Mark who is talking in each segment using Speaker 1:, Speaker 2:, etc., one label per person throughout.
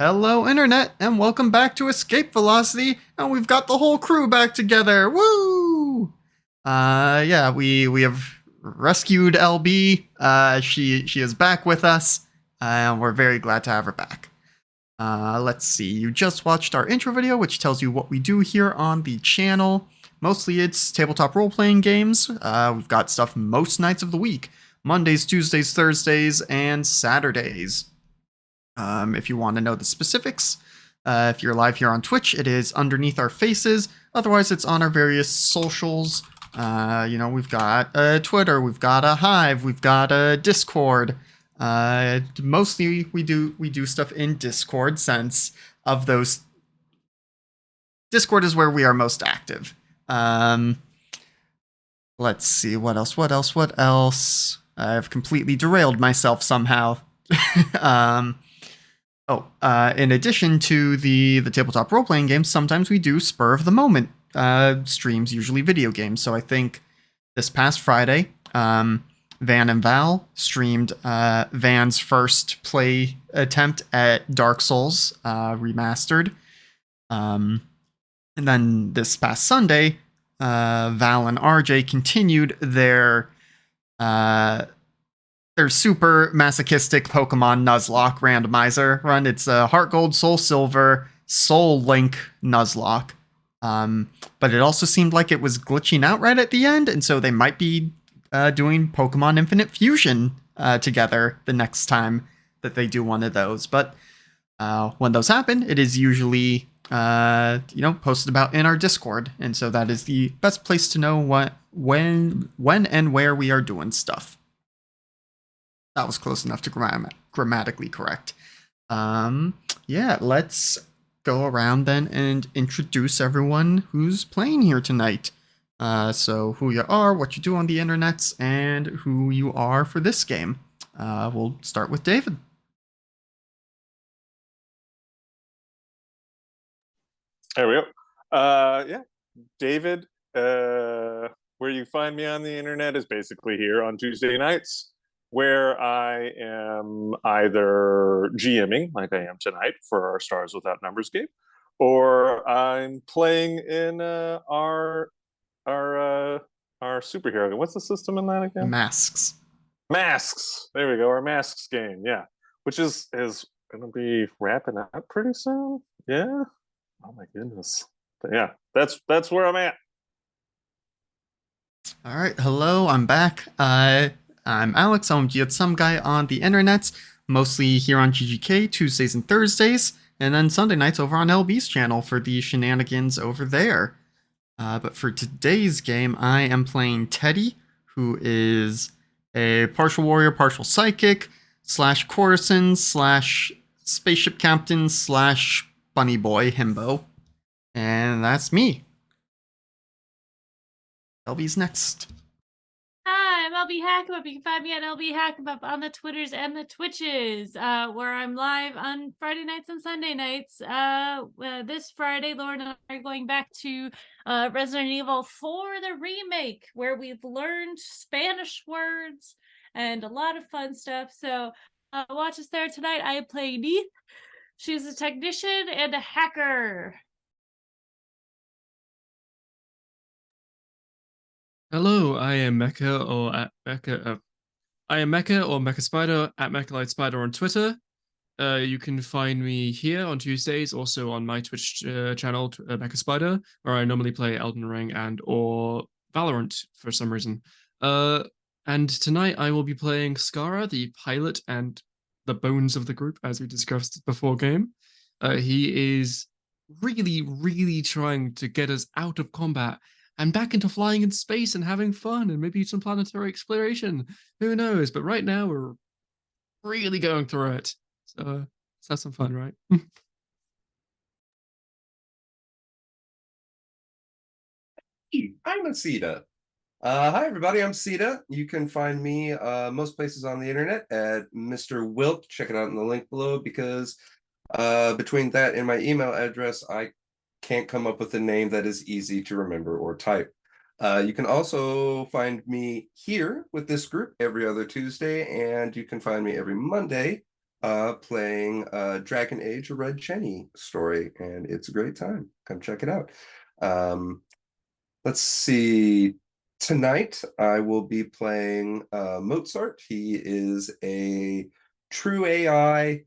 Speaker 1: Hello, Internet, and welcome back to Escape Velocity, and we've got the whole crew back together. Woo! Yeah, we have rescued LB. She is back with us, and we're very glad to have her back. Let's see. You just watched our intro video, which tells you what we do here on the channel. Mostly, it's tabletop role-playing games. We've got stuff most nights of the week: Mondays, Tuesdays, Thursdays, and Saturdays. If you want to know the specifics, if you're live here on Twitch, it is underneath our faces. Otherwise, it's on our various socials. We've got a Twitter, we've got a Hive, we've got a Discord. Mostly, we do stuff in Discord, since of those, Discord is where we are most active. Let's see, what else? I've completely derailed myself somehow. In addition to the tabletop role-playing games, sometimes we do spur of the moment streams, usually video games. So I think this past Friday, Van and Val streamed Van's first play attempt at Dark Souls Remastered. And then this past Sunday, Val and RJ continued their super masochistic Pokemon Nuzlocke randomizer run. It's a Heart Gold, Soul Silver, Soul Link Nuzlocke. But it also seemed like it was glitching out right at the end, and so they might be doing Pokemon Infinite Fusion together the next time that they do one of those. But when those happen, it is usually posted about in our Discord, and so that is the best place to know when and where we are doing stuff. That was close enough to grammatically correct. Let's go around then and introduce everyone who's playing here tonight. So who you are, what you do on the internets, and who you are for this game. We'll start with David.
Speaker 2: There we go. David, where you find me on the internet is basically here on Tuesday nights, where I am either GMing, like I am tonight, for our Stars Without Numbers game, or I'm playing in our superhero game. What's the system in that again?
Speaker 1: Masks.
Speaker 2: There we go. Our Masks game, yeah, which is going to be wrapping up pretty soon. Yeah. Oh my goodness. But yeah, that's where I'm at.
Speaker 1: All right. Hello, I'm back. I'm Alex. I'm some guy on the internets, mostly here on GGK, Tuesdays and Thursdays, and then Sunday nights over on LB's channel for the shenanigans over there. But for today's game, I am playing Teddy, who is a partial warrior, partial psychic, / courtesan, / spaceship captain, / bunny boy himbo. And that's me. LB's next.
Speaker 3: Hi, I'm LB Hackabup. You can find me at LB Hackabup on the Twitters and the Twitches, where I'm live on Friday nights and Sunday nights. This Friday, Lauren and I are going back to Resident Evil 4, the remake, where we've learned Spanish words and a lot of fun stuff. So watch us there tonight. I play Neith. She's a technician and a hacker.
Speaker 4: Hello, I am Mecha or Mecha Spider at Mechalite Spider on Twitter. You can find me here on Tuesdays, also on my Twitch channel, Mecha Spider, where I normally play Elden Ring or Valorant for some reason. And tonight I will be playing Scarra, the pilot and the bones of the group, as we discussed before game. He is really, really trying to get us out of combat and back into flying in space and having fun and maybe some planetary exploration. Who knows? But right now we're really going through it. So let's have some fun, right?
Speaker 5: I'm Aceta. Hi, everybody. I'm Ceta. You can find me most places on the internet at Mr. Wilt. Check it out in the link below, because between that and my email address, I can't come up with a name that is easy to remember or type. You can also find me here with this group every other Tuesday, and you can find me every Monday playing Dragon Age: A Red Cheney story, and it's a great time. Come check it out. Let's see. Tonight I will be playing Mozart. He is a true AI,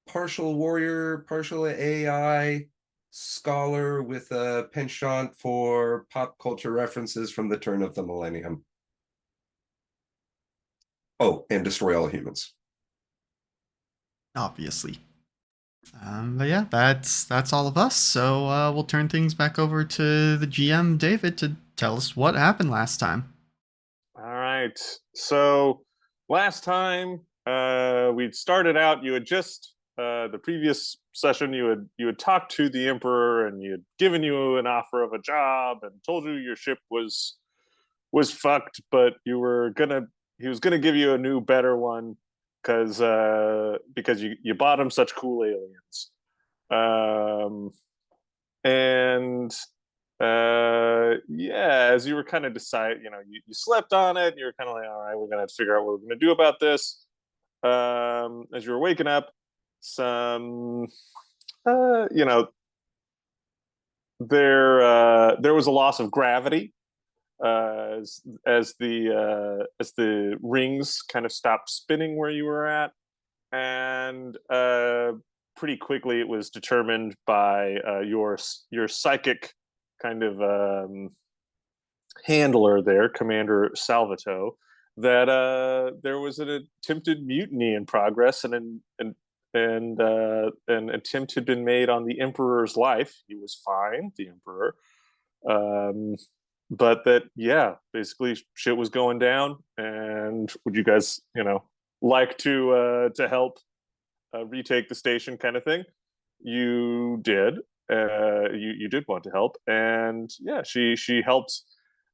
Speaker 5: partial warrior, partial AI scholar with a penchant for pop culture references from the turn of the millennium. Oh, and destroy all humans.
Speaker 1: Obviously. But yeah, that's all of us. So we'll turn things back over to the GM, David, to tell us what happened last time.
Speaker 2: All right. So last time we'd started out, you had just the previous session you had talked to the Emperor, and he had given you an offer of a job and told you your ship was fucked, but he was gonna give you a new, better one because you bought him such cool aliens. And yeah, as you were kind of you slept on it, and you were kind of like, all right, we're gonna have to figure out what we're gonna do about this. As you were waking up, some there was a loss of gravity as the rings kind of stopped spinning where you were at, and pretty quickly it was determined by your psychic kind of handler there, Commander Salvato, that there was an attempted mutiny in progress, and an attempt had been made on the Emperor's life. He was fine, the Emperor, but that basically shit was going down. And would you guys like to help retake the station, kind of thing? You did. You did want to help, and she helped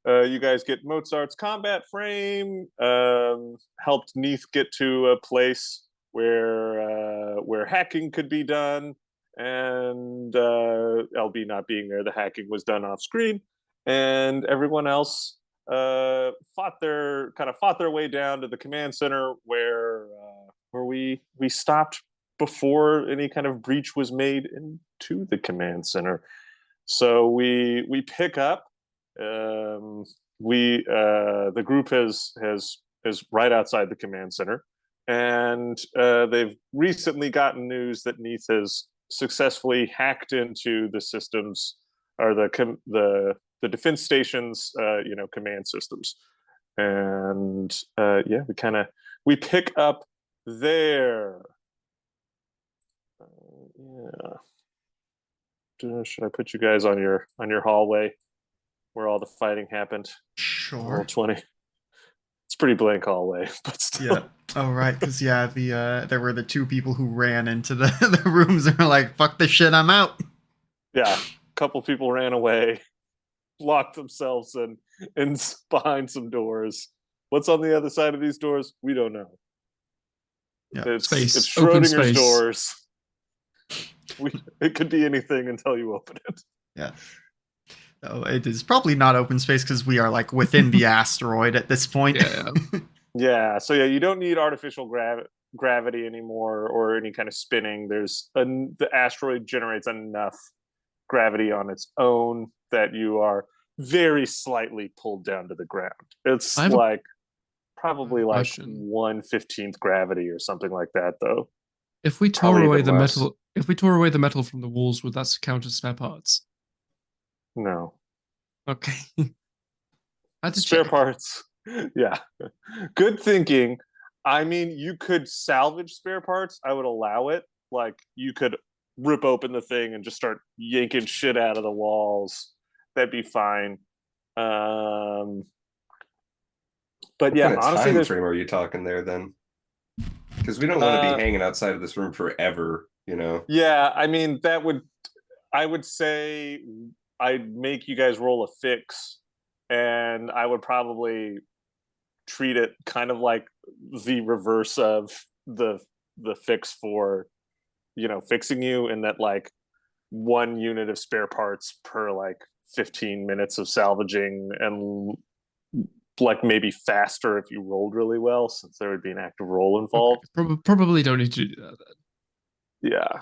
Speaker 2: you guys get Mozart's combat frame, helped Neith get to a place where hacking could be done, and LB not being there, the hacking was done off screen, and everyone else fought their way down to the command center where we stopped before any kind of breach was made into the command center. So we pick up. The group is right outside the command center, and they've recently gotten news that Neith has successfully hacked into the systems, or the defense station's command systems, and we pick up there. Should I put you guys on your hallway where all the fighting happened?
Speaker 1: Sure.
Speaker 2: Roll 20. It's pretty blank hallway, but still.
Speaker 1: Yeah. Oh, right. Because there were the two people who ran into the rooms and were like, "Fuck this shit, I'm out."
Speaker 2: Yeah, a couple people ran away, locked themselves in behind some doors. What's on the other side of these doors? We don't know.
Speaker 1: Yeah.
Speaker 2: It's
Speaker 4: Open
Speaker 2: Schrodinger's
Speaker 4: space.
Speaker 2: doors. It could be anything until you open it.
Speaker 1: Yeah. Oh, it is probably not open space because we are like within the asteroid at this point.
Speaker 4: Yeah.
Speaker 2: Yeah. So you don't need artificial gravity anymore or any kind of spinning. The asteroid generates enough gravity on its own that you are very slightly pulled down to the ground. It's probably like
Speaker 4: question.
Speaker 2: 1/15th gravity or something like that, though.
Speaker 4: If we tore
Speaker 2: Probably
Speaker 4: away
Speaker 2: even
Speaker 4: the
Speaker 2: less.
Speaker 4: metal, if we tore away the metal from the walls, would that count as spare parts?
Speaker 2: No.
Speaker 4: Okay. I had to
Speaker 2: Spare
Speaker 4: check.
Speaker 2: parts. Yeah. Good thinking. I mean, you could salvage spare parts. I would allow it. Like, you could rip open the thing and just start yanking shit out of the walls. That'd be fine. But
Speaker 5: What
Speaker 2: yeah,
Speaker 5: kind of
Speaker 2: honestly,
Speaker 5: time frame are you talking there then? Because we don't want to be hanging outside of this room forever,
Speaker 2: Yeah, I mean, I would say I'd make you guys roll a fix, and I would probably treat it kind of like the reverse of the fix for fixing you, in that like 1 unit of spare parts per like 15 minutes of salvaging, and like maybe faster if you rolled really well, since there would be an active roll involved.
Speaker 4: Okay. Probably don't need to do that then.
Speaker 2: Yeah.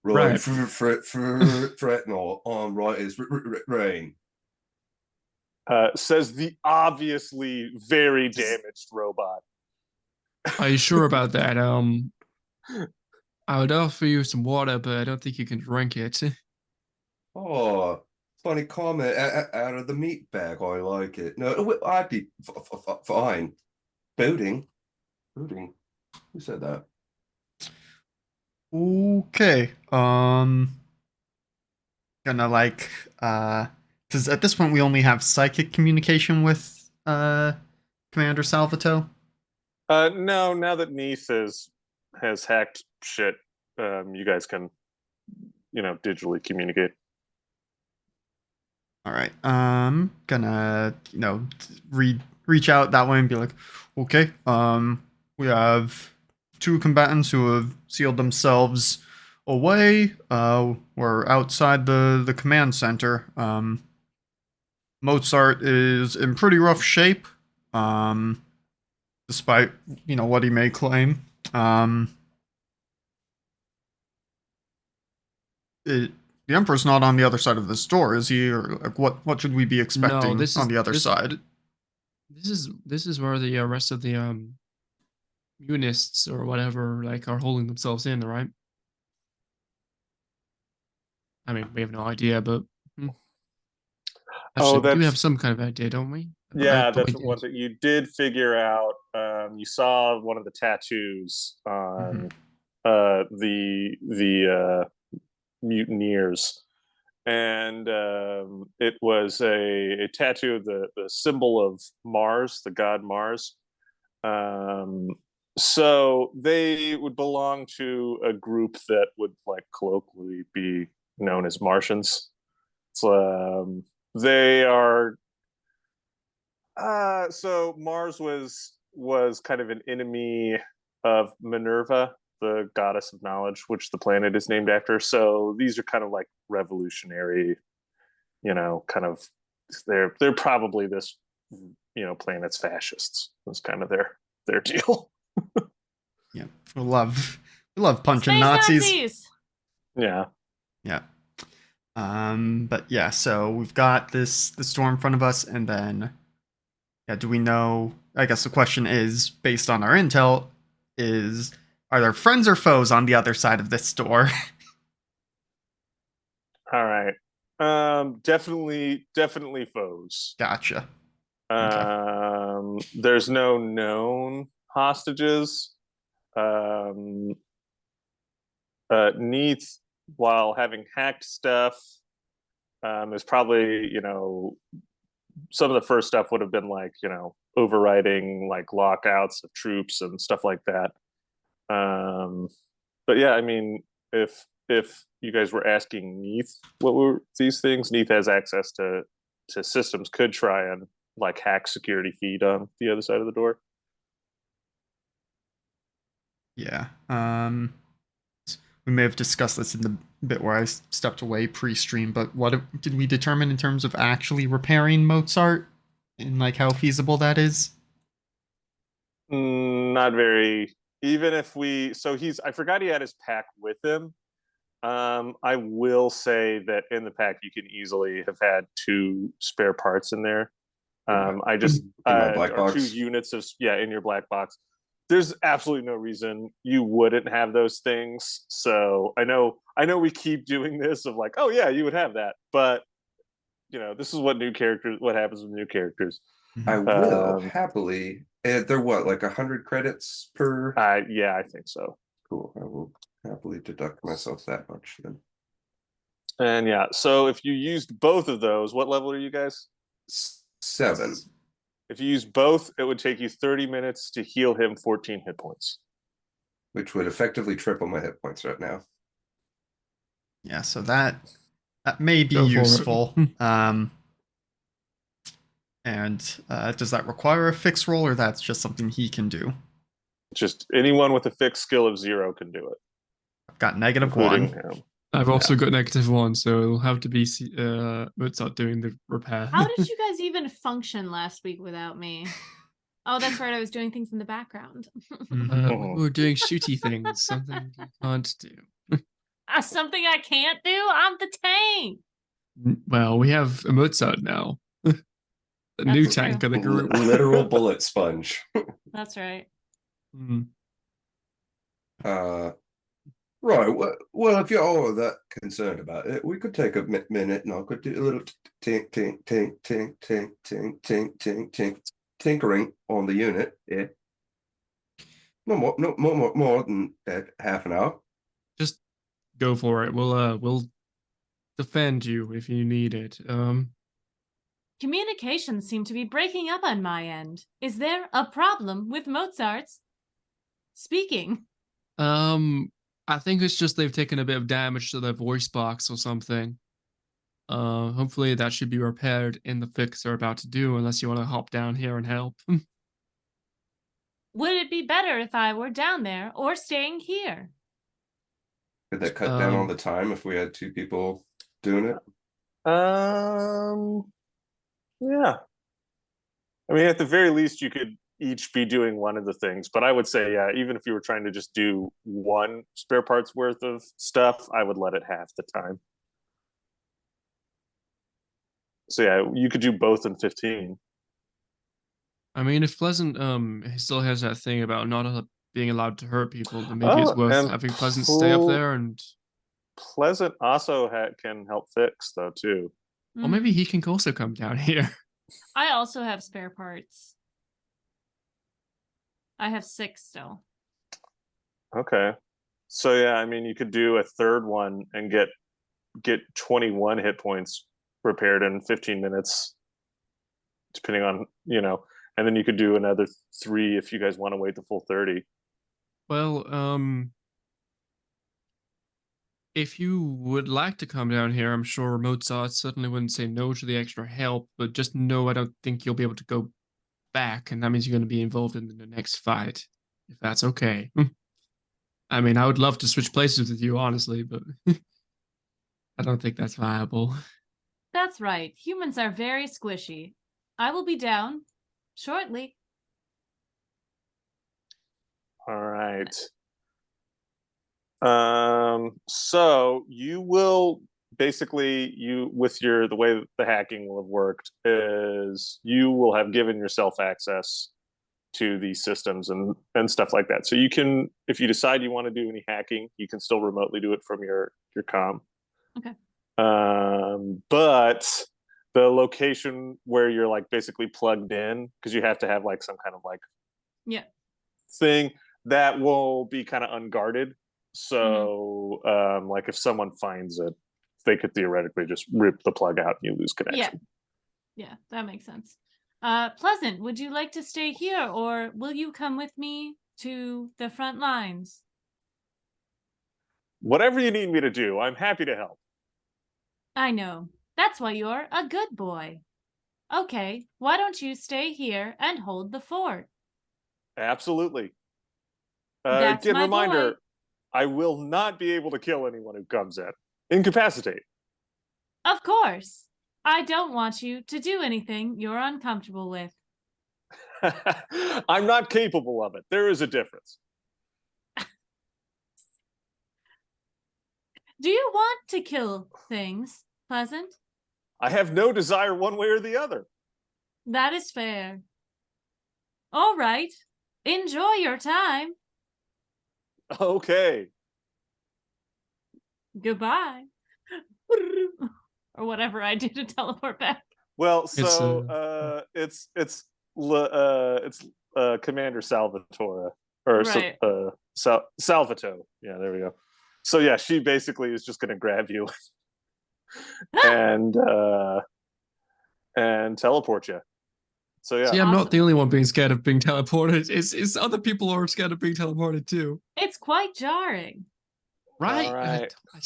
Speaker 5: Right.
Speaker 4: Right.
Speaker 5: Fretnol on right is rain.
Speaker 2: Says the obviously very damaged robot.
Speaker 4: Are you sure about that? I would offer you some water, but I don't think you can drink it.
Speaker 5: Oh, funny comment. Out of the meat bag, I like it. No, I'd be fine. Booting. Who said that?
Speaker 1: Okay. Gonna like because at this point we only have psychic communication with Commander Salvato.
Speaker 2: No, now that Neith has hacked shit, you guys can, digitally communicate.
Speaker 1: All right. Gonna reach out that way and be like, okay. We have two combatants who have sealed themselves away. We're outside the command center. Mozart is in pretty rough shape. Despite what he may claim. The Emperor's not on the other side of this door, is he? Or like, what should we be expecting on the other side?
Speaker 4: This is where the rest of the Munists or whatever are holding themselves in, right? I mean, we have no idea, but actually, we do have some kind of idea, don't we?
Speaker 2: Yeah, that's one thing you did figure out. You saw one of the tattoos on the mutineers, and it was a tattoo of the symbol of Mars, the god Mars. So they would belong to a group that would colloquially be known as Martians. So they are. So Mars was kind of an enemy of Minerva, the goddess of knowledge, which the planet is named after. So these are kind of like revolutionary, kind of they're probably this, planet's fascists. That's kind of their deal.
Speaker 1: Yeah, we love punching
Speaker 3: Space
Speaker 1: Nazis.
Speaker 2: Yeah.
Speaker 1: Yeah. But yeah, so we've got this door in front of us, and then do we know? I guess the question is, based on our intel, are there friends or foes on the other side of this door?
Speaker 2: All right. Definitely foes.
Speaker 1: Gotcha.
Speaker 2: There's no known hostages. Neith, while having hacked stuff, is probably, some of the first stuff would have been overriding lockouts of troops and stuff like that. But yeah, I mean, if you guys were asking Neith what were these things, Neith has access to systems, could try and hack security feed on the other side of the door.
Speaker 1: Yeah. We may have discussed this in the bit where I stepped away pre-stream, but what did we determine in terms of actually repairing Mozart and how feasible that is?
Speaker 2: Not very. Even if I forgot he had his pack with him. I will say that in the pack you can easily have had 2 spare parts in there. I just
Speaker 5: my black box.
Speaker 2: 2 units of in your black box. There's absolutely no reason you wouldn't have those things. So I know we keep doing this of oh yeah, you would have that, but this is what happens with new characters.
Speaker 5: I will happily. They're what, 100 credits per?
Speaker 2: Yeah, I think so.
Speaker 5: Cool. I will happily deduct myself that much then.
Speaker 2: And yeah, so if you used both of those, what level are you guys?
Speaker 5: 7.
Speaker 2: If you use both, it would take you 30 minutes to heal him 14 hit points.
Speaker 5: Which would effectively triple my hit points right now.
Speaker 1: Yeah, so that may be useful. And does that require a fix roll, or that's just something he can do?
Speaker 2: Just anyone with a fixed skill of 0 can do it.
Speaker 1: I've got -1.
Speaker 2: Him.
Speaker 4: I've also got -1, so it'll have to be Mozart doing the repair.
Speaker 3: How did you guys even function last week without me? Oh, that's right. I was doing things in the background.
Speaker 4: We were doing shooty things, something you can't do.
Speaker 3: Something I can't do? I'm the tank.
Speaker 4: Well, we have a Mozart now. The new
Speaker 3: That's
Speaker 4: tank
Speaker 3: true.
Speaker 4: of the group.
Speaker 5: Literal bullet sponge.
Speaker 3: That's right.
Speaker 5: Right. Well, if you're all that concerned about it, we could take a minute and I could do a little tink, tink, tink, tink, tink, tink, tink, tink, tink, tinkering on the unit. Yeah. No more than half an hour.
Speaker 4: Just go for it. We'll defend you if you need it.
Speaker 3: Communications seem to be breaking up on my end. Is there a problem with Mozart's speaking?
Speaker 4: I think it's just they've taken a bit of damage to their voice box or something. Hopefully that should be repaired in the fix they're about to do, unless you want to hop down here and help.
Speaker 3: Would it be better if I were down there or staying here?
Speaker 5: Could that cut down on the time if we had two people doing it?
Speaker 2: Yeah. I mean, at the very least, you could each be doing one of the things, but I would say, yeah, even if you were trying to just do one spare parts worth of stuff, I would let it half the time. So yeah, you could do both in 15.
Speaker 4: I mean, if Pleasant still has that thing about not being allowed to hurt people, then maybe it's worth having Pleasant stay up there and.
Speaker 2: Pleasant also can help fix though too.
Speaker 4: Or maybe he can also come down here.
Speaker 3: I also have spare parts. I have 6 still.
Speaker 2: Okay. So yeah, I mean, you could do a third one and get 21 hit points repaired in 15 minutes, depending on, and then you could do another 3 if you guys want to wait the full 30.
Speaker 4: Well, if you would like to come down here, I'm sure Mozart certainly wouldn't say no to the extra help, but just know I don't think you'll be able to go back, and that means you're going to be involved in the next fight, if that's okay. I mean, I would love to switch places with you, honestly, but I don't think that's viable.
Speaker 3: That's right. Humans are very squishy. I will be down shortly.
Speaker 2: All right. So you will basically with the way the hacking will have worked is you will have given yourself access to these systems and stuff like that. So you can, if you decide you want to do any hacking, you can still remotely do it from your comm.
Speaker 3: Okay.
Speaker 2: But the location where you're like basically plugged in, because you have to have like some kind of like thing that will be kind of unguarded. So like if someone finds it, they could theoretically just rip the plug out and you lose connection.
Speaker 3: Yeah, that makes sense. Pleasant, would you like to stay here or will you come with me to the front lines?
Speaker 2: Whatever you need me to do, I'm happy to help.
Speaker 3: I know. That's why you're a good boy. Okay, why don't you stay here and hold the fort?
Speaker 2: Absolutely.
Speaker 3: That's
Speaker 2: Again,
Speaker 3: my
Speaker 2: reminder,
Speaker 3: boy.
Speaker 2: I will not be able to kill anyone who comes in. Incapacitate.
Speaker 3: Of course. I don't want you to do anything you're uncomfortable with.
Speaker 2: I'm not capable of it. There is a difference.
Speaker 3: Do you want to kill things, Pleasant?
Speaker 2: I have no desire one way or the other.
Speaker 3: That is fair. All right. Enjoy your time.
Speaker 2: Okay.
Speaker 3: Goodbye. Or whatever I do to teleport back.
Speaker 2: Well, so it's Commander Salvatore or
Speaker 3: right.
Speaker 2: Salvato. Yeah, there we go. So yeah, she basically is just going to grab you and teleport you. So yeah.
Speaker 4: See, I'm not the only one being scared of being teleported. It's other people who are scared of being teleported too.
Speaker 3: It's quite jarring.
Speaker 4: Right.
Speaker 2: All right.
Speaker 4: I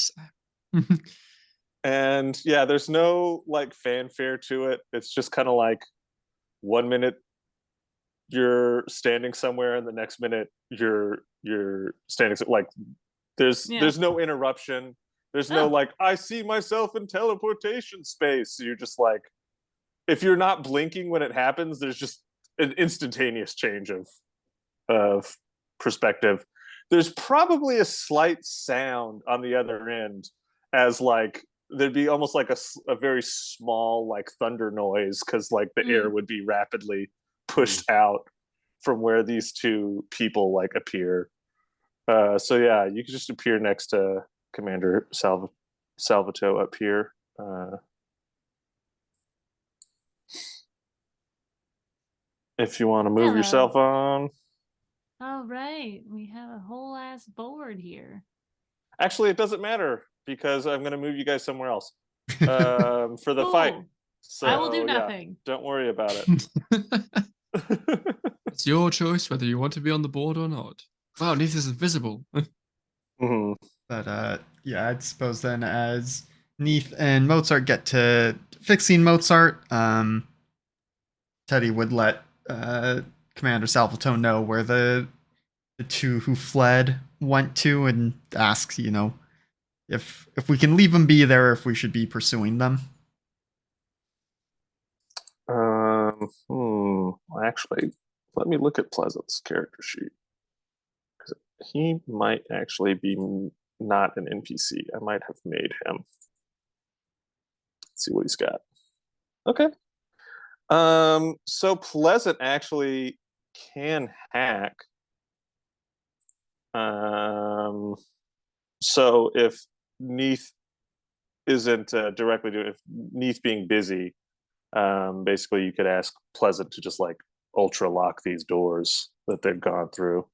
Speaker 2: And yeah, there's no like fanfare to it. It's just kind of like 1 minute you're standing somewhere and the next minute you're standing like there's no interruption. There's no
Speaker 3: Oh.
Speaker 2: like, I see myself in teleportation space. You're just like, if you're not blinking when it happens, there's just an instantaneous change of perspective. There's probably a slight sound on the other end, as like there'd be almost like a very small like thunder noise, because like the air would be rapidly pushed out from where these two people like appear. So yeah, you could just appear next to Commander Salvato up here. If you want to move
Speaker 3: Hello.
Speaker 2: yourself on.
Speaker 3: All right, we have a whole ass board here.
Speaker 2: Actually, it doesn't matter because I'm going to move you guys somewhere else for the fight.
Speaker 3: Cool.
Speaker 2: So
Speaker 3: I will do
Speaker 2: yeah,
Speaker 3: nothing.
Speaker 2: don't worry about it.
Speaker 4: It's your choice whether you want to be on the board or not. Wow, Neith is invisible.
Speaker 2: Mhm.
Speaker 1: But yeah, I suppose then as Neith and Mozart get to fixing Mozart, Teddy would let Commander Salvatore know where the two who fled went to, and asks, if we can leave them be there, if we should be pursuing them.
Speaker 2: Actually, let me look at Pleasant's character sheet, because he might actually be not an NPC. I might have made him. Let's see what he's got. Okay. So Pleasant actually can hack. So if Neith isn't directly doing, if Neith being busy, basically you could ask Pleasant to just like ultra lock these doors that they've gone through,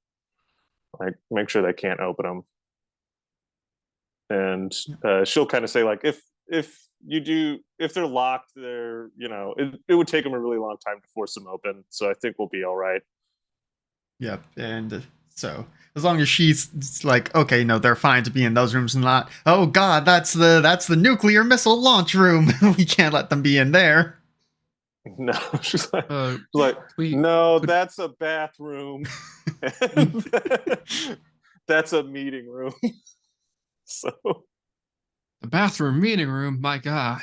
Speaker 2: like make sure they can't open them, and she'll kind of say like, if they're locked, they're it would take them a really long time to force them open, so I think we'll be all right.
Speaker 1: Yep, and so as long as she's like, okay, no, they're fine to be in those rooms, and not, oh god, that's the nuclear missile launch room. We can't let them be in there.
Speaker 2: No, she's like,
Speaker 4: we
Speaker 2: no,
Speaker 4: could-
Speaker 2: that's a bathroom. That's a meeting room. So
Speaker 4: the bathroom meeting room, my god.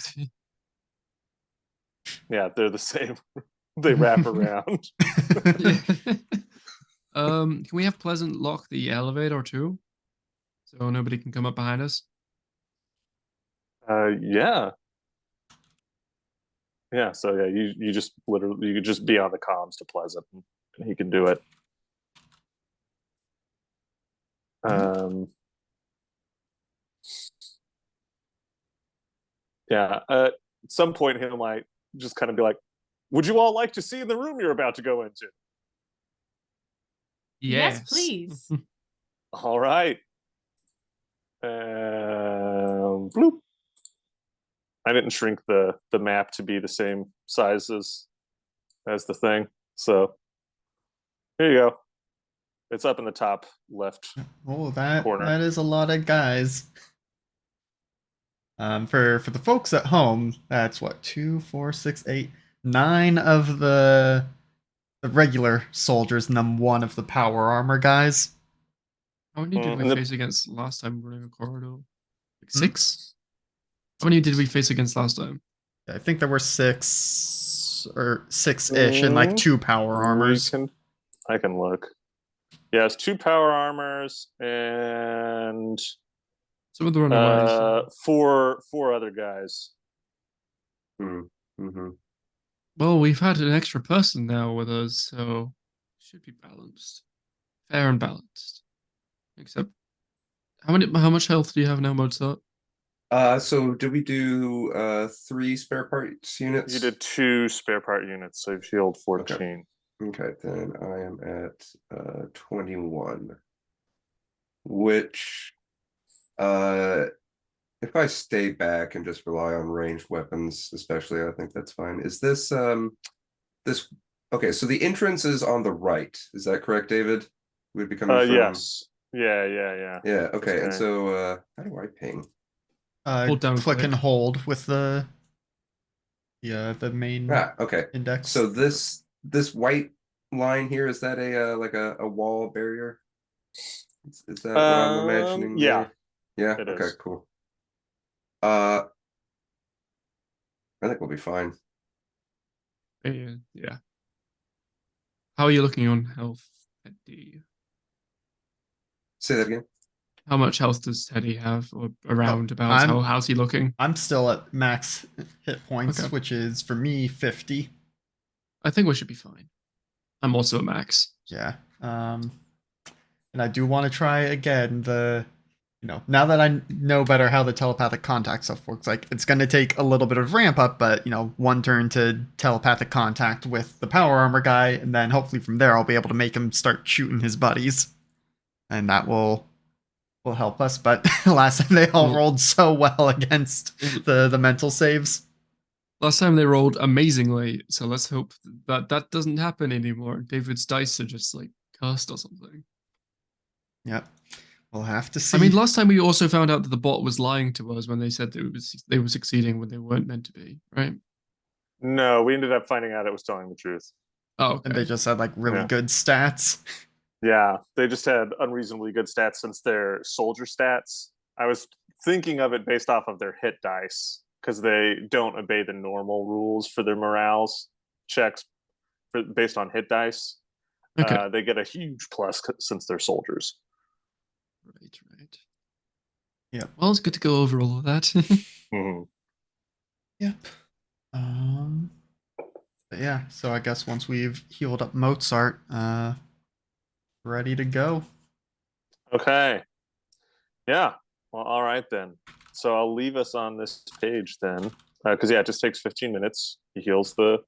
Speaker 2: yeah, they're the same. They wrap around.
Speaker 4: Can we have Pleasant lock the elevator too? So nobody can come up behind us?
Speaker 2: Yeah. Yeah, so yeah, you just literally, you could just be on the comms to Pleasant and he can do it. Yeah, at some point he might just kind of be like, would you all like to see the room you're about to go into?
Speaker 3: Yes, please.
Speaker 2: All right. Bloop. I didn't shrink the map to be the same size as the thing, so here you go. It's up in the top left.
Speaker 1: Oh,
Speaker 2: corner.
Speaker 1: that is a lot of guys. For the folks at home, that's what, 2, 4, 6, 8, 9 of the regular soldiers, and then 1 of the power armor guys.
Speaker 4: How many did we
Speaker 2: And
Speaker 4: face against last time running a corridor? Like 6? How many did we face against last time?
Speaker 1: I think there were 6 or 6-ish, and like 2 power armors.
Speaker 2: I can look. Yeah, it's 2 power armors and
Speaker 4: some of the running
Speaker 2: 4 other guys.
Speaker 5: Mm-hmm.
Speaker 4: Well, we've had an extra person now with us, so it should be balanced, fair and balanced. Except, how much health do you have now, Mozart?
Speaker 5: So did we do 3 spare parts units?
Speaker 2: You did 2 spare part units, so you've healed 14.
Speaker 5: Okay, then I am at 21. Which if I stay back and just rely on ranged weapons, especially, I think that's fine. Is this this okay, so the entrance is on the right, is that correct, David? We'd be coming from
Speaker 2: Yes. Yeah.
Speaker 5: Yeah, okay, and so how do I ping?
Speaker 4: Hold down,
Speaker 1: click and hold with the main
Speaker 5: okay.
Speaker 1: index.
Speaker 5: So this white line here, is that a like a wall barrier? Is that what I'm imagining?
Speaker 2: Yeah.
Speaker 5: Yeah.
Speaker 2: It
Speaker 5: okay.
Speaker 2: is.
Speaker 5: Cool. I think we'll be fine.
Speaker 4: Yeah. How are you looking on health, Teddy?
Speaker 5: Say that again.
Speaker 4: How much health does Teddy have, or around about? How's he looking?
Speaker 1: I'm still at max hit points,
Speaker 4: Okay.
Speaker 1: which is for me 50.
Speaker 4: I think we should be fine. I'm also at max.
Speaker 1: Yeah. And I do want to try again now that I know better how the telepathic contact stuff works, like it's going to take a little bit of ramp up, but one turn to telepathic contact with the power armor guy, and then hopefully from there I'll be able to make him start shooting his buddies, and that will help us. But last time they all rolled so well against the mental saves.
Speaker 4: Last time they rolled amazingly, so let's hope that doesn't happen anymore. David's dice are just like cursed or something.
Speaker 1: Yep. We'll have to see.
Speaker 4: I mean, last time we also found out that the bot was lying to us when they said that they were succeeding when they weren't meant to be, right?
Speaker 2: No, we ended up finding out it was telling the truth.
Speaker 4: Oh, okay.
Speaker 1: And they just had like really good stats.
Speaker 2: Yeah, they just had unreasonably good stats since their soldier stats. I was thinking of it based off of their hit dice, because they don't obey the normal rules for their morales checks based on hit dice.
Speaker 4: Okay.
Speaker 2: They get a huge plus since they're soldiers.
Speaker 4: Right.
Speaker 1: Yeah.
Speaker 4: Well, it's good to go over all of that.
Speaker 2: Mm-hmm.
Speaker 1: Yep. But yeah, so I guess once we've healed up Mozart, ready to go.
Speaker 2: Okay. Yeah. Well, all right then. So I'll leave us on this page then, because it just takes 15 minutes. He heals the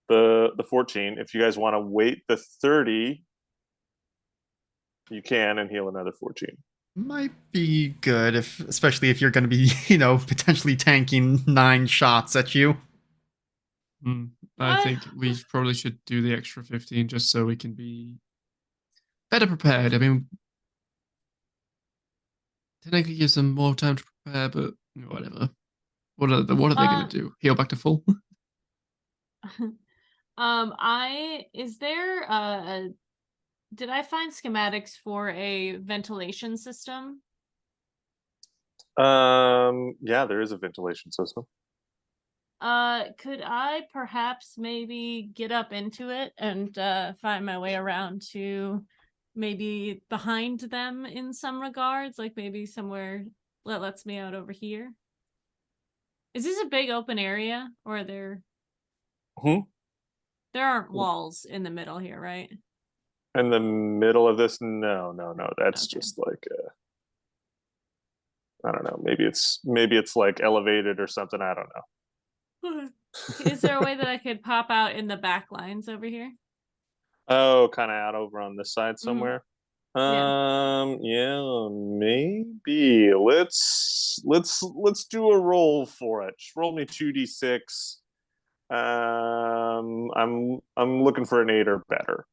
Speaker 2: 14. If you guys want to wait the 30, you can and heal another 14.
Speaker 1: Might be good, especially if you're going to be, potentially tanking 9 shots at you.
Speaker 4: I think we probably should do the extra 15 just so we can be better prepared. I mean, technically gives them more time to prepare, but whatever. What are they going to do? Heal back to full?
Speaker 3: Did I find schematics for a ventilation system?
Speaker 2: Yeah, there is a ventilation system.
Speaker 3: Could I perhaps maybe get up into it and find my way around to maybe behind them in some regards, like maybe somewhere that lets me out over here? Is this a big open area, or are there aren't walls in the middle here, right?
Speaker 2: In the middle of this? No. That's just like I don't know. Maybe it's like elevated or something. I don't know.
Speaker 3: Is there a way that I could pop out in the back lines over here?
Speaker 2: Oh, kind of out over on this side somewhere.
Speaker 3: Yeah,
Speaker 2: Maybe. Let's do a roll for it. Roll me 2d6. I'm looking for an 8 or better.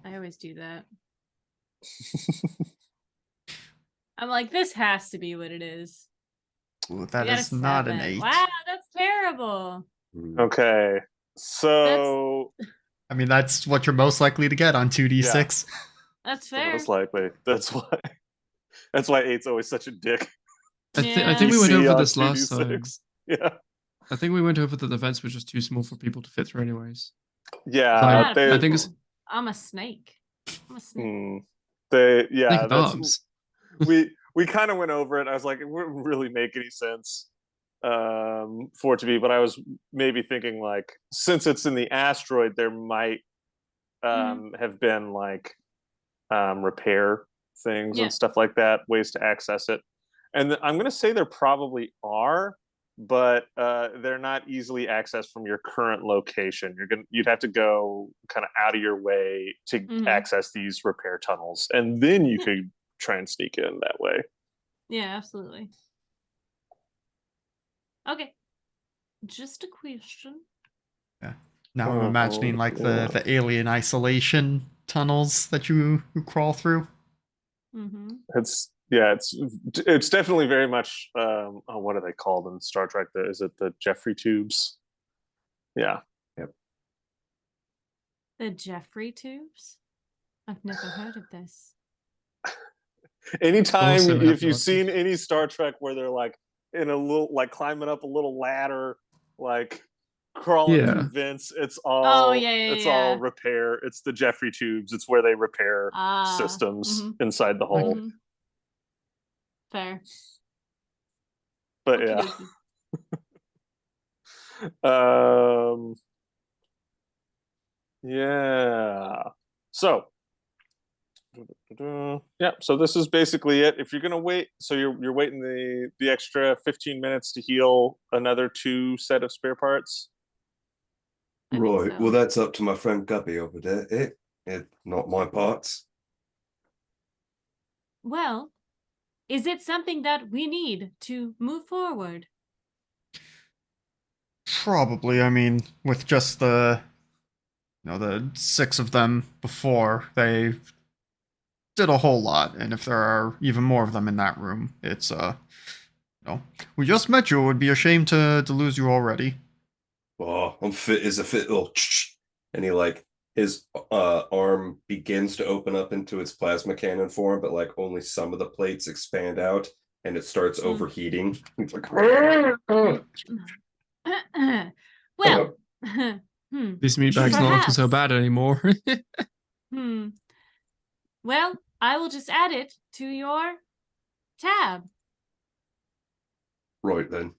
Speaker 3: I always do that. I'm like, this has to be what it is.
Speaker 1: Ooh, that is not an 8.
Speaker 3: Wow, that's terrible.
Speaker 2: Okay. So
Speaker 1: I mean, that's what you're most likely to get on 2d6.
Speaker 2: Yeah.
Speaker 3: That's fair.
Speaker 2: Most likely. That's why 8's always such a dick.
Speaker 4: I think we went over this last
Speaker 2: 2d6.
Speaker 4: time.
Speaker 2: Yeah.
Speaker 4: I think we went over that the vents were just too small for people to fit through anyways.
Speaker 2: Yeah.
Speaker 4: I think it's...
Speaker 3: I'm a snake.
Speaker 4: Snake with arms.
Speaker 2: we kind of went over it. I was like, it wouldn't really make any sense for it to be, but I was maybe thinking like, since it's in the asteroid, there might have been like repair things and stuff like that, ways to access it. And I'm going to say there probably are, but they're not easily accessed from your current location. You'd have to go kind of out of your way to access these repair tunnels, and then you could try and sneak in that way.
Speaker 3: Yeah, absolutely. Okay, just a question.
Speaker 1: Yeah. Now I'm imagining like the alien isolation tunnels that you crawl through.
Speaker 2: It's definitely very much what are they called in Star Trek? Is it the Jeffrey tubes? Yeah.
Speaker 5: Yep.
Speaker 3: The Jeffrey tubes? I've never heard of this.
Speaker 2: Anytime
Speaker 4: Also have
Speaker 2: if you've
Speaker 4: not.
Speaker 2: seen any Star Trek where they're like in a little like climbing up a little ladder, like crawling
Speaker 4: Yeah.
Speaker 2: through vents, it's all
Speaker 3: yeah.
Speaker 2: all repair. It's the Jeffrey tubes. It's where they repair systems
Speaker 3: Mhm.
Speaker 2: inside the hull.
Speaker 3: Mhm. Fair.
Speaker 2: But yeah.
Speaker 3: Okey-dokey.
Speaker 2: Yeah. So yeah, so this is basically it. If you're gonna wait, so you're waiting the extra 15 minutes to heal another 2 set of spare parts.
Speaker 3: I think
Speaker 5: Right.
Speaker 3: so.
Speaker 5: Well, that's up to my friend Guppy over there. Not my parts.
Speaker 3: Well, is it something that we need to move forward?
Speaker 1: Probably. I mean, with just the 6 of them before, they did a whole lot, and if there are even more of them in that room, it's we just met you. It would be a shame to lose you already.
Speaker 5: Oh, I'm fit as a fit. Oh, and he like his arm begins to open up into its plasma cannon form, but like only some of the plates expand out, and it starts overheating. He's like,
Speaker 3: Well,
Speaker 4: This meat bag's not looking so
Speaker 3: Perhaps.
Speaker 4: bad anymore.
Speaker 3: Well, I will just add it to your tab.
Speaker 5: right then.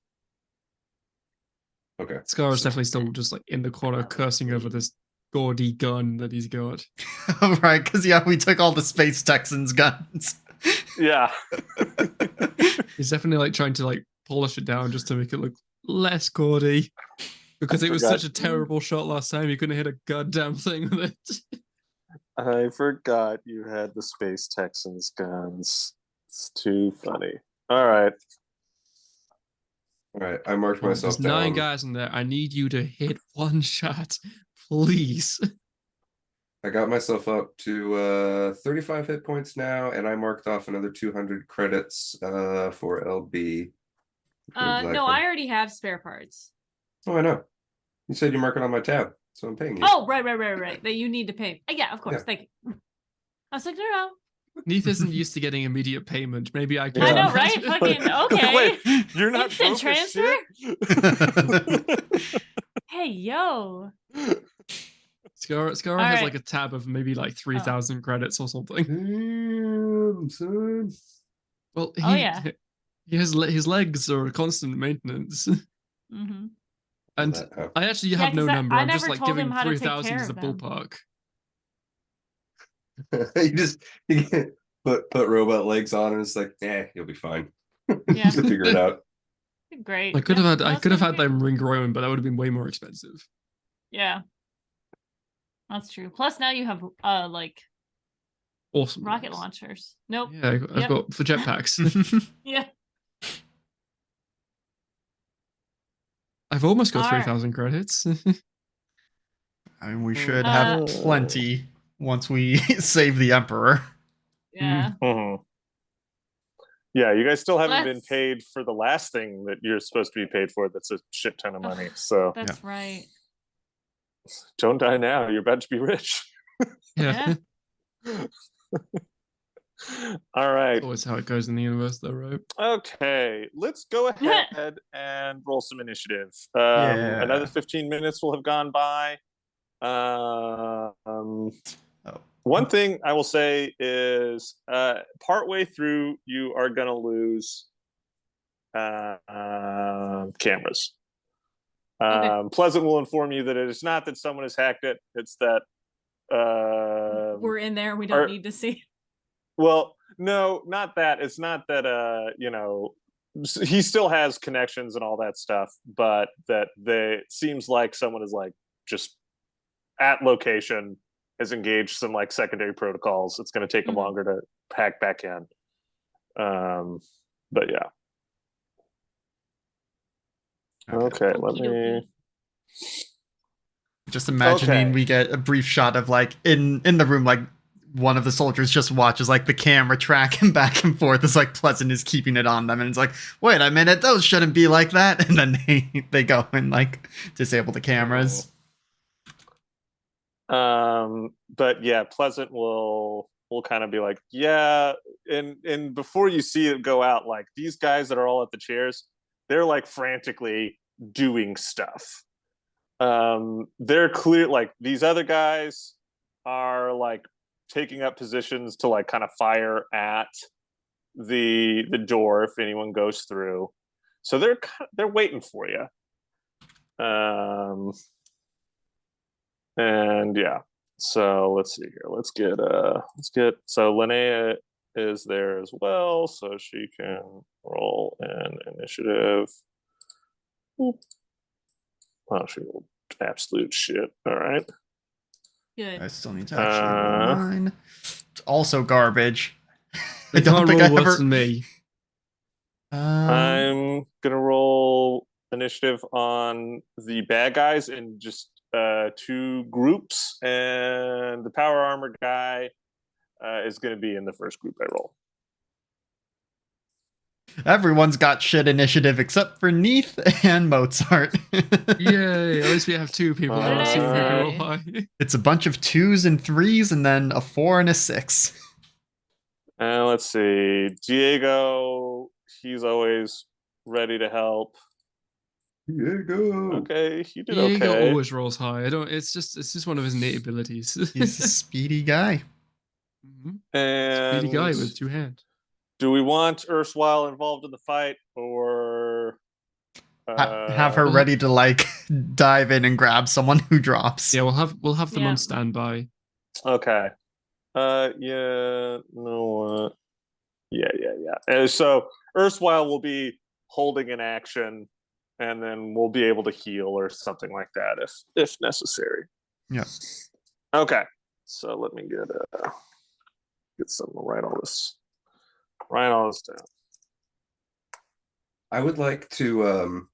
Speaker 5: Okay.
Speaker 4: Scarra's definitely still just like in the corner cursing over this gaudy gun that he's got.
Speaker 1: Right, because we took all the Space Texans guns.
Speaker 2: Yeah.
Speaker 4: He's definitely like trying to like polish it down just to make it look less gaudy. Because it was such a terrible shot last time, you couldn't hit a goddamn thing with it.
Speaker 2: I forgot you had the Space Texans guns. It's too funny. All right.
Speaker 5: All right. I marked
Speaker 4: Oh,
Speaker 5: myself
Speaker 4: there's 9
Speaker 5: down.
Speaker 4: guys in there. I need you to hit one shot, please.
Speaker 5: I got myself up to 35 hit points now, and I marked off another 200 credits for LB.
Speaker 3: No, I already have spare parts.
Speaker 5: Oh, I know. You said you mark it on my tab, so I'm paying you.
Speaker 3: Oh, right. That you need to pay. Yeah, of course.
Speaker 5: Yeah.
Speaker 3: Thank you. I was like, no.
Speaker 4: Neith isn't used to getting immediate payment. Maybe I can.
Speaker 2: Yeah.
Speaker 3: I know, right? Fucking okay.
Speaker 2: Wait, you're not
Speaker 3: Instant
Speaker 2: broke as
Speaker 3: transfer?
Speaker 2: shit?
Speaker 3: Hey, yo.
Speaker 4: Scarra
Speaker 3: All
Speaker 4: has
Speaker 3: right.
Speaker 4: like a tab of maybe like 3,000 credits or something.
Speaker 5: Damn, son.
Speaker 4: Well,
Speaker 3: yeah.
Speaker 4: he has his legs are constant maintenance.
Speaker 3: Mm-hmm.
Speaker 4: And I actually have no
Speaker 3: 'cause
Speaker 4: number.
Speaker 3: I
Speaker 4: I'm just
Speaker 3: never
Speaker 4: like
Speaker 3: told
Speaker 4: giving
Speaker 3: him how to take
Speaker 4: 3,000
Speaker 3: care
Speaker 4: as a
Speaker 3: of them.
Speaker 4: ballpark.
Speaker 5: you put robot legs on, and it's like, you'll be fine.
Speaker 3: Yeah.
Speaker 5: To figure it out.
Speaker 3: Great.
Speaker 4: I could have
Speaker 3: That's
Speaker 4: had
Speaker 3: great.
Speaker 4: them ring growing, but that would have been way more expensive.
Speaker 3: Yeah. That's true. Plus now you have like
Speaker 4: Awesome.
Speaker 3: rocket
Speaker 4: ones.
Speaker 3: launchers. Nope.
Speaker 4: Yeah, I've got for jetpacks.
Speaker 3: Yeah.
Speaker 4: I've almost got
Speaker 3: All right.
Speaker 4: 3,000 credits.
Speaker 1: I mean, we should have plenty once we save the Emperor.
Speaker 3: Yeah.
Speaker 2: Mhm. Yeah, you guys still haven't been paid for the last thing that you're supposed to be paid for. That's a shit ton of money. So
Speaker 3: That's right.
Speaker 2: don't die now. You're about to be rich.
Speaker 4: Yeah.
Speaker 2: All right.
Speaker 4: That's always how it goes in the universe, though, right?
Speaker 2: Okay, let's go ahead and roll some initiative.
Speaker 1: Yeah.
Speaker 2: Another 15 minutes will have gone by. One thing I will say is partway through, you are going to lose cameras.
Speaker 3: Okay.
Speaker 2: Pleasant will inform you that it is not that someone has hacked it. It's that
Speaker 3: we're in there. We don't need to see.
Speaker 2: Well, no, not that. It's not that he still has connections and all that stuff, but that it seems like someone is like just at location, has engaged some like secondary protocols. It's going to take them longer to hack back in. But yeah. Okay, let me
Speaker 1: just imagining we get a brief shot of like in the room, like one of the soldiers just watches like the camera tracking back and forth as like Pleasant is keeping it on them, and it's like, wait a minute, those shouldn't be like that, and then they go and like disable the cameras.
Speaker 2: But yeah, Pleasant will will kind of be like, yeah, and before you see it go out, like these guys that are all at the chairs, they're like frantically doing stuff. They're clear, like these other guys are like taking up positions to like kind of fire at the door if anyone goes through. So they're waiting for you. And yeah, so let's see here. Let's get so Linnea is there as well, so she can roll an initiative. Oh, she rolled absolute shit. All right.
Speaker 3: Good.
Speaker 1: I still need to actually roll mine. It's also garbage.
Speaker 4: They can't roll worse than me.
Speaker 2: I'm gonna roll initiative on the bad guys in just 2 groups, and the power armor guy is gonna be in the first group I roll.
Speaker 1: Everyone's got shit initiative except for Neith and Mozart.
Speaker 4: Yay! At least we have 2 people.
Speaker 3: What did
Speaker 4: Let's
Speaker 3: I
Speaker 4: see if we can
Speaker 3: say?
Speaker 4: roll high.
Speaker 1: It's a bunch of 2s and 3s, and then a 4 and a 6.
Speaker 2: And let's see, Diego, he's always ready to help.
Speaker 5: Diego.
Speaker 2: Okay, he did
Speaker 4: Diego
Speaker 2: okay.
Speaker 4: always rolls high. I don't. It's just one of his innate abilities.
Speaker 1: He's a speedy guy.
Speaker 4: Mhm.
Speaker 2: And
Speaker 4: Speedy guy with 2 hands.
Speaker 2: do we want Erstwhile involved in the fight, or
Speaker 1: Have her ready to like dive in and grab someone who drops.
Speaker 4: Yeah, we'll have them
Speaker 3: Yeah.
Speaker 4: on standby.
Speaker 2: Okay. Yeah. No. Yeah. And so Erstwhile will be holding an action, and then we'll be able to heal or something like that if necessary.
Speaker 1: Yeah.
Speaker 2: Okay. So let me get something to write all this. Write all this down.
Speaker 5: I would like to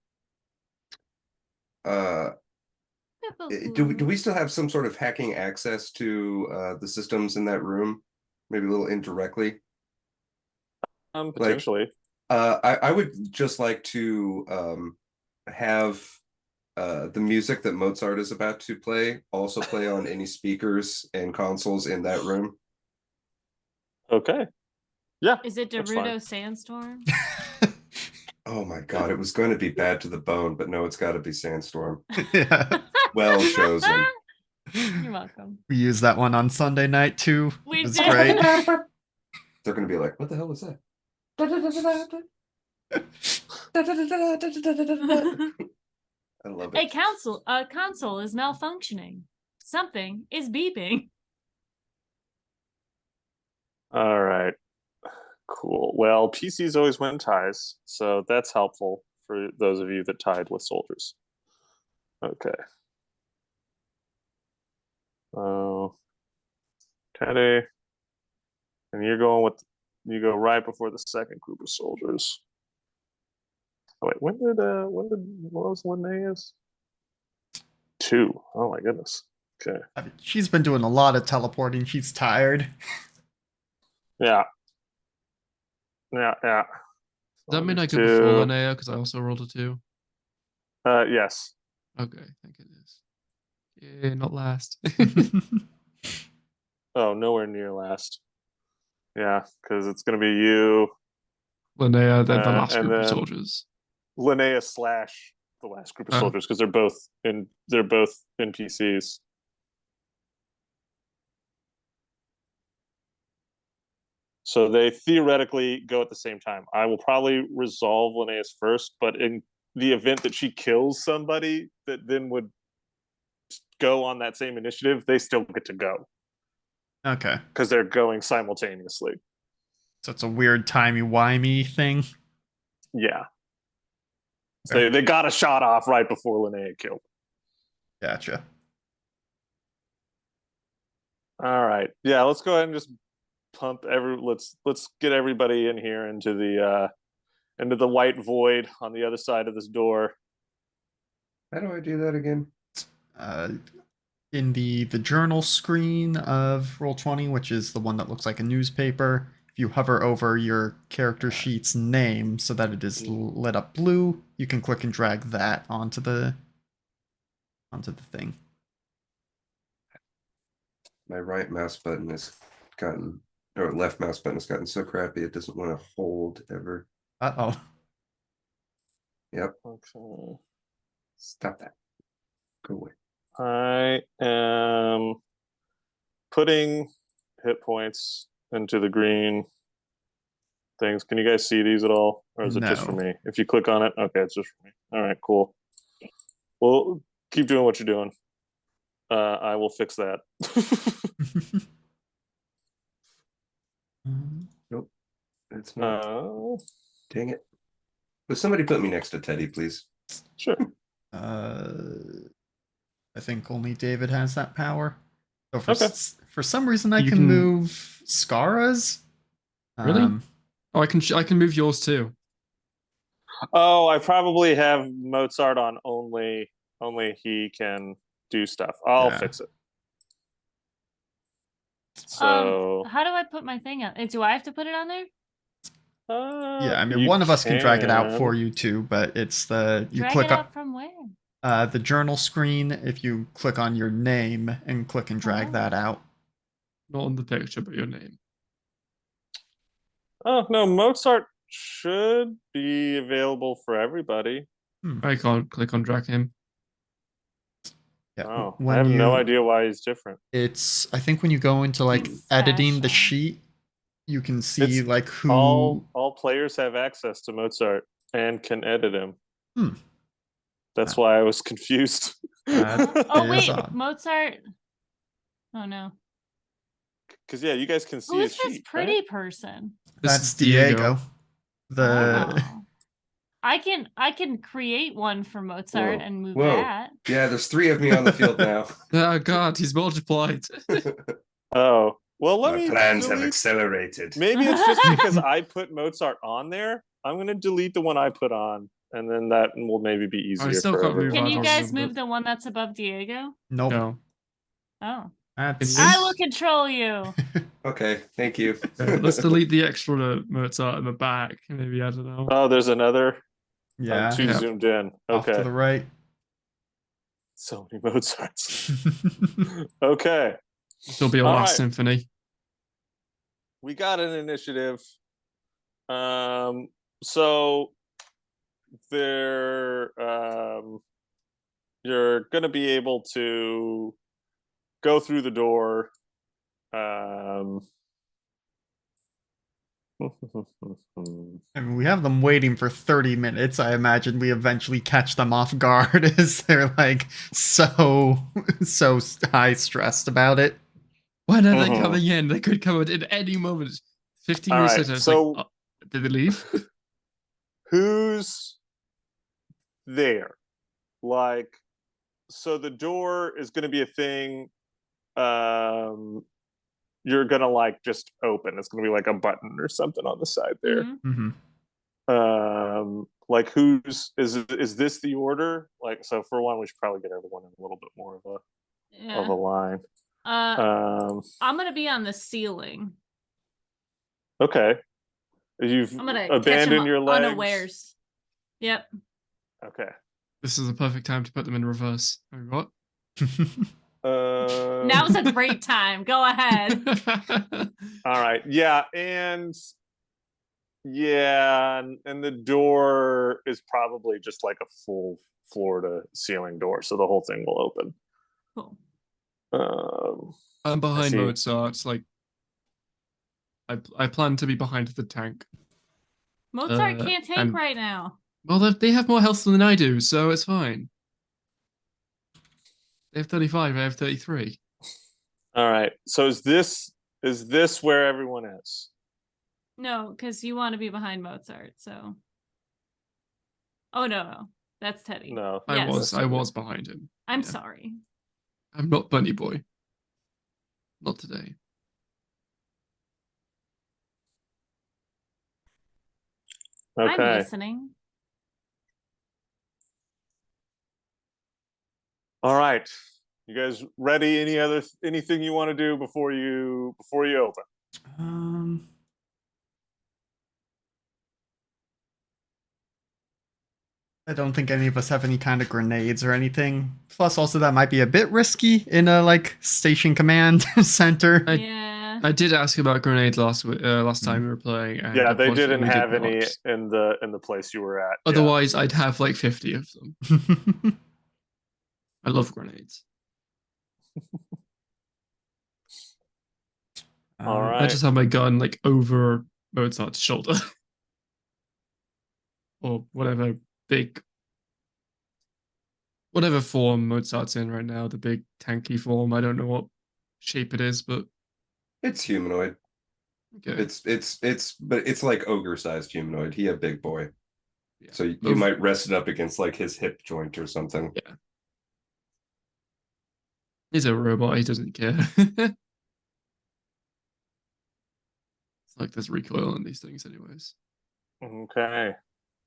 Speaker 5: do we still have some sort of hacking access to the systems in that room? Maybe a little indirectly.
Speaker 2: Potentially.
Speaker 5: I would just like to have the music that Mozart is about to play also play on any speakers and consoles in that room.
Speaker 2: Okay. Yeah.
Speaker 3: Is it
Speaker 2: that's fine.
Speaker 3: Gerudo Sandstorm?
Speaker 5: Oh my god, it was going to be Bad to the Bone, but no, it's got to be Sandstorm.
Speaker 1: Yeah.
Speaker 5: Well chosen.
Speaker 3: You're welcome.
Speaker 1: We used that one on Sunday night too.
Speaker 3: We
Speaker 1: It was
Speaker 3: did.
Speaker 1: great.
Speaker 5: They're going to be like, what the hell was that? I love it.
Speaker 3: A console is malfunctioning. Something is beeping.
Speaker 2: All right. Cool. Well, PCs always win ties, so that's helpful for those of you that tied with soldiers. Okay. Teddy, and you go right before the second group of soldiers. Oh, wait, what was Linnea's? 2. Oh my goodness. Okay.
Speaker 1: I mean, she's been doing a lot of teleporting. She's tired.
Speaker 2: Yeah. Yeah.
Speaker 4: Does that mean I go
Speaker 2: 2.
Speaker 4: before Linnea because I also rolled a 2?
Speaker 2: Yes.
Speaker 4: Okay, thank goodness. Yeah, not last.
Speaker 2: Oh, nowhere near last. Yeah, because it's gonna be you,
Speaker 4: Linnea, then the last
Speaker 2: and
Speaker 4: group of
Speaker 2: then
Speaker 4: soldiers.
Speaker 2: Linnea / the last group of soldiers, because they're both NPCs. So they theoretically go at the same time. I will probably resolve Linnea's first, but in the event that she kills somebody that then would go on that same initiative, they still get to go
Speaker 1: Okay.
Speaker 2: because they're going simultaneously.
Speaker 1: So it's a weird timey-wimey thing.
Speaker 2: Yeah. So they got a shot off right before Linnea killed.
Speaker 1: Gotcha.
Speaker 2: All right. Yeah, let's go ahead and just pump let's get everybody in here into the white void on the other side of this door.
Speaker 5: How do I do that again?
Speaker 1: In the journal screen of Roll20, which is the one that looks like a newspaper, if you hover over your character sheet's name so that it is lit up blue, you can click and drag that onto the thing.
Speaker 5: My right mouse button has gotten Or left mouse button has gotten so crappy it doesn't want to hold ever.
Speaker 1: Uh-oh.
Speaker 5: Yep.
Speaker 2: Okay.
Speaker 5: Stop that. Go away.
Speaker 2: I am putting hit points into the green things. Can you guys see these at all? Or is it just for
Speaker 1: No.
Speaker 2: me? If you click on it, okay, it's just for me. All right, cool. Well, keep doing what you're doing. I will fix that.
Speaker 5: Nope. That's not.
Speaker 2: uh,
Speaker 5: Dang it. Will somebody put me next to Teddy, please?
Speaker 2: sure.
Speaker 1: I think only David has that power. So for,
Speaker 2: Okay.
Speaker 1: for some reason, I
Speaker 4: You
Speaker 1: can
Speaker 4: can-
Speaker 1: move Scarra's.
Speaker 4: Really? Oh, I can move yours too.
Speaker 2: Oh, I probably have Mozart on only he can do stuff. I'll
Speaker 1: Yeah.
Speaker 2: fix it. So
Speaker 3: How do I put my thing on? Do I have to put it on there?
Speaker 1: Yeah, I mean,
Speaker 2: you
Speaker 1: one of us can drag it out
Speaker 2: can.
Speaker 1: for you too, but it's the you
Speaker 3: Drag
Speaker 1: click
Speaker 3: it
Speaker 1: on
Speaker 3: out from where?
Speaker 1: the journal screen. If you click on your name and click and drag
Speaker 3: Oh.
Speaker 1: that out.
Speaker 4: Not on the picture, but your name.
Speaker 2: Oh no, Mozart should be available for everybody.
Speaker 4: I can't click on drag him.
Speaker 1: Yeah,
Speaker 2: Oh, I
Speaker 1: when
Speaker 2: have no
Speaker 1: you-
Speaker 2: idea why he's different.
Speaker 1: It's I think when you go into like
Speaker 3: It's
Speaker 1: editing the
Speaker 3: special.
Speaker 1: sheet, you can see
Speaker 2: It's
Speaker 1: like who.
Speaker 2: All players have access to Mozart and can edit him.
Speaker 1: Hmm.
Speaker 2: That's why I was confused.
Speaker 1: That
Speaker 3: Oh
Speaker 1: is
Speaker 3: wait,
Speaker 1: odd.
Speaker 3: Mozart. Oh no.
Speaker 2: Because yeah, you guys can see
Speaker 3: Who
Speaker 2: his
Speaker 3: is this
Speaker 2: sheet,
Speaker 3: pretty
Speaker 2: right?
Speaker 3: person?
Speaker 4: This
Speaker 1: That's
Speaker 4: is
Speaker 1: Diego. The
Speaker 3: Oh. I can create one for Mozart
Speaker 5: Whoa.
Speaker 3: and move
Speaker 5: Whoa.
Speaker 3: that.
Speaker 5: Yeah, there's 3 of me on the field now.
Speaker 4: Oh god, he's multiplied.
Speaker 2: Oh, well, let
Speaker 5: My
Speaker 2: me
Speaker 5: plans have
Speaker 2: delete-
Speaker 5: accelerated.
Speaker 2: Maybe it's just because I put Mozart on there. I'm going to delete the one I put on, and then that will maybe be easier
Speaker 4: still
Speaker 2: for
Speaker 4: can't move
Speaker 2: everyone.
Speaker 3: Can you
Speaker 4: I
Speaker 3: guys
Speaker 4: remember.
Speaker 3: move the one that's above Diego?
Speaker 1: nope.
Speaker 4: No.
Speaker 3: Oh.
Speaker 1: That's
Speaker 3: I will control you.
Speaker 5: Okay, thank you.
Speaker 4: Let's delete the extra Mozart in the back. Maybe, I don't know.
Speaker 2: Oh, there's another.
Speaker 1: yeah.
Speaker 2: I'm too
Speaker 4: Yeah.
Speaker 2: zoomed in.
Speaker 1: Off to
Speaker 2: Okay.
Speaker 1: the right.
Speaker 2: So many Mozarts. Okay.
Speaker 4: There'll be a
Speaker 2: All
Speaker 4: last
Speaker 2: right.
Speaker 4: symphony.
Speaker 2: We got an initiative. So there, you're going to be able to go through the door.
Speaker 1: I mean, we have them waiting for 30 minutes. I imagine we eventually catch them off guard as they're like so high stressed about it.
Speaker 4: When are they
Speaker 2: Mhm.
Speaker 4: coming in? They could come in at any moment. 15
Speaker 2: All
Speaker 4: minutes
Speaker 2: right,
Speaker 4: later, it's
Speaker 2: so-
Speaker 4: like, did they leave?
Speaker 2: Who's there? Like, so the door is going to be a thing. You're gonna like just open. It's gonna be like a button or something on the side there.
Speaker 3: Mhm.
Speaker 1: Mm-hmm.
Speaker 2: Like who's is this the order? Like, so for one, we should probably get everyone in a little bit more of a
Speaker 3: Yeah.
Speaker 2: line.
Speaker 3: I'm gonna be on the ceiling.
Speaker 2: Okay. You've
Speaker 3: I'm gonna catch him
Speaker 2: abandoned your legs.
Speaker 3: unawares. Yep.
Speaker 2: Okay.
Speaker 4: This is the perfect time to put them in reverse. Oh, what?
Speaker 3: Now's a great time. Go ahead.
Speaker 2: All right. Yeah, and the door is probably just like a full floor to ceiling door, so the whole thing will open.
Speaker 3: Cool.
Speaker 4: I'm behind
Speaker 2: see.
Speaker 4: Mozart. It's like I plan to be behind the tank.
Speaker 3: Mozart can't tank
Speaker 4: and-
Speaker 3: right now.
Speaker 4: Well, they have more health than I do, so it's fine. They have 35. I have 33.
Speaker 2: All right. So is this where everyone is?
Speaker 3: No, because you want to be behind Mozart. So. Oh no, that's Teddy.
Speaker 2: No.
Speaker 3: Yes.
Speaker 4: I was behind him.
Speaker 3: I'm
Speaker 4: yeah.
Speaker 3: sorry.
Speaker 4: I'm not Bunny Boy. Not today.
Speaker 3: I'm
Speaker 2: Okay.
Speaker 3: listening.
Speaker 2: All right. You guys ready? Anything you want to do before you open?
Speaker 1: I don't think any of us have any kind of grenades or anything. Plus, also that might be a bit risky in a like station command center.
Speaker 4: I-
Speaker 3: Yeah.
Speaker 4: I did ask about grenades last time we were playing. And
Speaker 2: Yeah, they
Speaker 4: unfortunately
Speaker 2: didn't
Speaker 4: we
Speaker 2: have
Speaker 4: did
Speaker 2: any
Speaker 4: not.
Speaker 2: in the place you were at.
Speaker 4: Otherwise, I'd have like 50 of them. I love grenades.
Speaker 2: All
Speaker 4: I
Speaker 2: right.
Speaker 4: just have my gun like over Mozart's shoulder. Or whatever form Mozart's in right now, the big tanky form. I don't know what shape it is, but
Speaker 5: It's humanoid.
Speaker 4: okay.
Speaker 5: But it's like ogre-sized humanoid. He a big boy.
Speaker 4: Yeah.
Speaker 5: So you might rest it up against like his hip joint or something.
Speaker 4: Yeah. He's a robot, he doesn't care. It's like there's recoil in these things anyways.
Speaker 2: Okay.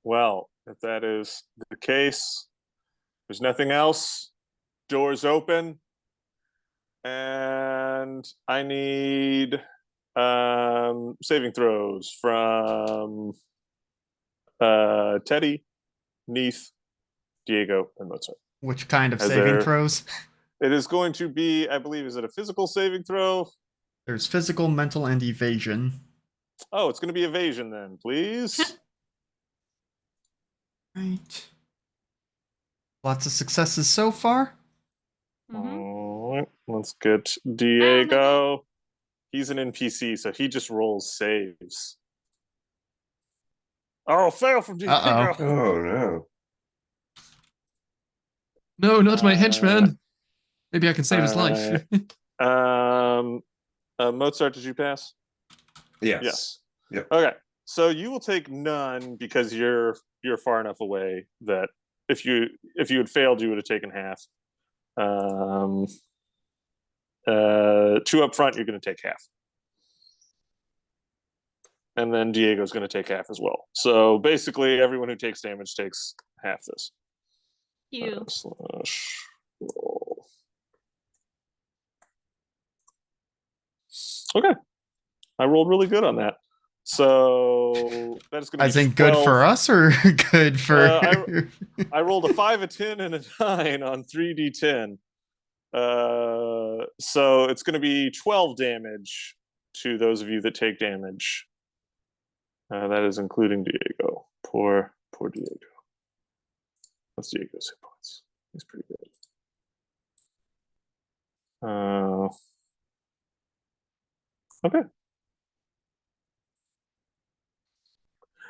Speaker 2: Well, if that is the case, there's nothing else. Doors open. And I need saving throws from Teddy, Neith, Diego, and Mozart.
Speaker 1: Which kind of saving throws?
Speaker 2: It is going to be, I believe, is it a physical saving throw?
Speaker 1: There's physical, mental, and evasion.
Speaker 2: Oh, it's going to be evasion then, please.
Speaker 1: Right. Lots of successes so far.
Speaker 2: All right, let's get Diego. He's an NPC, so he just rolls saves. Oh, fail from Diego.
Speaker 5: Oh no.
Speaker 4: No, not my henchman. Maybe I can save his life.
Speaker 2: Mozart, did you pass?
Speaker 5: Yes.
Speaker 2: Yes.
Speaker 5: Yep.
Speaker 2: Okay. So you will take none because you're far enough away that if you had failed, you would have taken half. 2 up front, you're going to take half. And then Diego's going to take half as well. So basically, everyone who takes damage takes half this.
Speaker 3: You.
Speaker 2: Slash roll. Okay. I rolled really good on that. So that is going to be
Speaker 1: As in good for us or good for...
Speaker 2: I rolled a 5, a 10, and a 9 on 3d10. So it's going to be 12 damage to those of you that take damage. That is including Diego. Poor Diego. What's Diego's hit points? He's pretty good. Okay.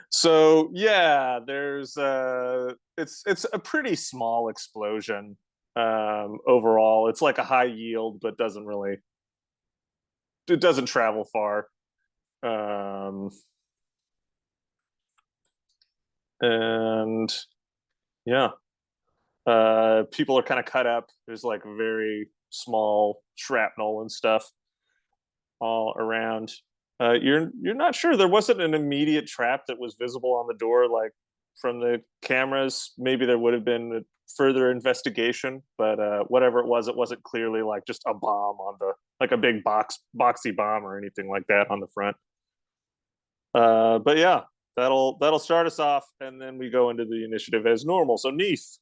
Speaker 2: So yeah, there's it's a pretty small explosion overall. It's like a high yield, but it doesn't travel far. And yeah, people are kind of cut up. There's like very small shrapnel and stuff all around. You're not sure. There wasn't an immediate trap that was visible on the door, like from the cameras. Maybe there would have been a further investigation, but whatever it wasn't clearly like just a bomb on like a big boxy bomb or anything like that on the front. But yeah, that'll start us off, and then we go into the initiative as normal. So Neith,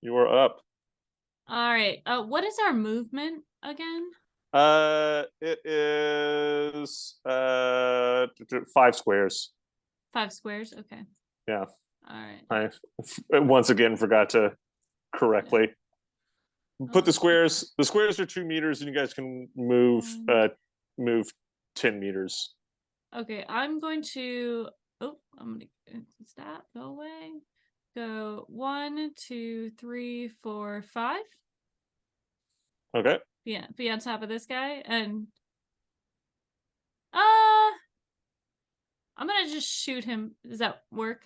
Speaker 2: you are up.
Speaker 3: All right. What is our movement again?
Speaker 2: It is 5 squares.
Speaker 3: 5 squares. Okay.
Speaker 2: Yeah.
Speaker 3: All right.
Speaker 2: I once again forgot to correctly put the squares. The squares are 2 meters, and you guys can move 10 meters.
Speaker 3: Okay, I'm going to. Oh, I'm gonna stop. Go away. Go 1, 2, 3, 4, 5.
Speaker 2: Okay.
Speaker 3: Yeah, be on top of this guy, and I'm gonna just shoot him. Does that work?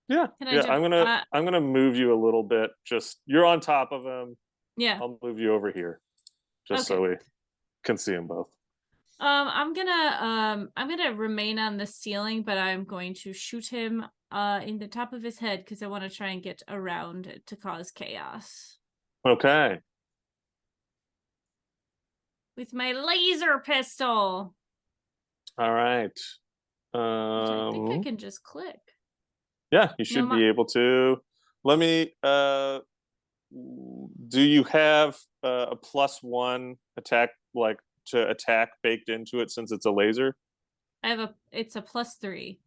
Speaker 2: Yeah.
Speaker 3: Can I
Speaker 2: I'm gonna move you a little bit. Just you're on top of him.
Speaker 3: Yeah.
Speaker 2: I'll move you over here, just so we can see them both.
Speaker 3: I'm gonna remain on the ceiling, but I'm going to shoot him in the top of his head because I want to try and get around to cause chaos.
Speaker 2: Okay.
Speaker 3: With my laser pistol.
Speaker 2: All right.
Speaker 3: Which I think I can just click.
Speaker 2: Yeah, you should be able to. Let me do you have a +1 attack like to attack baked into it since it's a laser?
Speaker 3: It's a +3.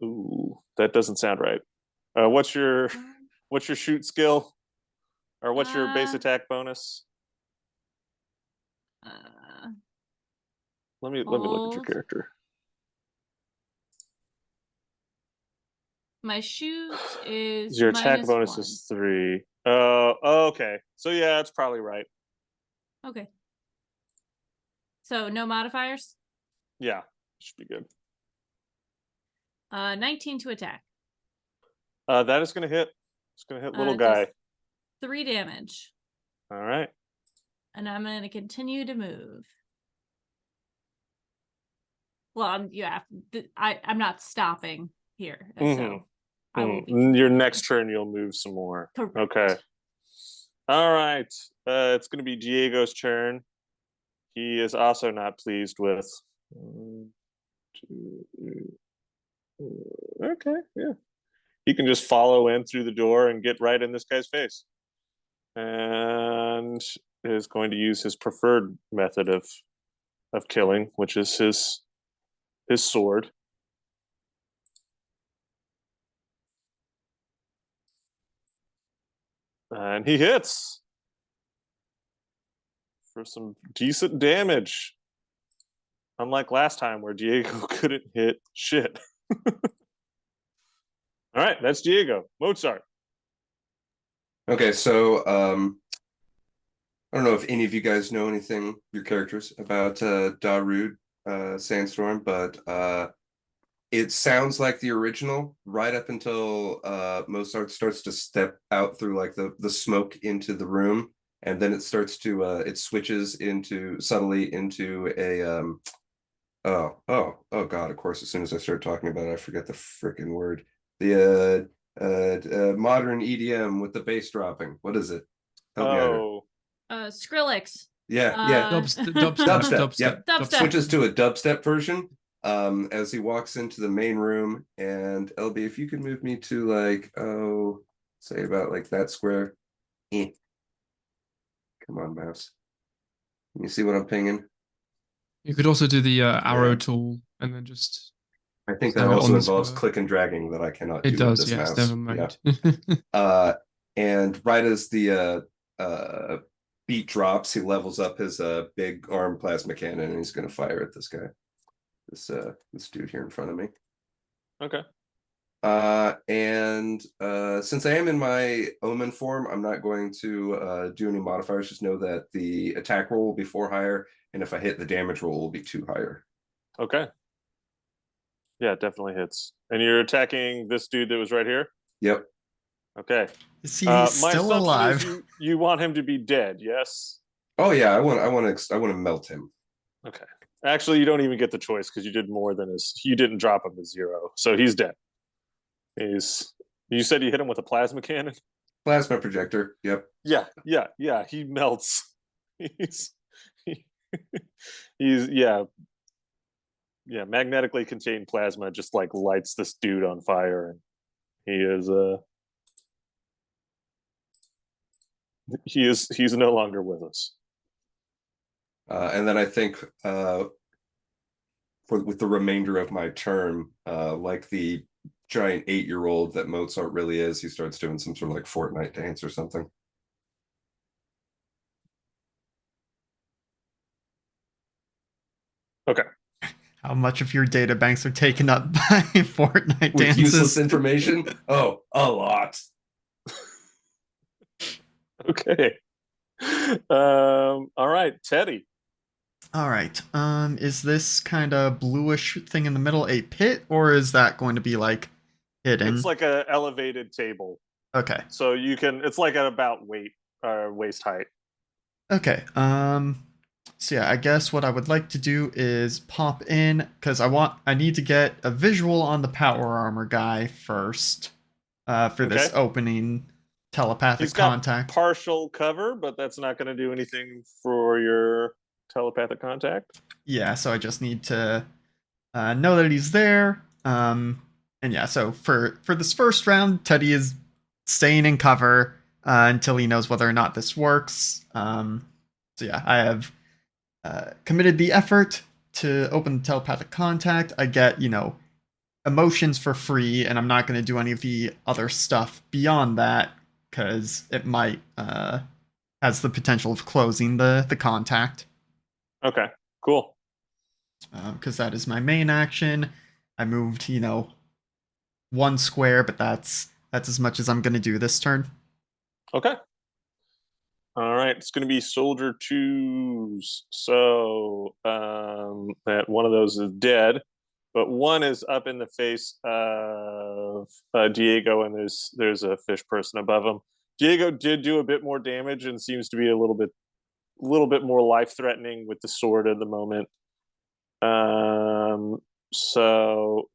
Speaker 2: Ooh, that doesn't sound right. What's your shoot skill? Or what's your base attack bonus? Let me look at your character.
Speaker 3: My shoot is
Speaker 2: Your attack bonus
Speaker 3: -1.
Speaker 2: is 3. Oh, okay. So yeah, that's probably right.
Speaker 3: Okay. So no modifiers?
Speaker 2: Yeah, should be good.
Speaker 3: 19 to attack.
Speaker 2: That is going to hit. It's going to hit little
Speaker 3: Does
Speaker 2: guy.
Speaker 3: 3 damage.
Speaker 2: All right.
Speaker 3: And I'm going to continue to move. Well, I'm not stopping here. So I will be.
Speaker 2: Your next turn, you'll move some more.
Speaker 3: Correct.
Speaker 2: Okay. All right. It's going to be Diego's turn. He is also not pleased with. 1, 2, 3. Okay, yeah. He can just follow in through the door and get right in this guy's face. And is going to use his preferred method of killing, which is his sword. And he hits for some decent damage. Unlike last time where Diego couldn't hit shit. All right, that's Diego. Mozart.
Speaker 5: Okay, so I don't know if any of you guys know anything, your characters, about Darude Sandstorm, but it sounds like the original right up until Mozart starts to step out through like the smoke into the room, and then it starts to it switches into subtly into a oh god, of course, as soon as I start talking about it, I forget the freaking word. The modern EDM with the bass dropping. What is it? Help me out here.
Speaker 3: Skrillex.
Speaker 5: Yeah.
Speaker 4: Dubstep.
Speaker 5: Yep.
Speaker 3: Dubstep.
Speaker 5: Switches to a dubstep version as he walks into the main room. And LB, if you could move me to like, say about like that square. Come on, mouse. Can you see what I'm pinging?
Speaker 4: You could also do the arrow tool and then just.
Speaker 5: I think that also involves click and dragging that I cannot do with this mouse.
Speaker 4: Never mind.
Speaker 5: Yeah. And right as the beat drops, he levels up his big arm plasma cannon and he's going to fire at this guy. This dude here in front of me.
Speaker 2: Okay.
Speaker 5: And since I am in my Omen form, I'm not going to do any modifiers. Just know that the attack roll will be 4 higher, and if I hit, the damage roll will be 2 higher.
Speaker 2: Okay. Yeah, it definitely hits. And you're attacking this dude that was right here?
Speaker 5: Yep.
Speaker 2: Okay.
Speaker 1: Is he still alive?
Speaker 2: You want him to be dead, yes?
Speaker 5: Oh yeah, I want to melt him.
Speaker 2: Okay. Actually, you don't even get the choice because you did more than you didn't drop him to 0. So he's dead. You said you hit him with a plasma cannon?
Speaker 5: Plasma projector, yep.
Speaker 2: Yeah, he melts. Yeah, magnetically contained plasma just like lights this dude on fire, and he's no longer with us.
Speaker 5: And then I think with the remainder of my turn, like the giant 8-year-old that Mozart really is, he starts doing some sort of like Fortnite dance or something.
Speaker 2: Okay.
Speaker 1: How much of your data banks are taken up by Fortnite
Speaker 5: With
Speaker 1: dances?
Speaker 5: useless information? Oh, a lot.
Speaker 2: Okay. All right, Teddy.
Speaker 1: All right. Is this kind of bluish thing in the middle a pit, or is that going to be like hidden?
Speaker 2: It's like an elevated table.
Speaker 1: Okay.
Speaker 2: So it's like at about waist height.
Speaker 1: Okay. So yeah, I guess what I would like to do is pop in because I need to get a visual on the power armor guy first for this opening telepathic contact.
Speaker 2: Got partial cover, but that's not going to do anything for your telepathic contact.
Speaker 1: Yeah, so I just need to know that he's there. And yeah, so for this first round, Teddy is staying in cover until he knows whether or not this works. So yeah, I have committed the effort to open the telepathic contact. I get, emotions for free, and I'm not going to do any of the other stuff beyond that because it might has the potential of closing the contact.
Speaker 2: Okay, cool.
Speaker 1: Because that is my main action. I moved, 1 square, but that's as much as I'm going to do this turn.
Speaker 2: Okay. All right, it's going to be soldier twos. So that one of those is dead, but one is up in the face of Diego, and there's a fish person above him. Diego did do a bit more damage and seems to be a little bit more life threatening with the sword at the moment. So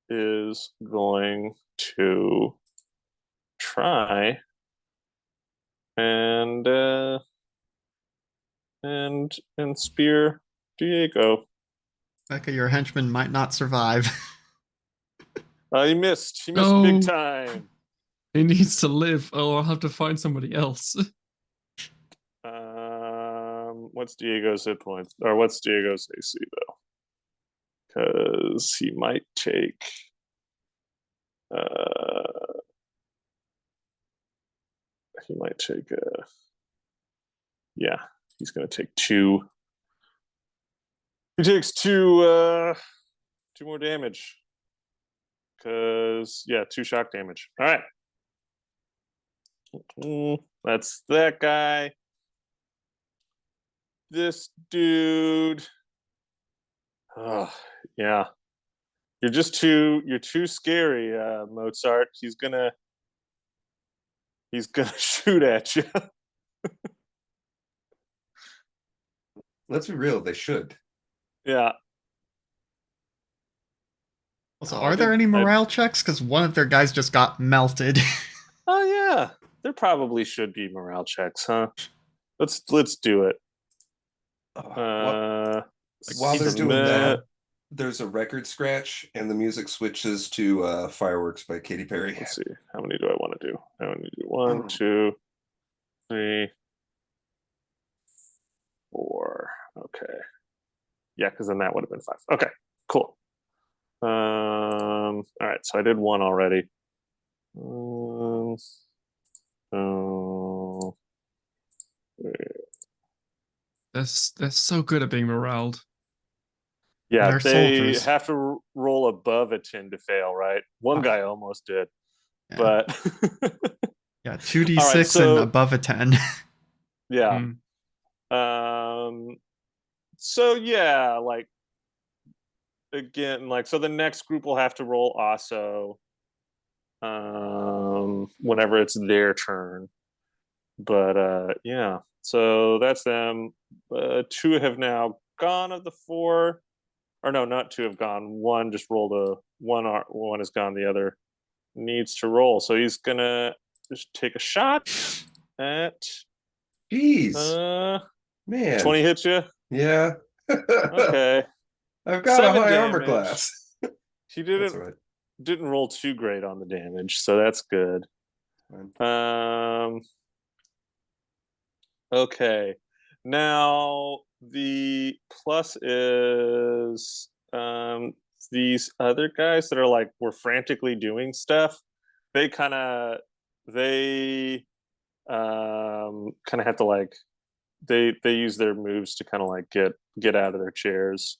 Speaker 2: is going to try and spear Diego.
Speaker 1: Becca, your henchman might not survive.
Speaker 2: He missed. He missed
Speaker 4: No.
Speaker 2: big time.
Speaker 4: He needs to live. Oh, I'll have to find somebody else.
Speaker 2: What's Diego's hit points? Or what's Diego's AC though? Because he might take. He might take yeah, he's gonna take 2. He takes 2 more damage. Cause yeah, 2 shock damage. All right. That's that guy. This dude. Oh, yeah. You're too scary, Mozart. He's gonna shoot at you.
Speaker 5: Let's be real, they should.
Speaker 2: Yeah.
Speaker 1: Also, are there any morale checks? Because one of their guys just got melted.
Speaker 2: Oh yeah. There probably should be morale checks, huh? Let's do it.
Speaker 5: While they're doing that, there's a record scratch and the music switches to Fireworks by Katy Perry.
Speaker 2: Let's see. How many do I want to do? I want to do 1, 2, 3, 4. Okay. Yeah, because then that would have been 5. Okay, cool. All right, so I did 1 already.
Speaker 4: They're so good at being moraled.
Speaker 2: Yeah,
Speaker 1: They're
Speaker 2: they
Speaker 1: soldiers.
Speaker 2: have to roll above a 10 to fail, right? One guy almost did,
Speaker 1: Yeah.
Speaker 2: but
Speaker 1: yeah, 2d6
Speaker 2: right, so,
Speaker 1: and above a 10.
Speaker 2: Yeah. So yeah, like again, like so the next group will have to roll also whenever it's their turn. But yeah, so that's them. 2 have now gone of the 4. Or no, not 2 have gone. 1 just rolled a 1. One is gone. The other needs to roll. So he's gonna just take a shot at.
Speaker 5: Jeez, man,
Speaker 2: 20 hits you.
Speaker 5: Yeah.
Speaker 2: Okay.
Speaker 5: I've got
Speaker 2: 7
Speaker 5: a high
Speaker 2: damage.
Speaker 5: armor class.
Speaker 2: He didn't roll too great on the damage, so that's good. Okay. Now the plus is these other guys that are like were frantically doing stuff. They kind of have to like they use their moves to kind of like get out of their chairs.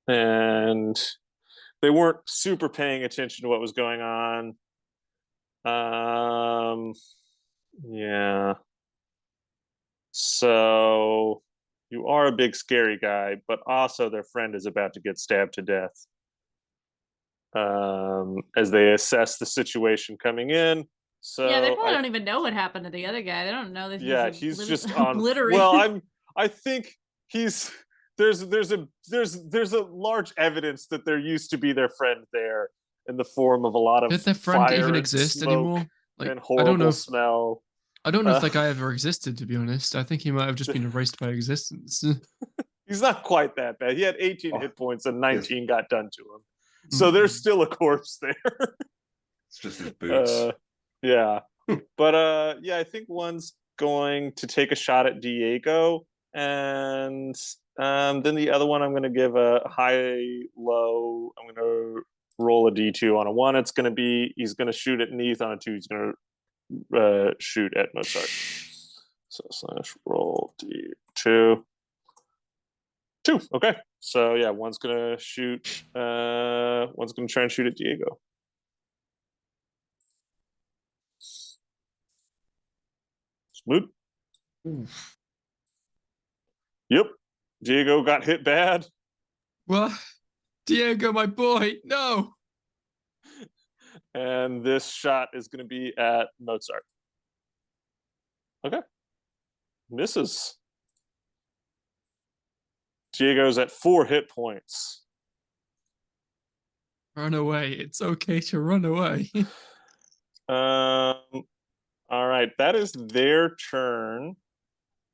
Speaker 2: And they weren't super paying attention to what was going on. Yeah. So you are a big scary guy, but also their friend is about to get stabbed to death. As they assess the situation coming in. So
Speaker 3: yeah, they probably don't even know what happened to the other guy. They don't know that
Speaker 2: he's just on.
Speaker 3: obliterated.
Speaker 2: Well, I think there's a large evidence that there used to be their friend there in the form of a lot of
Speaker 4: Did their friend
Speaker 2: fire
Speaker 4: even
Speaker 2: and
Speaker 4: exist
Speaker 2: smoke
Speaker 4: anymore? Like,
Speaker 2: and horrible smell.
Speaker 4: I don't know if that guy ever existed, to be honest. I think he might have just been erased by existence.
Speaker 2: He's not quite that bad. He had 18 hit points and 19 got done to him. So there's still a corpse there.
Speaker 5: It's just his boots.
Speaker 2: Yeah. But yeah, I think one's going to take a shot at Diego, and then the other one I'm going to give a high-low. I'm going to roll a d2 on a 1. It's going to be, he's going to shoot at Neith. On a 2, he's going to shoot at Mozart. So slash roll d2. 2. Okay. So yeah, one's going to shoot. One's going to try and shoot at Diego. Smooth. Yep. Diego got hit bad.
Speaker 4: What? Diego, my boy, no.
Speaker 2: And this shot is going to be at Mozart. Okay. Misses. Diego's at 4 hit points.
Speaker 4: Run away. It's okay to run away.
Speaker 2: All right. That is their turn.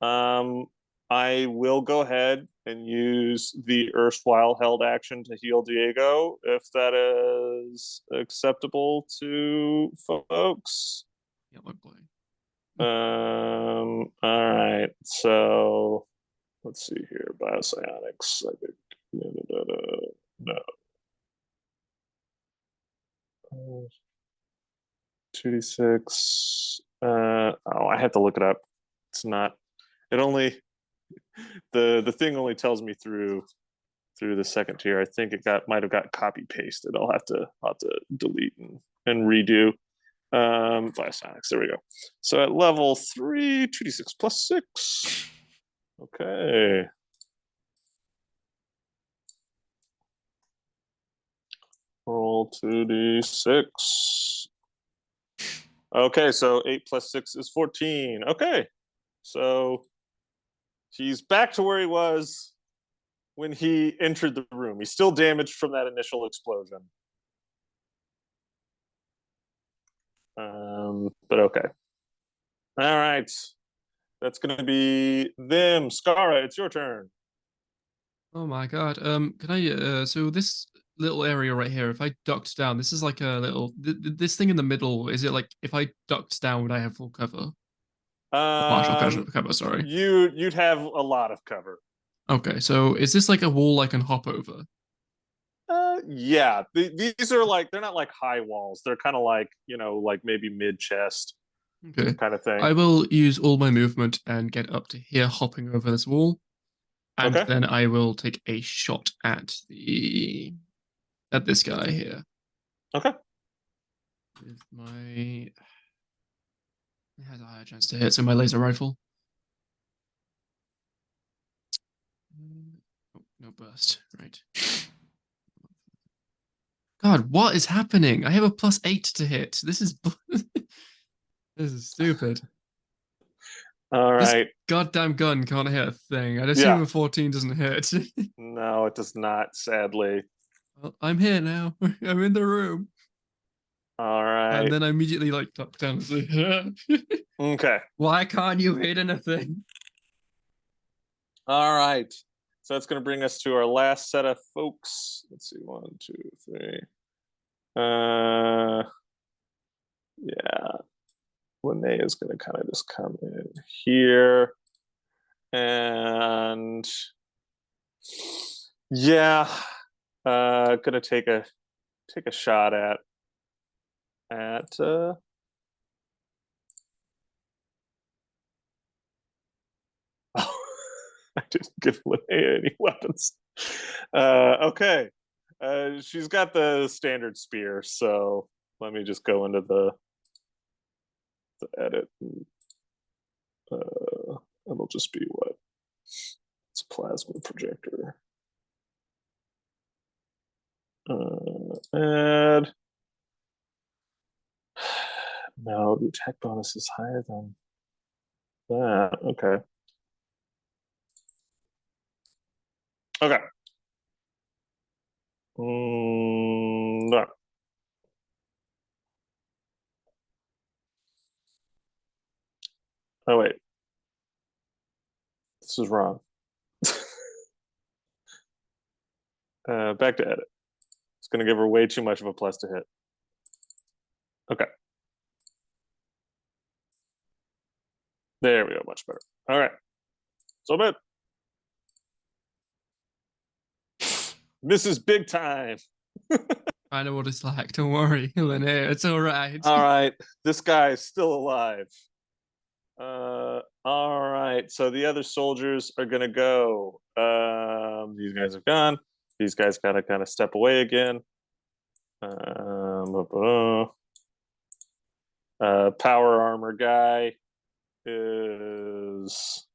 Speaker 2: I will go ahead and use the erstwhile held action to heal Diego, if that is acceptable to folks.
Speaker 4: Yeah, my boy.
Speaker 2: All right. So let's see here. Biopsionics, I think. No. 2d6. I have to look it up. It's not. It only the thing only tells me through the second tier. I think it might have got copy pasted. I'll have to delete and redo. Biosonics. There we go. So at level 3, 2d6 plus 6. Okay. Roll 2d6. Okay, so 8 plus 6 is 14. Okay. So he's back to where he was when he entered the room. He's still damaged from that initial explosion. But okay. All right. That's going to be them. Scarra, it's your turn.
Speaker 4: Oh my god. Can I? So this little area right here, if I ducked down, this is like a little. This thing in the middle, is it like if I ducked down, would I have full cover? Partial cover. Sorry.
Speaker 2: You'd have a lot of cover.
Speaker 4: Okay, so is this like a wall I can hop over?
Speaker 2: Yeah. These are like, they're not like high walls. They're kind of like, like maybe mid chest.
Speaker 4: Okay.
Speaker 2: Kind of thing.
Speaker 4: I will use all my movement and get up to here, hopping over this wall. And
Speaker 2: Okay.
Speaker 4: then I will take a shot at this guy here.
Speaker 2: Okay.
Speaker 4: With my, it has a higher chance to hit, so my laser rifle. Oh, no burst. Right. God, what is happening? I have a +8 to hit. This is this is stupid.
Speaker 2: All right.
Speaker 4: This goddamn gun can't hit a thing. I'd assume a 14 doesn't hit.
Speaker 2: No, it does not, sadly.
Speaker 4: Well, I'm here now. I'm in the room.
Speaker 2: All right.
Speaker 4: And then I immediately like duck down and say,
Speaker 2: okay.
Speaker 4: Why can't you hit anything?
Speaker 2: All right. So that's going to bring us to our last set of folks. Let's see, 1, 2, 3. Yeah. Linnea is going to kind of just come in here, and yeah, gonna take a shot at oh, I didn't give Linnea any weapons. Okay, she's got the standard spear, so let me just go into the edit. It'll just be what? It's a plasma projector. Add. No, the attack bonus is higher than that. Okay. Okay. No. Oh, wait. This is wrong. Back to edit. It's going to give her way too much of a plus to hit. Okay. There we go. Much better. All right. So bad. This is big time.
Speaker 4: I know what it's like. Don't worry, Linnea. It's all right.
Speaker 2: All right. This guy is still alive. All right. So the other soldiers are gonna go. These guys have gone. These guys gotta kind of step away again. Power armor guy is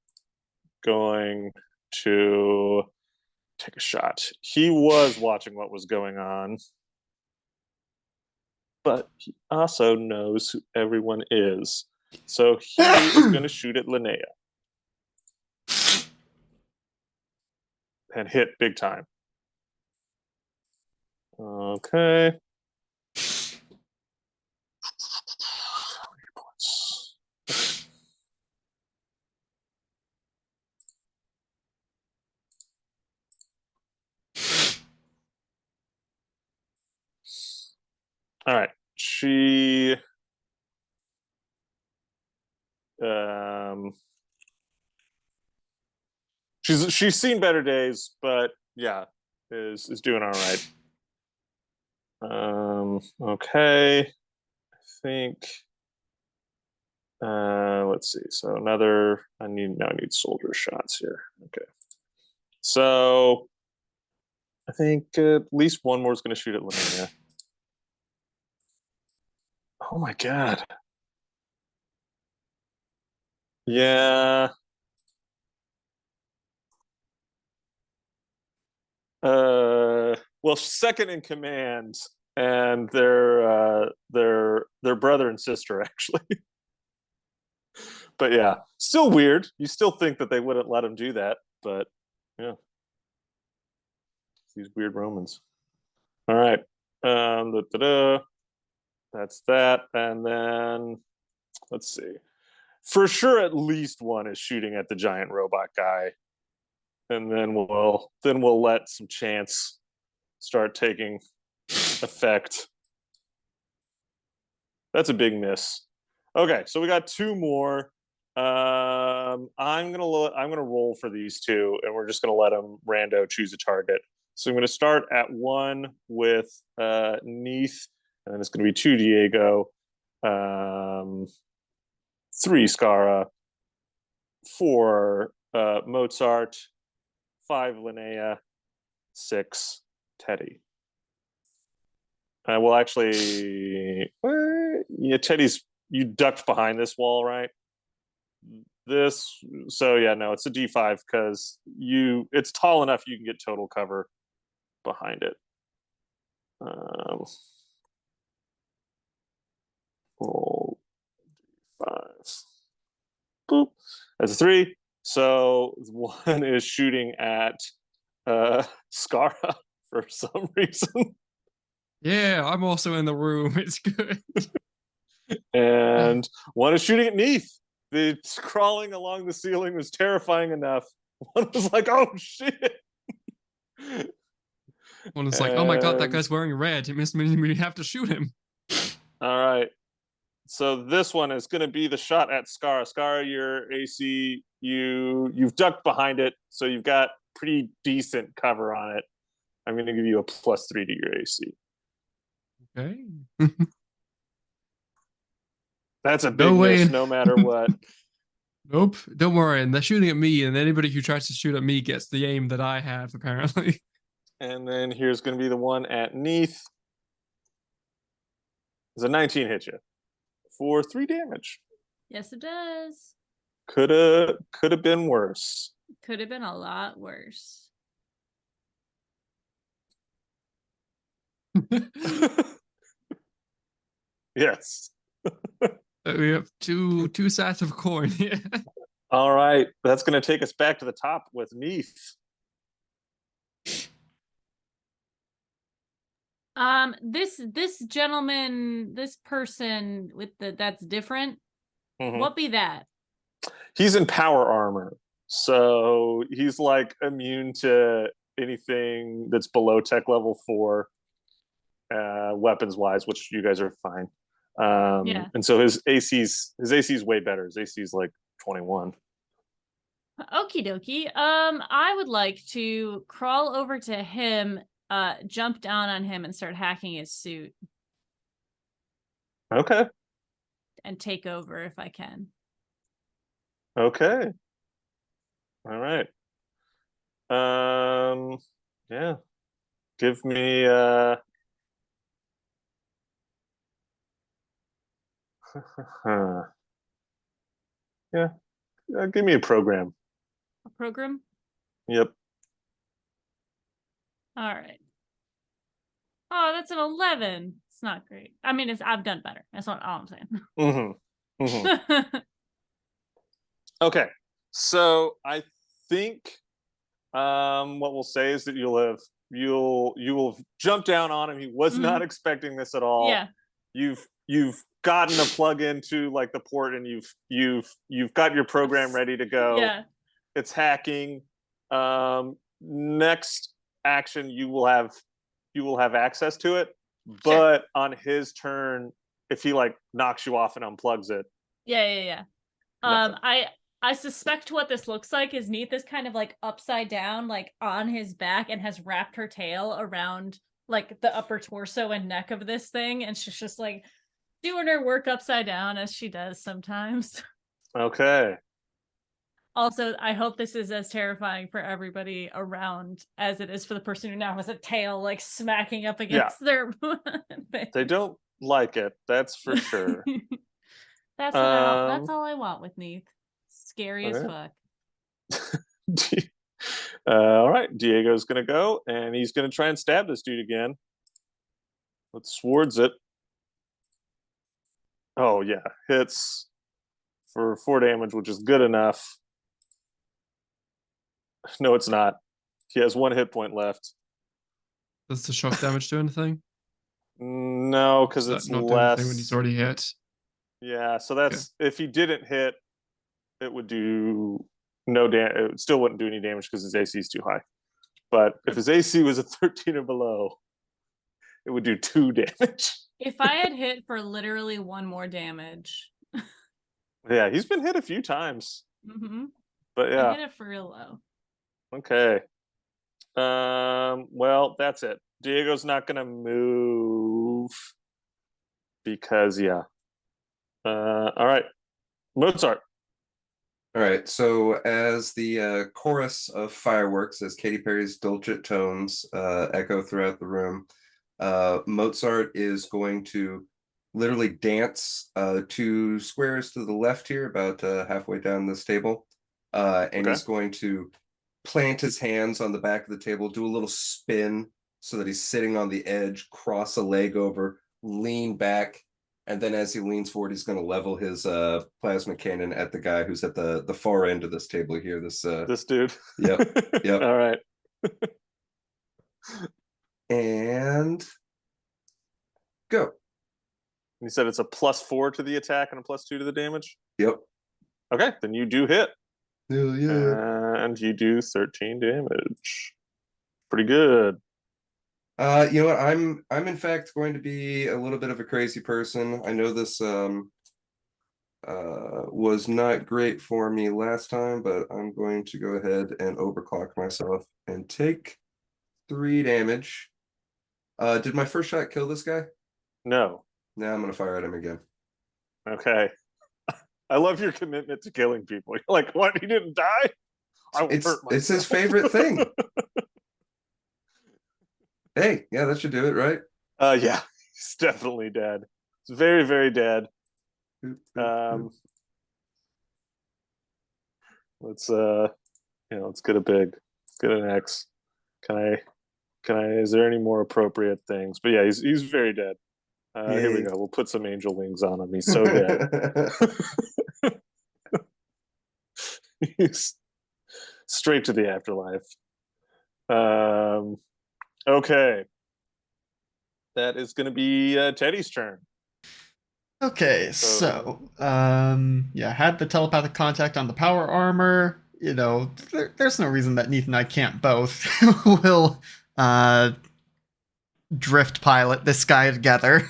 Speaker 2: going to take a shot. He was watching what was going on, but he also knows who everyone is. So he is going to shoot at Linnea and hit big time. Okay. All right. She's seen better days, but yeah, is doing all right. Okay. I think let's see. So I need soldier shots here. Okay. So I think at least one more is going to shoot at Linnea. Oh my god. Yeah. Well, second in command, and they're brother and sister actually. But yeah, still weird. You still think that they wouldn't let him do that, but yeah, these weird Romans. All right, that's that, and then let's see. For sure, at least one is shooting at the giant robot guy, and then we'll let some chance start taking effect. That's a big miss. Okay, so we got two more. I'm gonna roll for these two, and we're just gonna let them rando choose a target. So I'm gonna start at one with Neith, and then it's gonna be 2 Diego, 3 Scarra, 4 Mozart, 5 Linnea, 6 Teddy. Well, actually, yeah, Teddy's, you ducked behind this wall, right? So yeah, no, it's a D5 because it's tall enough you can get total cover behind it. Roll D5. Boop. That's a 3. So one is shooting at Scarra for some reason.
Speaker 4: Yeah, I'm also in the room. It's good.
Speaker 2: And one is shooting at Neith. The crawling along the ceiling was terrifying enough. One was like, oh shit.
Speaker 4: One is like, oh my god, that guy's wearing red. It must mean we have to shoot him.
Speaker 2: All right. So this one is going to be the shot at Scarra. Scarra, your AC, you've ducked behind it, so you've got pretty decent cover on it. I'm going to give you a +3 to your AC.
Speaker 4: Okay.
Speaker 2: That's a big miss, no matter what.
Speaker 4: Nope. Don't worry. And they're shooting at me, and anybody who tries to shoot at me gets the aim that I have, apparently.
Speaker 2: And then here's going to be the one at Neith. Does a 19 hit you for 3 damage?
Speaker 3: Yes, it does.
Speaker 2: Could have been worse.
Speaker 3: Could have been a lot worse.
Speaker 2: Yes.
Speaker 4: We have two sets of coin here.
Speaker 2: All right, that's going to take us back to the top with Neith.
Speaker 3: This gentleman, this person with that's different.
Speaker 2: Mm-hmm.
Speaker 3: What be that?
Speaker 2: He's in power armor, so he's like immune to anything that's below tech level 4, weapons wise, which you guys are fine.
Speaker 3: Yeah.
Speaker 2: And so his AC's way better. His AC's like 21.
Speaker 3: Okie dokie. I would like to crawl over to him, jump down on him, and start hacking his suit
Speaker 2: Okay.
Speaker 3: and take over if I can.
Speaker 2: Okay. All right. Yeah. Give me yeah. Give me a program.
Speaker 3: A program?
Speaker 2: Yep.
Speaker 3: All right. Oh, that's an 11. It's not great. I mean, I've done better. That's not all I'm saying.
Speaker 2: Mm-hmm. Mm-hmm. Okay. So I think what we'll say is that you will jump down on him. He was not expecting this at all.
Speaker 3: Yeah.
Speaker 2: You've gotten a plug into like the port, and you've got your program ready to go.
Speaker 3: Yeah.
Speaker 2: It's hacking. Next action, you will have access to it, but on his turn, if he like knocks you off and unplugs it.
Speaker 3: Yeah.
Speaker 2: Nothing.
Speaker 3: I suspect what this looks like is Neith is kind of like upside down, like on his back, and has wrapped her tail around like the upper torso and neck of this thing, and she's just like doing her work upside down as she does sometimes.
Speaker 2: Okay.
Speaker 3: Also, I hope this is as terrifying for everybody around as it is for the person who now has a tail like smacking up against their thing.
Speaker 2: They don't like it, that's for sure.
Speaker 3: That's all I want with Neith. Scary as fuck.
Speaker 2: All right, Diego's gonna go, and he's gonna try and stab this dude again. Let's swords it. Oh yeah, hits for 4 damage, which is good enough. No, it's not. He has 1 hit point left.
Speaker 4: Does the shock damage do anything?
Speaker 2: No, because it's
Speaker 4: not
Speaker 2: less.
Speaker 4: Do anything when he's already hit.
Speaker 2: Yeah, so that's if he didn't hit, it would do no damage. It still wouldn't do any damage because his AC is too high. But if his AC was a 13 or below, it would do 2 damage.
Speaker 3: If I had hit for literally 1 more damage.
Speaker 2: Yeah, he's been hit a few times.
Speaker 3: Mm-hmm.
Speaker 2: But yeah.
Speaker 3: I hit it for real low.
Speaker 2: Okay. Well, that's it. Diego's not gonna move because all right. Mozart.
Speaker 5: All right, so as the chorus of fireworks, as Katy Perry's dulcet tones echo throughout the room, Mozart is going to literally dance 2 squares to the left here, about halfway down this table, and he's going to plant his hands on the back of the table, do a little spin so that he's sitting on the edge, cross a leg over, lean back, and then as he leans forward, he's going to level his plasma cannon at the guy who's at the far end of this table here. This
Speaker 2: dude.
Speaker 5: Yep.
Speaker 2: All right.
Speaker 5: And go.
Speaker 2: You said it's a +4 to the attack and a +2 to the damage?
Speaker 5: Yep.
Speaker 2: Okay, then you do hit.
Speaker 5: Hell yeah.
Speaker 2: And you do 13 damage. Pretty good.
Speaker 5: You know what? I'm in fact going to be a little bit of a crazy person. I know this was not great for me last time, but I'm going to go ahead and overclock myself and take 3 damage. Did my first shot kill this guy?
Speaker 2: No.
Speaker 5: Now I'm gonna fire at him again.
Speaker 2: Okay. I love your commitment to killing people. You're like, what? He didn't die? I will hurt myself.
Speaker 5: It's his favorite thing. Hey, yeah, that should do it, right?
Speaker 2: Yeah, he's definitely dead. He's very, very dead. Let's let's get a big, let's get an X. Can I is there any more appropriate things? But yeah, he's very dead. Here we go. We'll put some angel wings on him. He's so dead. He's straight to the afterlife. Okay. That is going to be Teddy's turn.
Speaker 1: Okay, so had the telepathic contact on the power armor. You know, there's no reason that Neith and I can't both. We'll drift pilot this guy together.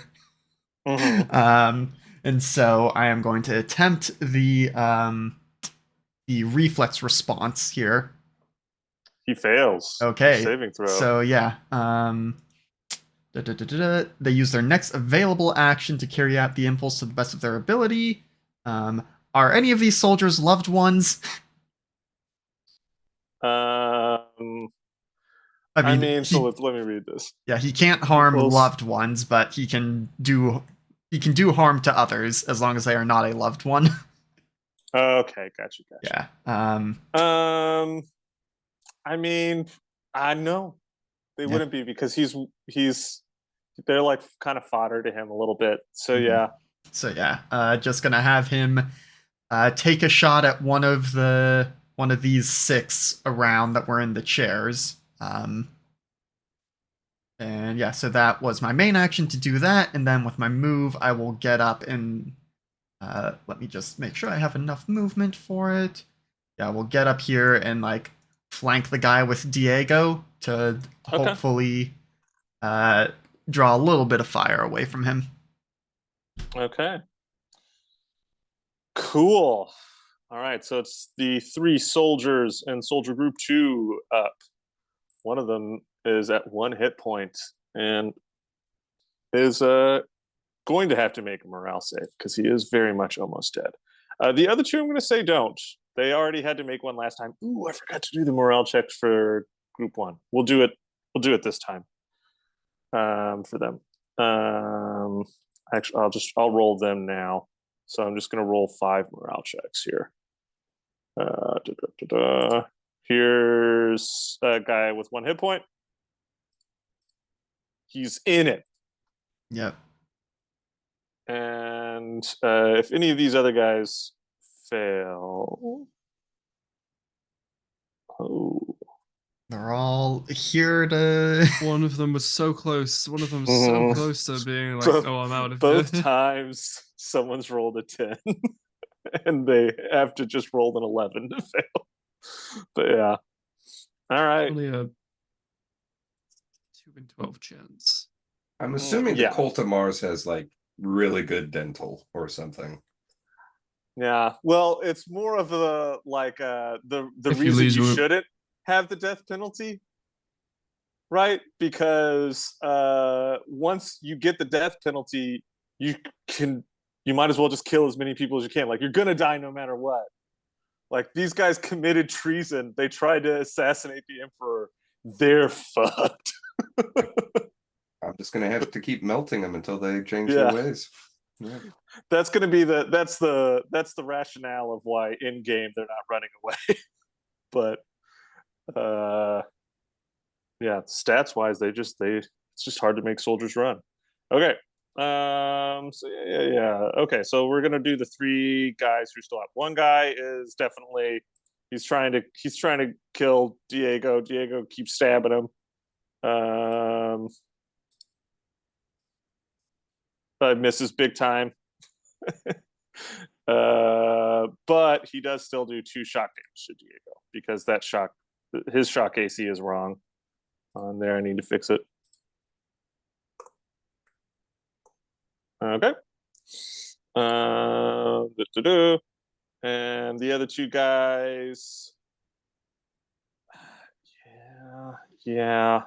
Speaker 2: Mm-hmm.
Speaker 1: And so I am going to attempt the the reflex response here.
Speaker 2: He fails.
Speaker 1: Okay.
Speaker 2: Saving throw.
Speaker 1: So yeah, they use their next available action to carry out the impulse to the best of their ability. Are any of these soldiers loved ones?
Speaker 2: I mean, so let me read this.
Speaker 1: Yeah, he can't harm
Speaker 2: Impulse.
Speaker 1: loved ones, but he can do harm to others as long as they are not a loved one.
Speaker 2: Okay, gotcha.
Speaker 1: Yeah.
Speaker 2: I mean, I know they
Speaker 1: Yeah.
Speaker 2: wouldn't be because they're like kind of fodder to him a little bit. So
Speaker 1: Mhm.
Speaker 2: yeah.
Speaker 1: So yeah, just gonna have him take a shot at one of these 6 around that were in the chairs. And yeah, so that was my main action to do that, and then with my move, I will get up and let me just make sure I have enough movement for it. Yeah, we'll get up here and like flank the guy with Diego to hopefully draw a little bit of fire away from him.
Speaker 2: Okay. Cool. All right, so it's the 3 soldiers and soldier group 2 up. One of them is at 1 hit point and is going to have to make a morale save because he is very much almost dead. The other 2, I'm going to say don't. They already had to make one last time. Ooh, I forgot to do the morale check for group 1. We'll do it this time for them. Actually, I'll roll them now. So I'm just going to roll 5 morale checks here. Here's a guy with 1 hit point. He's in it.
Speaker 1: Yep.
Speaker 2: And if any of these other guys fail,
Speaker 1: they're all here to.
Speaker 4: One of them was so close. One of them was so close to being like, "Oh, I'm out of
Speaker 2: both
Speaker 4: here."
Speaker 2: times someone's rolled a 10, and they have to just roll an 11 to fail. But yeah, all right.
Speaker 4: Only a 2 in 12 chance.
Speaker 5: I'm assuming the Cult of Mars has like really good dental or something.
Speaker 2: Yeah, well, it's more of the like the reason you shouldn't have the death penalty, right? Because once you get the death penalty, you might as well just kill as many people as you can. Like, you're gonna die no matter what. Like, these guys committed treason. They tried to assassinate the emperor. They're fucked.
Speaker 5: I'm just gonna have to keep melting them until they change their ways. Yeah.
Speaker 2: That's gonna be that's the rationale of why in game they're not running away. But yeah, stats wise, it's just hard to make soldiers run. Okay. So yeah. Okay, so we're gonna do the 3 guys who still have. One guy is definitely he's trying to kill Diego. Diego keeps stabbing him. Misses big time. But he does still do 2 shock damage to Diego because his shock AC is wrong on there. I need to fix it. Okay. And the other 2 guys. Yeah.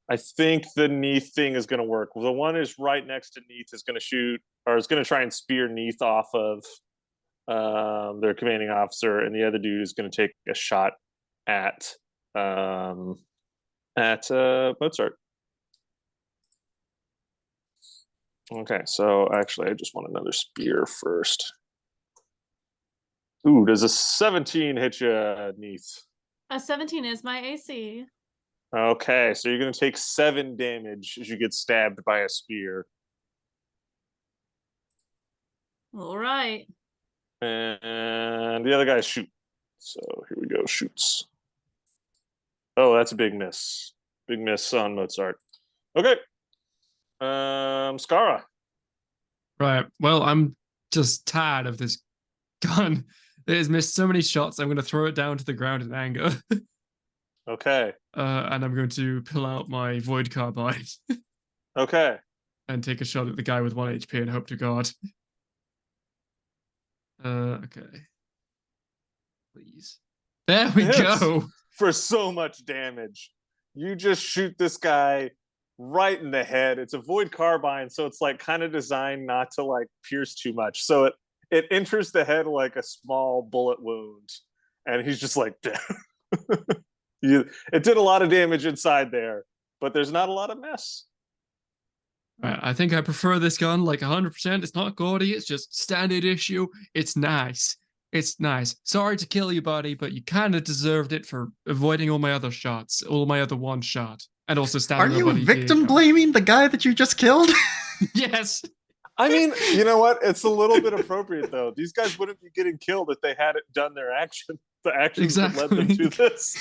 Speaker 2: I think the Neith thing is going to work. The one is right next to Neith is going to shoot, or is going to try and spear Neith off of their commanding officer, and the other dude is going to take a shot at Mozart. Okay, so actually, I just want another spear first. Ooh, does a 17 hit you, Neith?
Speaker 3: A 17 is my AC.
Speaker 2: Okay, so you're going to take 7 damage as you get stabbed by a spear.
Speaker 3: All right.
Speaker 2: And the other guy shoot. So here we go, shoots. Oh, that's a big miss. Big miss on Mozart. Okay. Scarra.
Speaker 4: Right. Well, I'm just tired of this gun. It has missed so many shots. I'm going to throw it down to the ground in anger.
Speaker 2: Okay.
Speaker 4: And I'm going to pull out my void carbine.
Speaker 2: Okay.
Speaker 4: And take a shot at the guy with 1 HP and hope to God. Okay. Please. There we
Speaker 2: Hits
Speaker 4: go.
Speaker 2: for so much damage. You just shoot this guy right in the head. It's a void carbine, so it's like kind of designed not to like pierce too much. So it enters the head like a small bullet wound, and he's just like dead. It did a lot of damage inside there, but there's not a lot of mess.
Speaker 4: Right, I think I prefer this gun like 100%. It's not gaudy, it's just standard issue. It's nice. It's nice. Sorry to kill you, buddy, but you kind of deserved it for avoiding all my other shots, all my other one shot, and also
Speaker 1: Are
Speaker 4: stabbing
Speaker 1: you
Speaker 4: buddy
Speaker 1: victim
Speaker 4: Diego.
Speaker 1: blaming the guy that you just killed?
Speaker 4: Yes.
Speaker 2: I mean, you know what? It's a little bit appropriate though. These guys wouldn't be getting killed if they hadn't done their action. The actions that led them to this.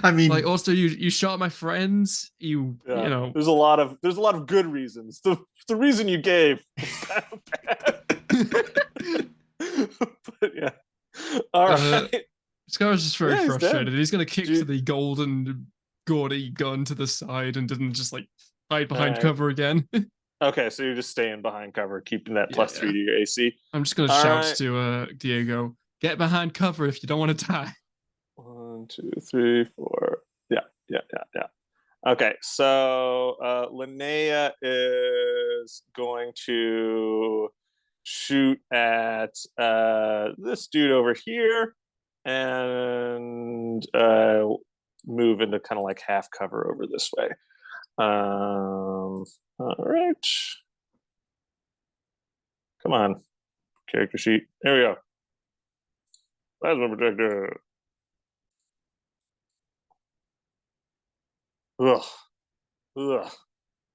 Speaker 1: I mean,
Speaker 4: Like, also, you shot my friends. You know.
Speaker 2: There's a lot of good reasons. The reason you gave was kind of bad. But yeah. All right.
Speaker 4: Scarra's just very
Speaker 2: Yeah, he's
Speaker 4: frustrated.
Speaker 2: dead.
Speaker 4: He's gonna kick to the golden gaudy gun to the side and didn't just like hide behind
Speaker 2: Alright.
Speaker 4: cover again.
Speaker 2: Okay, so you're just staying behind cover, keeping that +3 to your AC.
Speaker 4: I'm just gonna
Speaker 2: All
Speaker 4: shout
Speaker 2: right.
Speaker 4: to Diego, get behind cover if you don't want to die.
Speaker 2: 1, 2, 3, 4. Yeah. Okay, so Linnea is going to shoot at this dude over here and move into kind of like half cover over this way. All right. Come on. Character sheet. There we go. Plasma projector. Ugh.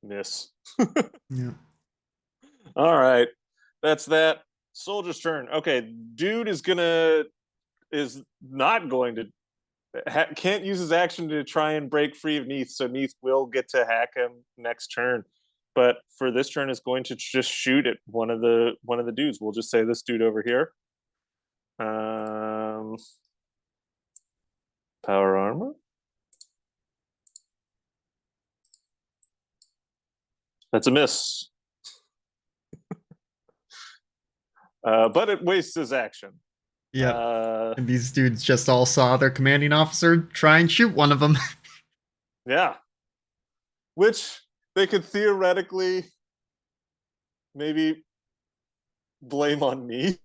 Speaker 2: Miss.
Speaker 1: yeah.
Speaker 2: All right. That's that. Soldier's turn. Okay, dude is not going to can't use his action to try and break free of Neith, so Neith will get to hack him next turn. But for this turn is going to just shoot at one of the dudes. We'll just say this dude over here. Power armor. That's a miss. But it wastes his action.
Speaker 1: Yeah. And these dudes just all saw their commanding officer try and shoot one of them.
Speaker 2: Yeah. Which they could theoretically maybe blame on me.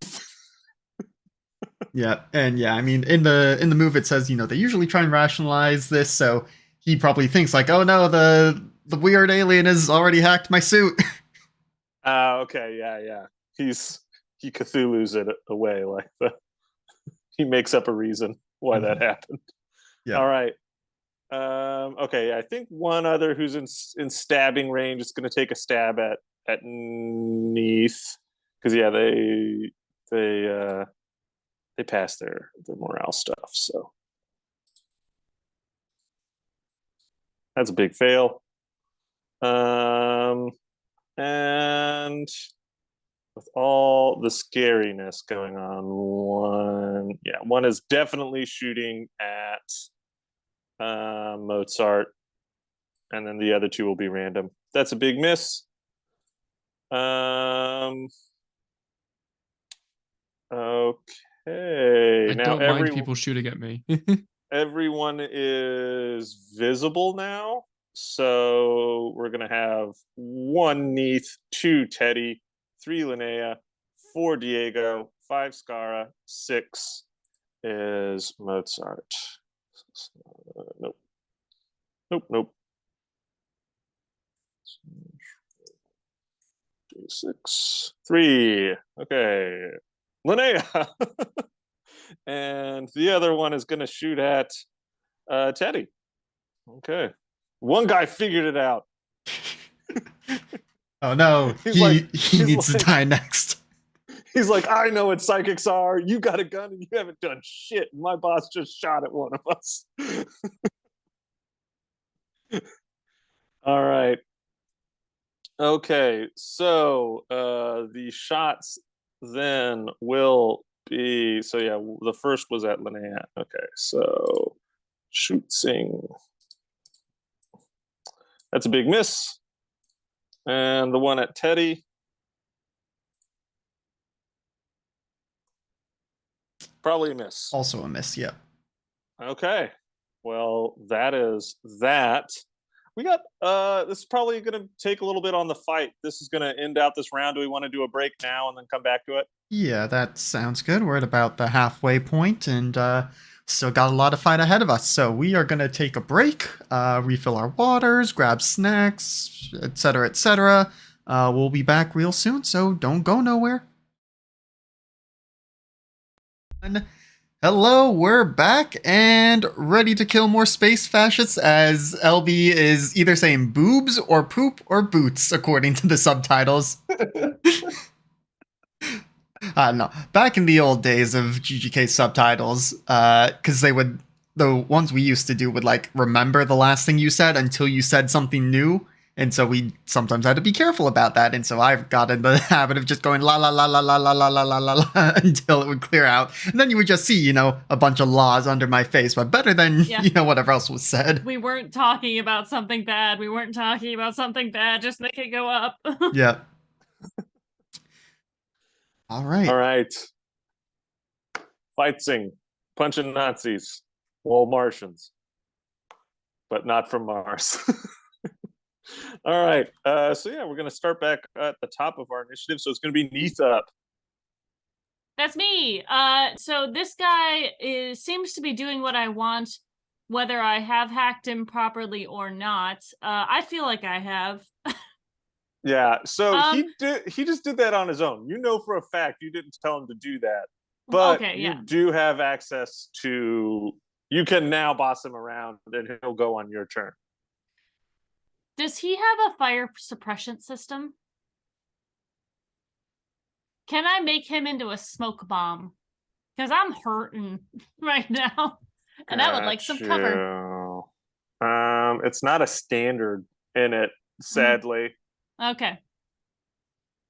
Speaker 1: Yeah, and yeah, I mean, in the move it says, they usually try and rationalize this, so he probably thinks like, oh no, the weird alien has already hacked my suit.
Speaker 2: Okay, yeah. He Cthulhu's it away like he makes up a reason why that happened.
Speaker 1: Yeah.
Speaker 2: All right. Okay, I think one other who's in stabbing range is going to take a stab at Neith, because yeah, they passed their morale stuff, so that's a big fail. And with all the scariness going on, one is definitely shooting at Mozart, and then the other two will be random. That's a big miss. Okay.
Speaker 4: I don't mind people shooting at me.
Speaker 2: Everyone is visible now, so we're gonna have 1 Neith, 2 Teddy, 3 Linnea, 4 Diego, 5 Scarra, 6 is Mozart. Nope. 6, 3. Okay, Linnea. And the other one is going to shoot at Teddy. Okay, one guy figured it out.
Speaker 1: Oh no, he needs to die next.
Speaker 2: He's like, I know what psychics are. You got a gun and you haven't done shit. My boss just shot at one of us. All right. Okay, so the shots then will be, so yeah, the first was at Linnea. Okay, so shooting. That's a big miss. And the one at Teddy. Probably a miss.
Speaker 1: Also a miss. Yep.
Speaker 2: Okay. Well, that is that. We got this is probably gonna take a little bit on the fight. This is gonna end out this round. Do we want to do a break now and then come back to it?
Speaker 1: Yeah, that sounds good. We're at about the halfway point, and still got a lot of fight ahead of us. So we are gonna take a break, refill our waters, grab snacks, etc., etc. We'll be back real soon, so don't go nowhere. Hello, we're back and ready to kill more space fascists as LB is either saying boobs or poop or boots, according to the subtitles. No, back in the old days of GGK subtitles, because the ones we used to do would like remember the last thing you said until you said something new. And so we sometimes had to be careful about that. And so I've got in the habit of just going la la la la la la la la la la la until it would clear out. And then you would just see, a bunch of laws under my face, but better than, whatever else was said.
Speaker 3: We weren't talking about something bad. Just make it go up.
Speaker 1: Yeah. All right.
Speaker 2: All right. Fighting, punching Nazis, well, Martians, but not from Mars. All right. So yeah, we're gonna start back at the top of our initiative. So it's gonna be Neith up.
Speaker 3: That's me. So this guy seems to be doing what I want, whether I have hacked him properly or not. I feel like I have.
Speaker 2: Yeah. So he just did that on his own. You know for a fact you didn't tell him to do that, but you do have access to. You can now boss him around, and he'll go on your turn.
Speaker 3: Does he have a fire suppression system? Can I make him into a smoke bomb? Because I'm hurting right now, and I would like some cover.
Speaker 2: It's not a standard in it, sadly.
Speaker 3: Okay.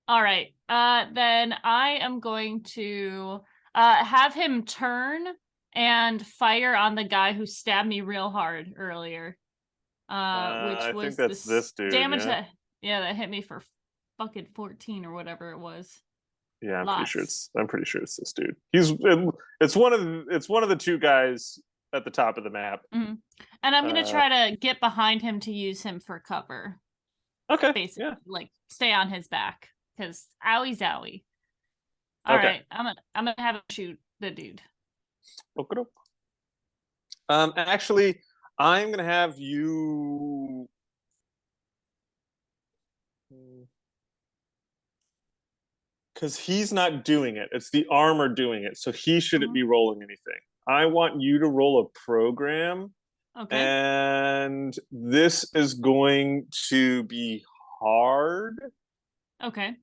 Speaker 3: All right. Then I am going to have him turn and fire on the guy who stabbed me real hard earlier. Which
Speaker 2: I
Speaker 3: was
Speaker 2: think that's this dude.
Speaker 3: Damage that hit me for fucking 14 or whatever it was.
Speaker 2: Yeah, I'm pretty sure it's this dude. It's one of the two guys at the top of the map.
Speaker 3: Mm-hmm. And I'm gonna try to get behind him to use him for cover.
Speaker 2: Okay.
Speaker 3: Basically, like stay on his back because owie zowie. All right, I'm gonna have him shoot the dude.
Speaker 2: Okay. Actually, I'm gonna have you. Because he's not doing it. It's the armor doing it. So he shouldn't be rolling anything. I want you to roll a program.
Speaker 3: Okay.
Speaker 2: And this is going to be hard.
Speaker 3: Okay.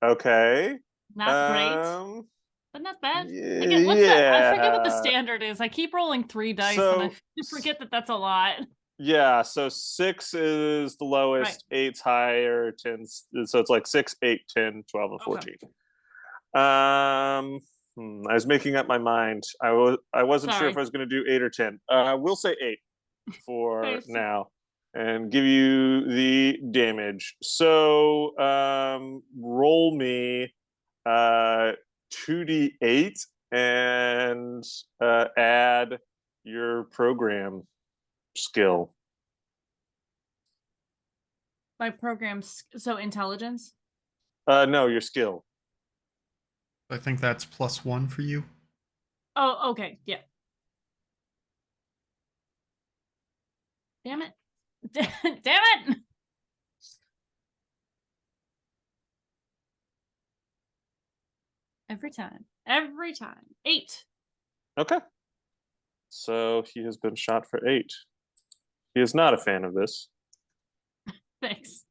Speaker 2: Okay.
Speaker 3: Not great. But not bad.
Speaker 2: Yeah.
Speaker 3: I forget what the standard is. I keep rolling 3 dice and I forget that that's a lot.
Speaker 2: Yeah, so 6 is the lowest, right. 8's higher, 10's, so it's like 6, 8, 10, 12, and 14. Okay. I was making up my mind. I wasn't sure if I was going to do 8 or 10. We'll say 8 for now and give you the damage. So roll me 2d8 and add your program skill.
Speaker 3: My program's so intelligence?
Speaker 2: No, your skill.
Speaker 1: I think that's +1 for you.
Speaker 3: Oh, okay, yeah. Damn it. Damn it! Every time. 8.
Speaker 2: Okay. So he has been shot for 8. He is not a fan of this.
Speaker 3: Thanks.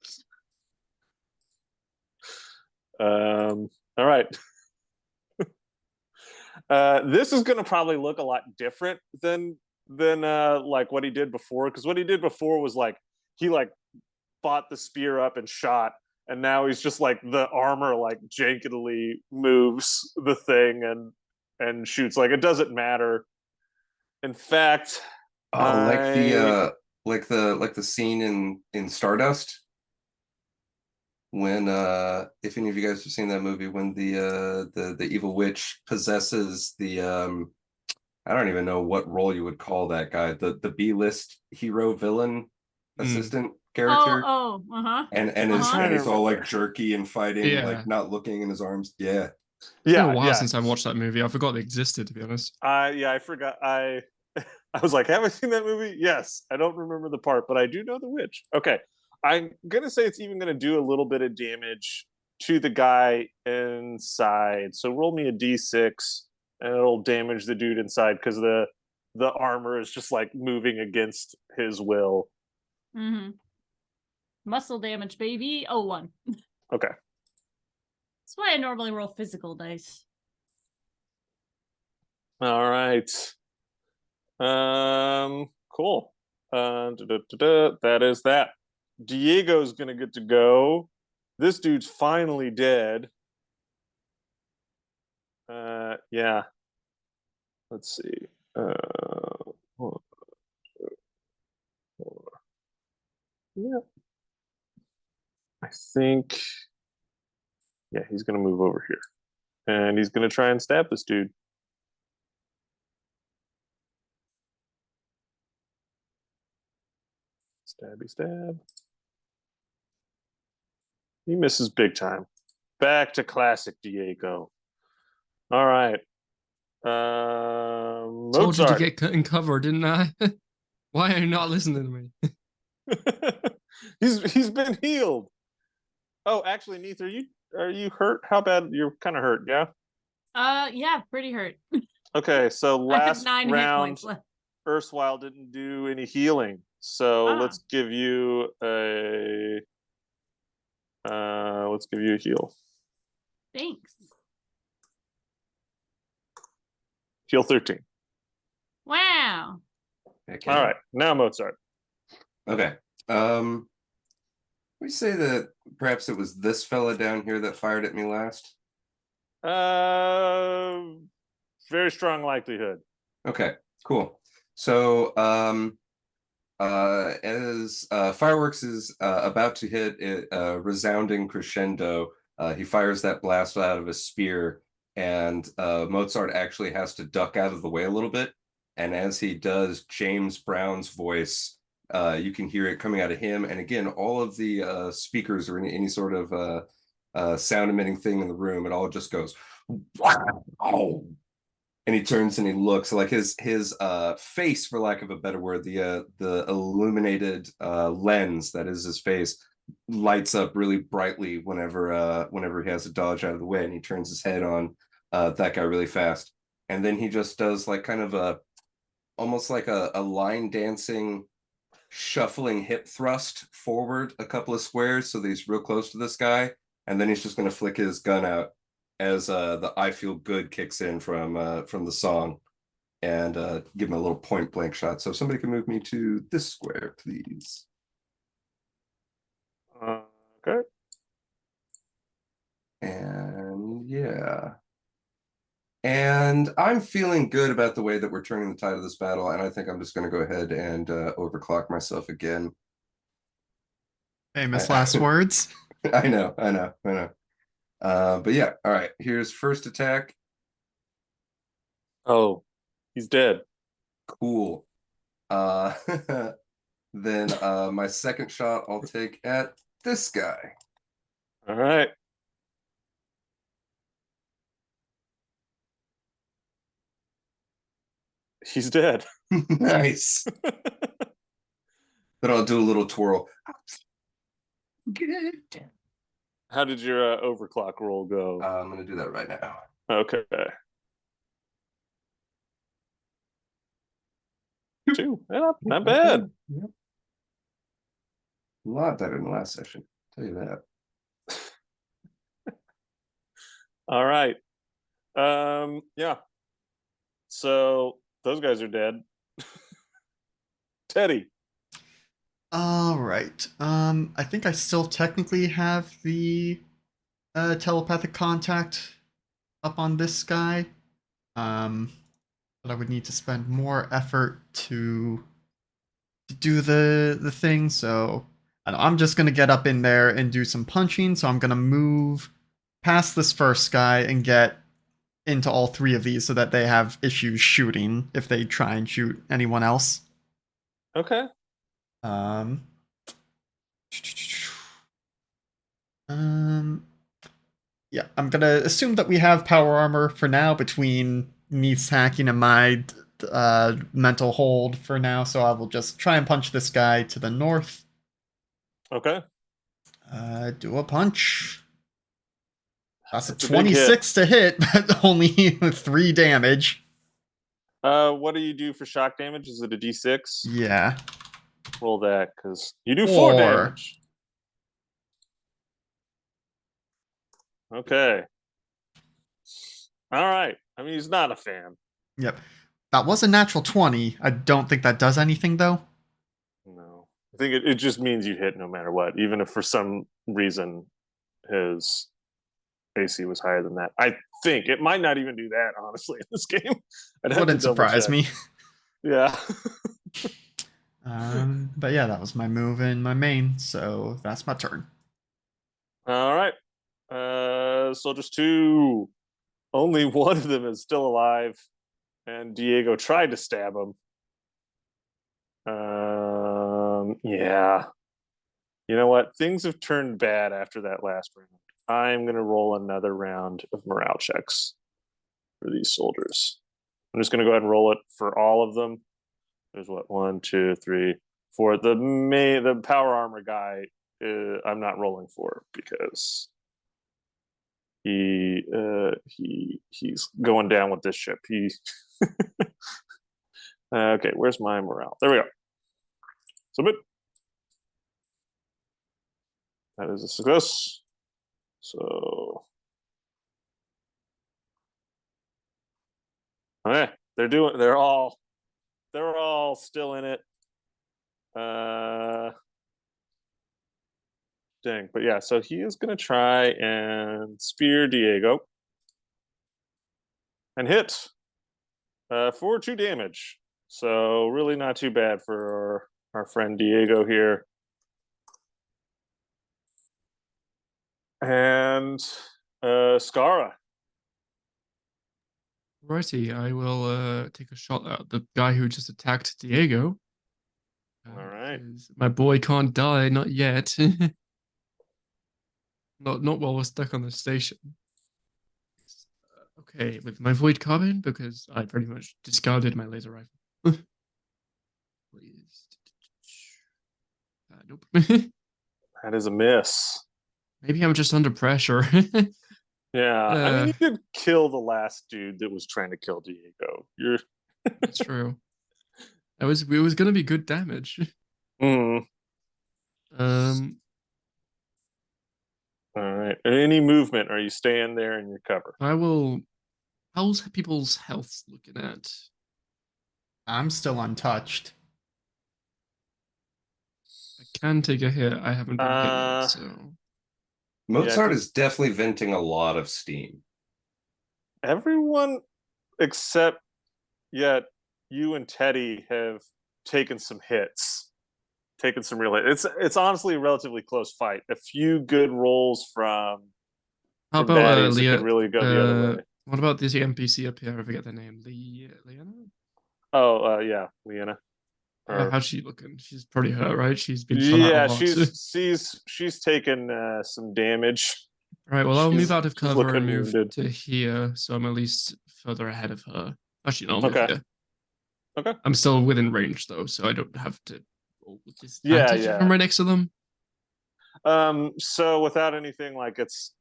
Speaker 2: All right. This is going to probably look a lot different than like what he did before, because what he did before was like he like bought the spear up and shot, and now he's just like the armor like jankily moves the thing and shoots. Like it doesn't matter. In fact,
Speaker 5: like the scene in Stardust. when if any of you guys have seen that movie, when the evil witch possesses the I don't even know what role you would call that guy, the B-list hero villain assistant character.
Speaker 3: Uh-huh.
Speaker 5: And
Speaker 2: I'm
Speaker 5: his
Speaker 2: trying
Speaker 5: and
Speaker 2: to
Speaker 5: he's all like
Speaker 2: remember.
Speaker 5: jerky and fighting,
Speaker 4: Yeah.
Speaker 5: like not looking in his arms. Yeah.
Speaker 4: It's been a
Speaker 2: Yeah,
Speaker 4: while
Speaker 2: yeah.
Speaker 4: since I watched that movie. I forgot it existed, to be honest.
Speaker 2: I forgot. I I was like, have I seen that movie? Yes. I don't remember the part, but I do know the witch. Okay. I'm gonna say it's even gonna do a little bit of damage to the guy inside. So roll me a d6 and it'll damage the dude inside because the armor is just like moving against his will.
Speaker 3: Mm-hmm. Muscle damage, baby. Oh, 1.
Speaker 2: Okay.
Speaker 3: That's why I normally roll physical dice.
Speaker 2: All right. Cool. That is that. Diego's gonna get to go. This dude's finally dead. Yeah. Let's see. Hold on. Yeah. I think. Yeah, he's gonna move over here, and he's gonna try and stab this dude. Stabby stab. He misses big time. Back to classic Diego. All right.
Speaker 4: Told you to
Speaker 2: Mozart.
Speaker 4: get in cover, didn't I? Why are you not listening to me?
Speaker 2: he's been healed. Oh, actually, Neith, are you hurt? How bad? You're kind of hurt, yeah.
Speaker 3: Yeah, pretty hurt.
Speaker 2: Okay, so
Speaker 3: I have
Speaker 2: last
Speaker 3: 9 hit
Speaker 2: round,
Speaker 3: points left.
Speaker 2: Erstwhile didn't do any healing, so
Speaker 3: Ah.
Speaker 2: let's give you a heal.
Speaker 3: Thanks.
Speaker 2: Heal 13.
Speaker 3: Wow.
Speaker 5: Okay.
Speaker 2: All right, now Mozart.
Speaker 5: Okay. We say that perhaps it was this fella down here that fired at me last.
Speaker 2: Very strong likelihood.
Speaker 5: Okay, cool. So as fireworks is about to hit a resounding crescendo, he fires that blast out of his spear, and Mozart actually has to duck out of the way a little bit. And as he does, James Brown's voice, you can hear it coming out of him. And again, all of the speakers or any sort of sound emitting thing in the room, it all just goes, wow. And he turns and he looks like his face, for lack of a better word, the illuminated lens that is his face lights up really brightly whenever he has to dodge out of the way, and he turns his head on that guy really fast, and then he just does like kind of almost like a line dancing shuffling hip thrust forward a couple of squares so that he's real close to this guy, and then he's just going to flick his gun out as the I Feel Good kicks in from the song, and give him a little point blank shot. So if somebody can move me to this square, please.
Speaker 2: Okay.
Speaker 5: And yeah. And I'm feeling good about the way that we're turning the tide of this battle, and I think I'm just going to go ahead and overclock myself again.
Speaker 1: Famous last words.
Speaker 5: I know. But yeah, all right. Here's first attack.
Speaker 2: Oh, he's dead.
Speaker 5: Cool. Then my second shot I'll take at this guy.
Speaker 2: All right. He's dead.
Speaker 5: Nice. Then I'll do a little twirl. Good.
Speaker 2: How did your overclock roll go?
Speaker 5: I'm gonna do that right now.
Speaker 2: Okay. 2. Yeah, not bad.
Speaker 5: Yep. A lot better than the last session. I'll tell you that.
Speaker 2: All right. Yeah. So those guys are dead. Teddy.
Speaker 1: All right. I think I still technically have the telepathic contact up on this guy. But I would need to spend more effort to do the thing. So And I'm just gonna get up in there and do some punching. So I'm gonna move past this first guy and get into all three of these so that they have issues shooting if they try and shoot anyone else.
Speaker 2: Okay.
Speaker 1: Um, um, yeah, I'm gonna assume that we have power armor for now between Neith's hacking and my mental hold for now. So I will just try and punch this guy to the north.
Speaker 2: Okay.
Speaker 1: Do a punch. That's a
Speaker 2: It's a big hit.
Speaker 1: 26 to hit, but only 3 damage.
Speaker 2: What do you do for shock damage? Is it a D6?
Speaker 1: Yeah.
Speaker 2: Roll that, because you do 4
Speaker 1: 4.
Speaker 2: damage. Okay. All right. I mean, he's not a fan.
Speaker 1: Yep. That was a natural 20. I don't think that does anything, though.
Speaker 2: No. I think it just means you hit no matter what, even if for some reason his AC was higher than that. I think it might not even do that, honestly, in this game.
Speaker 1: Wouldn't surprise me.
Speaker 2: Yeah.
Speaker 1: But yeah, that was my move and my main, so that's my turn.
Speaker 2: All right. Soldiers 2. Only one of them is still alive, and Diego tried to stab him. Yeah. You know what? Things have turned bad after that last round. I'm going to roll another round of morale checks for these soldiers. I'm just going to go ahead and roll it for all of them. There's what? 1, 2, 3, 4. The power armor guy, I'm not rolling for because he's going down with this ship. Okay, where's my morale? There we go. Submit. That is a success. So, okay, they're all still in it. Dang, but yeah, so he is gonna try and spear Diego and hit for 2 damage. So really not too bad for our friend Diego here. And Scarra.
Speaker 4: Righty, I will take a shot at the guy who just attacked Diego.
Speaker 2: All right.
Speaker 4: My boy can't die, not yet. Not while we're stuck on the station. Okay, with my void carbine, because I pretty much discarded my laser rifle. Please. Nope.
Speaker 2: That is a miss.
Speaker 4: Maybe I'm just under pressure.
Speaker 2: Yeah, I mean, you did kill the last dude that was trying to kill Diego.
Speaker 4: That's true. It was gonna be good damage.
Speaker 2: All right. Any movement? Are you staying there in your cover?
Speaker 4: I will. How's people's health looking at?
Speaker 1: I'm still untouched.
Speaker 4: I can take a hit. I haven't been hit yet, so.
Speaker 5: Mozart is definitely venting a lot of steam.
Speaker 2: Everyone except yet you and Teddy have taken some hits. Taken some real hits. It's honestly a relatively close fight. A few good rolls from
Speaker 4: how about
Speaker 2: Leah could really go the other way.
Speaker 4: What about this NPC up here? I forget the name. Leanna?
Speaker 2: Oh, yeah, Leanna.
Speaker 4: How's she looking? She's pretty hurt, right? She's been shot out a lot.
Speaker 2: she's taken some damage.
Speaker 4: Right, well, I'll move out of cover and move to here, so I'm at least further ahead of her. Actually, no, I'll move here.
Speaker 2: Okay.
Speaker 4: I'm still within range, though, so I don't have to roll with this.
Speaker 2: Yeah.
Speaker 4: I'm right next to them.
Speaker 2: So without anything, like it's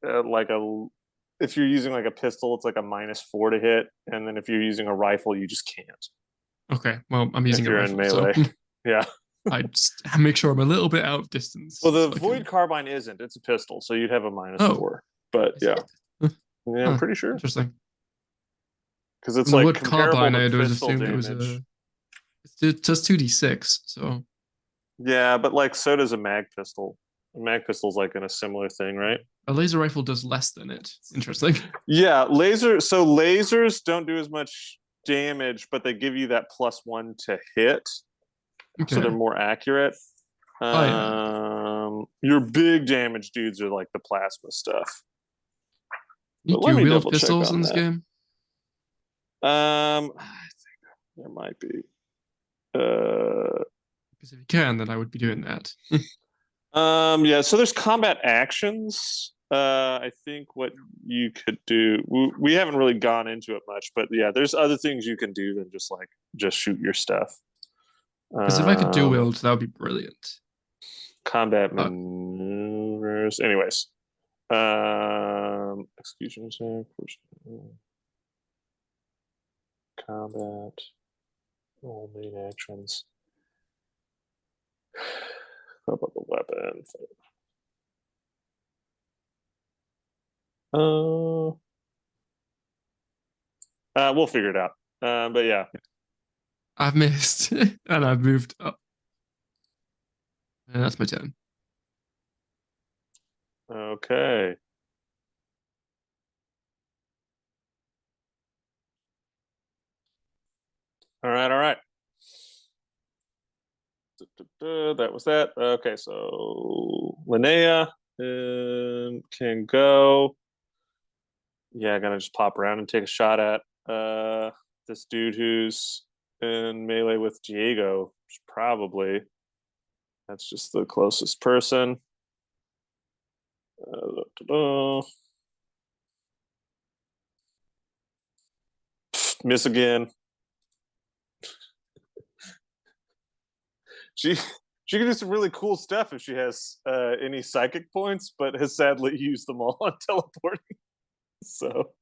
Speaker 2: if you're using like a pistol, it's like a -4 to hit, and then if you're using a rifle, you just can't.
Speaker 4: Okay, well, I'm using a rifle,
Speaker 2: in melee. So. Yeah.
Speaker 4: I just make sure I'm a little bit out of distance.
Speaker 2: Well, the void carbine isn't. It's a pistol, so you'd have a -4. But yeah. Yeah, I'm pretty sure.
Speaker 4: Interesting.
Speaker 2: Because it's like
Speaker 4: carbine,
Speaker 2: to
Speaker 4: I'd
Speaker 2: pistol
Speaker 4: assumed
Speaker 2: damage.
Speaker 4: It's just 2d6, so.
Speaker 2: Yeah, but like so does a mag pistol. A mag pistol's like in a similar thing, right?
Speaker 4: A laser rifle does less than it. Interesting.
Speaker 2: Yeah, lasers don't do as much damage, but they give you that +1 to hit. Okay. So they're more accurate.
Speaker 4: Yeah.
Speaker 2: Your big damage dudes are like the plasma stuff.
Speaker 4: You
Speaker 2: But let
Speaker 4: do
Speaker 2: me
Speaker 4: wield
Speaker 2: double check
Speaker 4: pistols
Speaker 2: on
Speaker 4: in this
Speaker 2: that.
Speaker 4: game?
Speaker 2: I think there might be.
Speaker 4: Because if you can, then I would be doing that.
Speaker 2: Yeah, so there's combat actions. I think what you could do, we haven't really gone into it much, but yeah, there's other things you can do than just shoot your stuff.
Speaker 4: Because if I could dual wield, that would be brilliant.
Speaker 2: Combat maneuvers. Anyways, execution combat, all main actions. How about the weapon? We'll figure it out. But yeah.
Speaker 4: I've missed, and I've moved up. And that's my turn.
Speaker 2: Okay. All right. That was that. Okay, so Linnea can go. Yeah, gonna just pop around and take a shot at this dude who's in melee with Diego. Probably. That's just the closest person. Miss again. She can do some really cool stuff if she has any psychic points, but has sadly used them all on teleporting. So,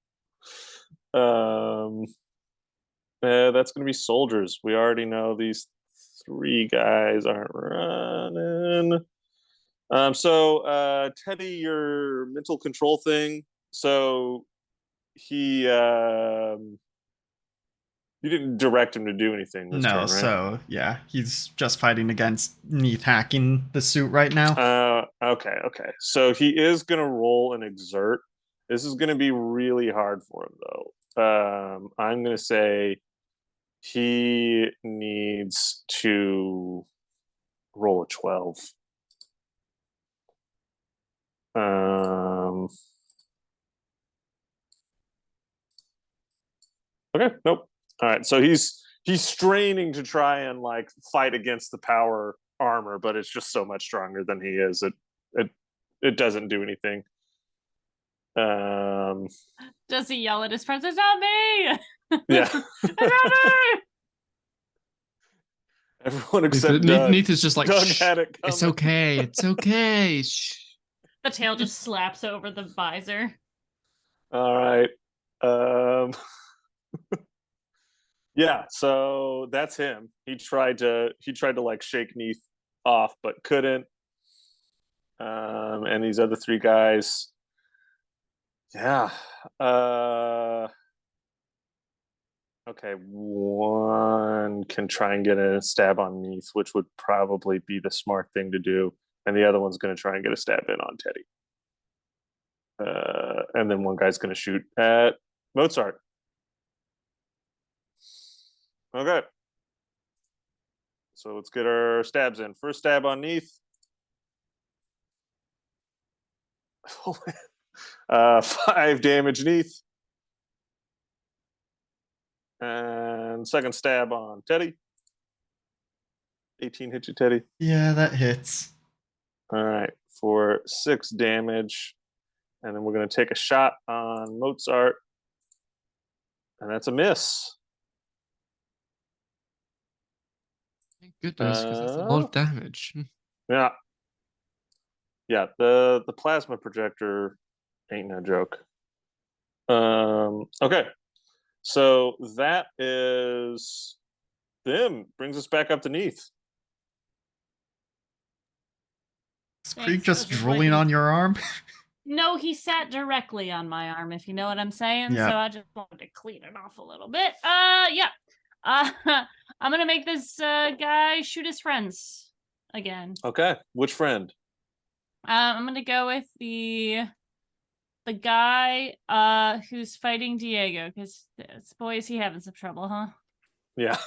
Speaker 2: that's going to be soldiers. We already know these 3 guys aren't running. So Teddy, your mental control thing. So he you didn't direct him to do anything this turn, right?
Speaker 1: So yeah, he's just fighting against Neith hacking the suit right now.
Speaker 2: Okay. So he is gonna roll and exert. This is gonna be really hard for him though. I'm gonna say he needs to roll a 12. Okay, nope. All right, so he's straining to try and like fight against the power armor, but it's just so much stronger than he is. It doesn't do anything.
Speaker 3: Does he yell at his friends? It's not me.
Speaker 2: Yeah.
Speaker 3: It's not me.
Speaker 2: Everyone except Doug.
Speaker 4: Neith is just like,
Speaker 2: Doug had it coming.
Speaker 4: It's okay. It's okay. Shh.
Speaker 3: The tail just slaps over the visor.
Speaker 2: All right. Yeah, so that's him. He tried to like shake Neith off, but couldn't. And these other 3 guys. Yeah. Okay, one can try and get a stab on Neith, which would probably be the smart thing to do. And the other one's going to try and get a stab in on Teddy. And then one guy's going to shoot at Mozart. Okay. So let's get our stabs in. First stab on Neith. 5 damage, Neith. And second stab on Teddy. 18 hit you, Teddy.
Speaker 1: Yeah, that hits.
Speaker 2: All right, for 6 damage. And then we're going to take a shot on Mozart. And that's a miss.
Speaker 4: Thank goodness, because that's a lot of damage.
Speaker 2: Yeah. Yeah, the plasma projector ain't no joke. Okay. So that is them. Brings us back up to Neith.
Speaker 1: Is Krieg just drooling on your arm?
Speaker 3: No, he sat directly on my arm, if you know what I'm saying.
Speaker 1: Yeah.
Speaker 3: So I just wanted to clean it off a little bit. Yeah. I'm gonna make this guy shoot his friends again.
Speaker 2: Okay. Which friend?
Speaker 3: I'm gonna go with the guy who's fighting Diego, because boy is he having some trouble, huh?
Speaker 2: Yeah.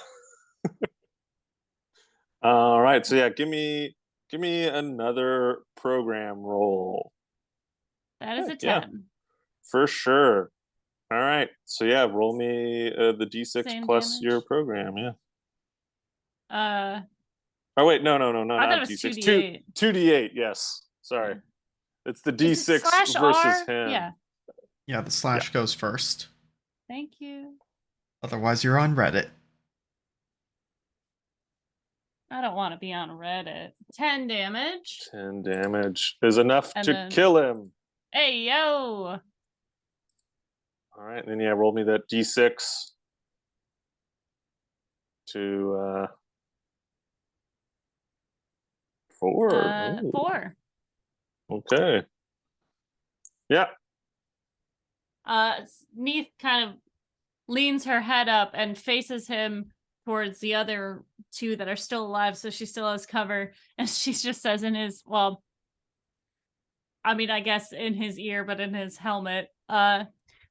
Speaker 2: All right. So yeah, give me Give me another program roll.
Speaker 3: That is a
Speaker 2: Yeah.
Speaker 3: 10.
Speaker 2: For sure. All right. So yeah, roll me the d6
Speaker 3: Same
Speaker 2: plus
Speaker 3: damage?
Speaker 2: your program. Yeah.
Speaker 3: Uh,
Speaker 2: Oh wait, no,
Speaker 3: I thought
Speaker 2: not
Speaker 3: it was
Speaker 2: d6.
Speaker 3: 2d8.
Speaker 2: 2d8. Yes. Sorry.
Speaker 3: Yeah.
Speaker 2: It's the
Speaker 3: Is it
Speaker 2: d6 versus
Speaker 3: /R?
Speaker 2: him.
Speaker 3: Yeah.
Speaker 1: Yeah, the slash goes first.
Speaker 3: Thank you.
Speaker 1: Otherwise, you're on Reddit.
Speaker 3: I don't want to be on Reddit. 10 damage.
Speaker 2: 10 damage is enough
Speaker 3: And
Speaker 2: to
Speaker 3: then-
Speaker 2: kill him.
Speaker 3: Hey, yo!
Speaker 2: All right, and then yeah, roll me that d6 to 4. Ooh,
Speaker 3: 4.
Speaker 2: okay. Yeah.
Speaker 3: Neith kind of leans her head up and faces him towards the other two that are still alive, so she still has cover. And she just says in his, well, I mean, I guess in his ear, but in his helmet,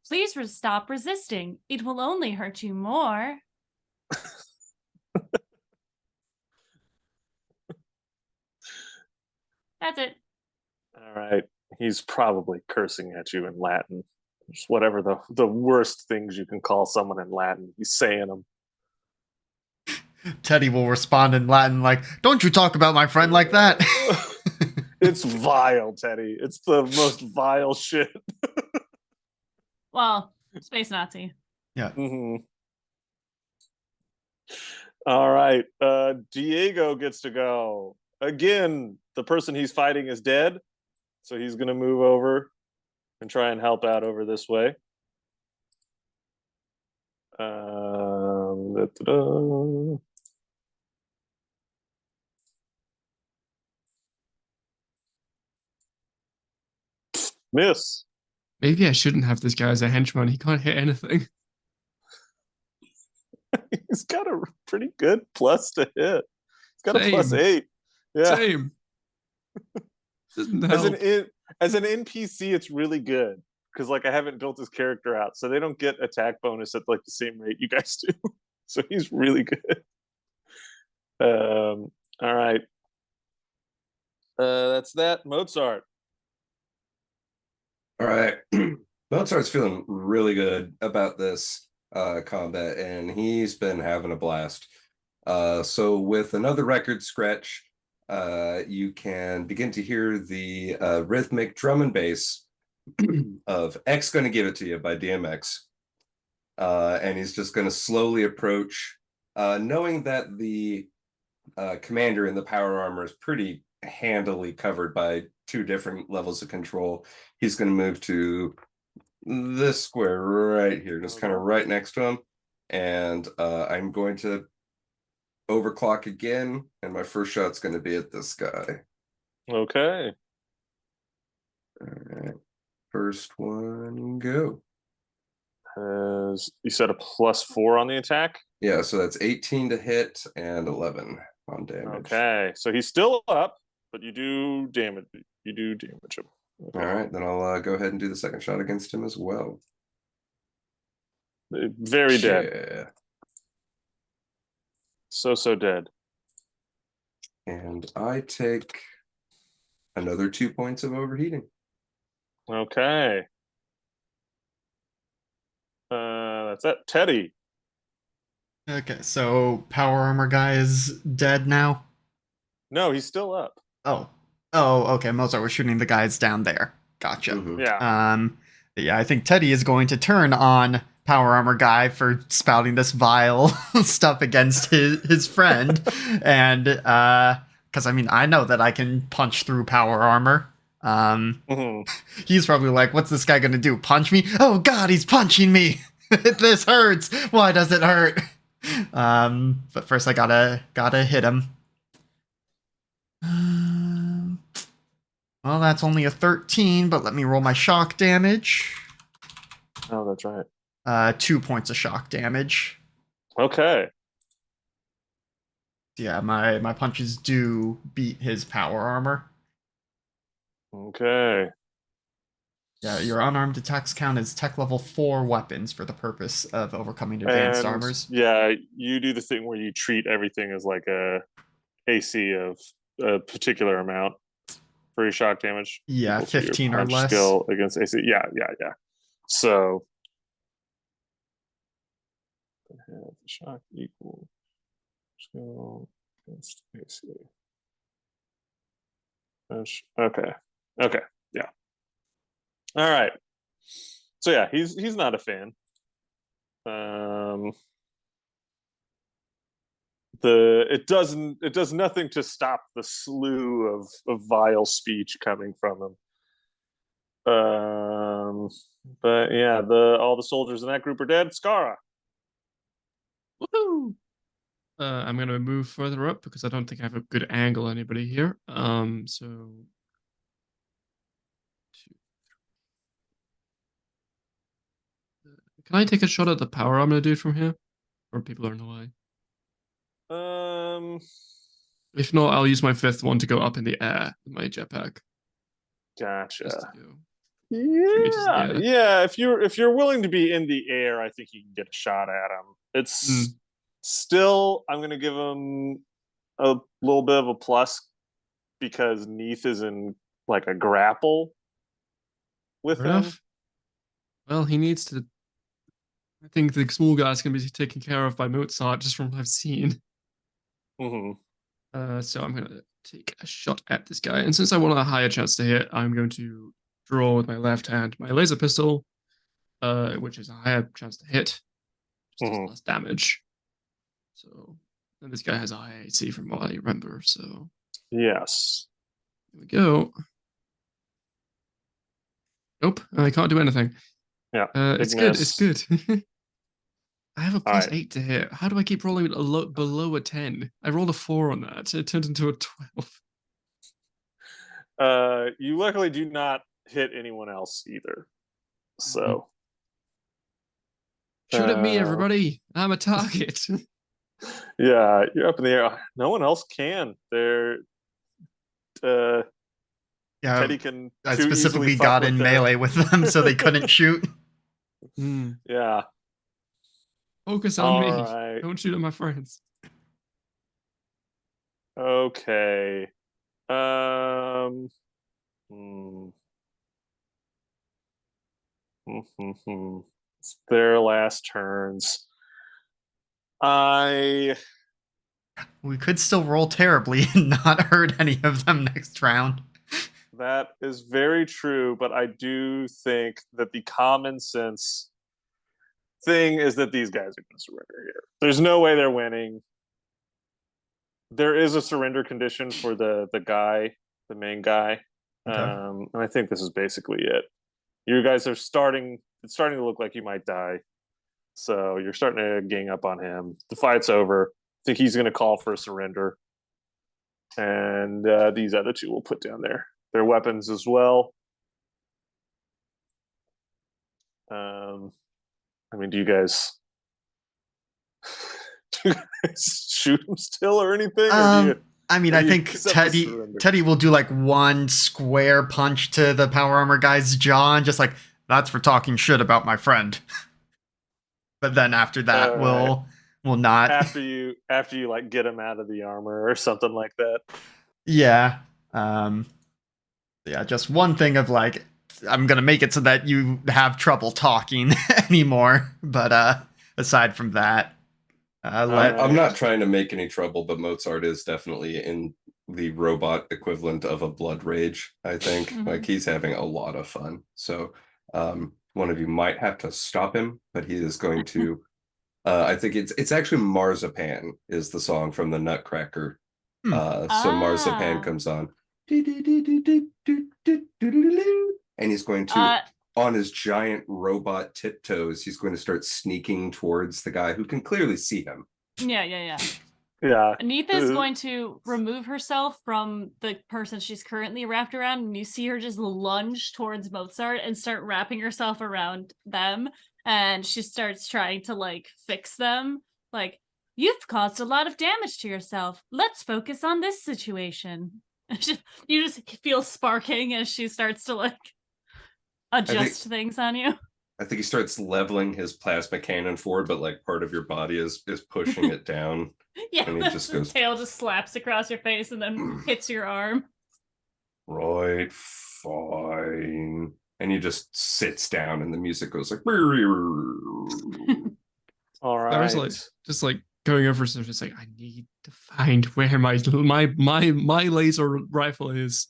Speaker 3: please stop resisting. It will only hurt you more. That's it.
Speaker 2: All right. He's probably cursing at you in Latin. Just whatever the worst things you can call someone in Latin. He's saying them.
Speaker 1: Teddy will respond in Latin like, "Don't you talk about my friend like that."
Speaker 2: It's vile, Teddy. It's the most vile shit.
Speaker 3: Well, space Nazi.
Speaker 1: Yeah.
Speaker 2: Mm-hmm. All right. Diego gets to go. Again, the person he's fighting is dead. So he's going to move over and try and help out over this way. Da-da-da. Miss.
Speaker 4: Maybe I shouldn't have this guy as a henchman. He can't hit anything.
Speaker 2: He's got a pretty good plus to hit. He's got a plus
Speaker 4: Same.
Speaker 2: 8. Yeah.
Speaker 4: Same. Doesn't help.
Speaker 2: As an NPC, it's really good because like I haven't built his character out, so they don't get attack bonus at like the same rate you guys do. So he's really good. All right. That's that. Mozart.
Speaker 5: All right. Mozart's feeling really good about this combat, and he's been having a blast. So with another record scratch, you can begin to hear the rhythmic drum and bass of X Gonna Give It To You by DMX. And he's just going to slowly approach, knowing that the commander in the power armor is pretty handily covered by 2 different levels of control. He's going to move to this square right here, just kind of right next to him. And I'm going to overclock again, and my first shot's going to be at this guy.
Speaker 2: Okay.
Speaker 5: All right. First one, go.
Speaker 2: You said a +4 on the attack?
Speaker 5: Yeah, so that's 18 to hit and 11 on damage.
Speaker 2: Okay. So he's still up, but you do damage him. Okay.
Speaker 5: All right, then I'll go ahead and do the second shot against him as well.
Speaker 2: Very dead.
Speaker 5: Yeah.
Speaker 2: So dead.
Speaker 5: And I take another 2 points of overheating.
Speaker 2: Okay. That's it. Teddy.
Speaker 1: Okay, so power armor guy is dead now.
Speaker 2: No, he's still up.
Speaker 1: Oh, okay. Mozart was shooting the guys down there. Gotcha.
Speaker 5: Mhm.
Speaker 2: Yeah.
Speaker 1: Yeah, I think Teddy is going to turn on power armor guy for spouting this vile stuff against his friend, and because I mean I know that I can punch through power armor. He's probably like, "What's this guy gonna do? Punch me? Oh God, he's punching me! This hurts. Why does it hurt?" But first I gotta hit him. Well, that's only a 13, but let me roll my shock damage.
Speaker 2: Oh, that's right.
Speaker 1: 2 points of shock damage.
Speaker 2: Okay.
Speaker 1: Yeah, my punches do beat his power armor.
Speaker 2: Okay.
Speaker 1: Yeah, your unarmed attacks count as tech level 4 weapons for the purpose of overcoming advanced armors.
Speaker 2: Yeah, you do the thing where you treat everything as like a AC of a particular amount for your shock damage.
Speaker 1: Yeah,
Speaker 2: equal to your
Speaker 1: 15 or
Speaker 2: punch
Speaker 1: less.
Speaker 2: skill against AC. Yeah. So have the shock equal skill against AC. Okay. Yeah. All right. So yeah, he's not a fan. It does nothing to stop the slew of vile speech coming from him. But yeah, all the soldiers in that group are dead. Scarra.
Speaker 4: Woohoo! I'm gonna move further up because I don't think I have a good angle on anybody here. So can I take a shot at the power I'm gonna do from here? Or people are in the way? If not, I'll use my 5th one to go up in the air with my jetpack.
Speaker 2: Gotcha.
Speaker 4: Just to go.
Speaker 2: Yeah. If you're willing to be in the air, I think you can get a shot at him. It's still, I'm gonna give him a little bit of a plus because Neith is in like a grapple with
Speaker 4: Fair
Speaker 2: him.
Speaker 4: enough. Well, he needs to. I think the small guy's gonna be taken care of by Mozart, just from what I've seen. So I'm gonna take a shot at this guy, and since I want a higher chance to hit, I'm going to draw with my left hand my laser pistol, which is a higher chance to hit, just does less damage. So, and this guy has a high AC from what I remember. So
Speaker 2: yes,
Speaker 4: here we go. Nope, I can't do anything.
Speaker 2: Yeah,
Speaker 4: it's good. It's good. I have a plus 8 to hit. How do I keep rolling below a 10? I rolled a 4 on that. It turned into a 12.
Speaker 2: You luckily do not hit anyone else either. So
Speaker 4: shoot at me, everybody! I'm a target.
Speaker 2: Yeah, you're up in the air. No one else can. They're Teddy can.
Speaker 1: I specifically got in melee with them, so they couldn't shoot.
Speaker 2: Yeah.
Speaker 4: Focus on me. Right. Don't shoot at my friends.
Speaker 2: Okay. It's their last turns.
Speaker 1: We could still roll terribly and not hurt any of them next round.
Speaker 2: That is very true, but I do think that the common sense thing is that these guys are going to surrender here. There's no way they're winning. There is a surrender condition for the main guy. Okay. And I think this is basically it. You guys are it's starting to look like you might die. So you're starting to gang up on him. The fight's over. I think he's going to call for a surrender. And these other two will put down their weapons as well. I mean, do you guys shoot him still or anything?
Speaker 1: I mean, I think Teddy will do like one square punch to the power armor guy's jaw and just like, that's for talking shit about my friend. But then after that, we'll not.
Speaker 2: After you like get him out of the armor or something like that.
Speaker 1: Yeah. Yeah, just one thing of like, I'm gonna make it so that you have trouble talking anymore. But aside from that,
Speaker 5: I'm not trying to make any trouble, but Mozart is definitely in the robot equivalent of a blood rage. I think like he's having a lot of fun. So one of you might have to stop him, but he is going to. I think it's actually Marzipan is the song from the Nutcracker. So Marzipan comes on. And he's going to, on his giant robot tiptoes, he's going to start sneaking towards the guy who can clearly see him.
Speaker 3: Yeah. Neith is going to remove herself from the person she's currently wrapped around, and you see her just lunge towards Mozart and start wrapping herself around them. And she starts trying to like fix them. Like, you've caused a lot of damage to yourself. Let's focus on this situation. You just feel sparking as she starts to like adjust things on you.
Speaker 5: I think he starts leveling his plasma cannon forward, but like part of your body is pushing it down.
Speaker 3: Yeah,
Speaker 5: And he just goes,
Speaker 3: tail just slaps across your face and then hits your arm.
Speaker 5: right, fine. And he just sits down and the music goes like
Speaker 2: All
Speaker 4: I was
Speaker 2: right.
Speaker 4: like, just like going over stuff, just like, I need to find where my laser rifle is.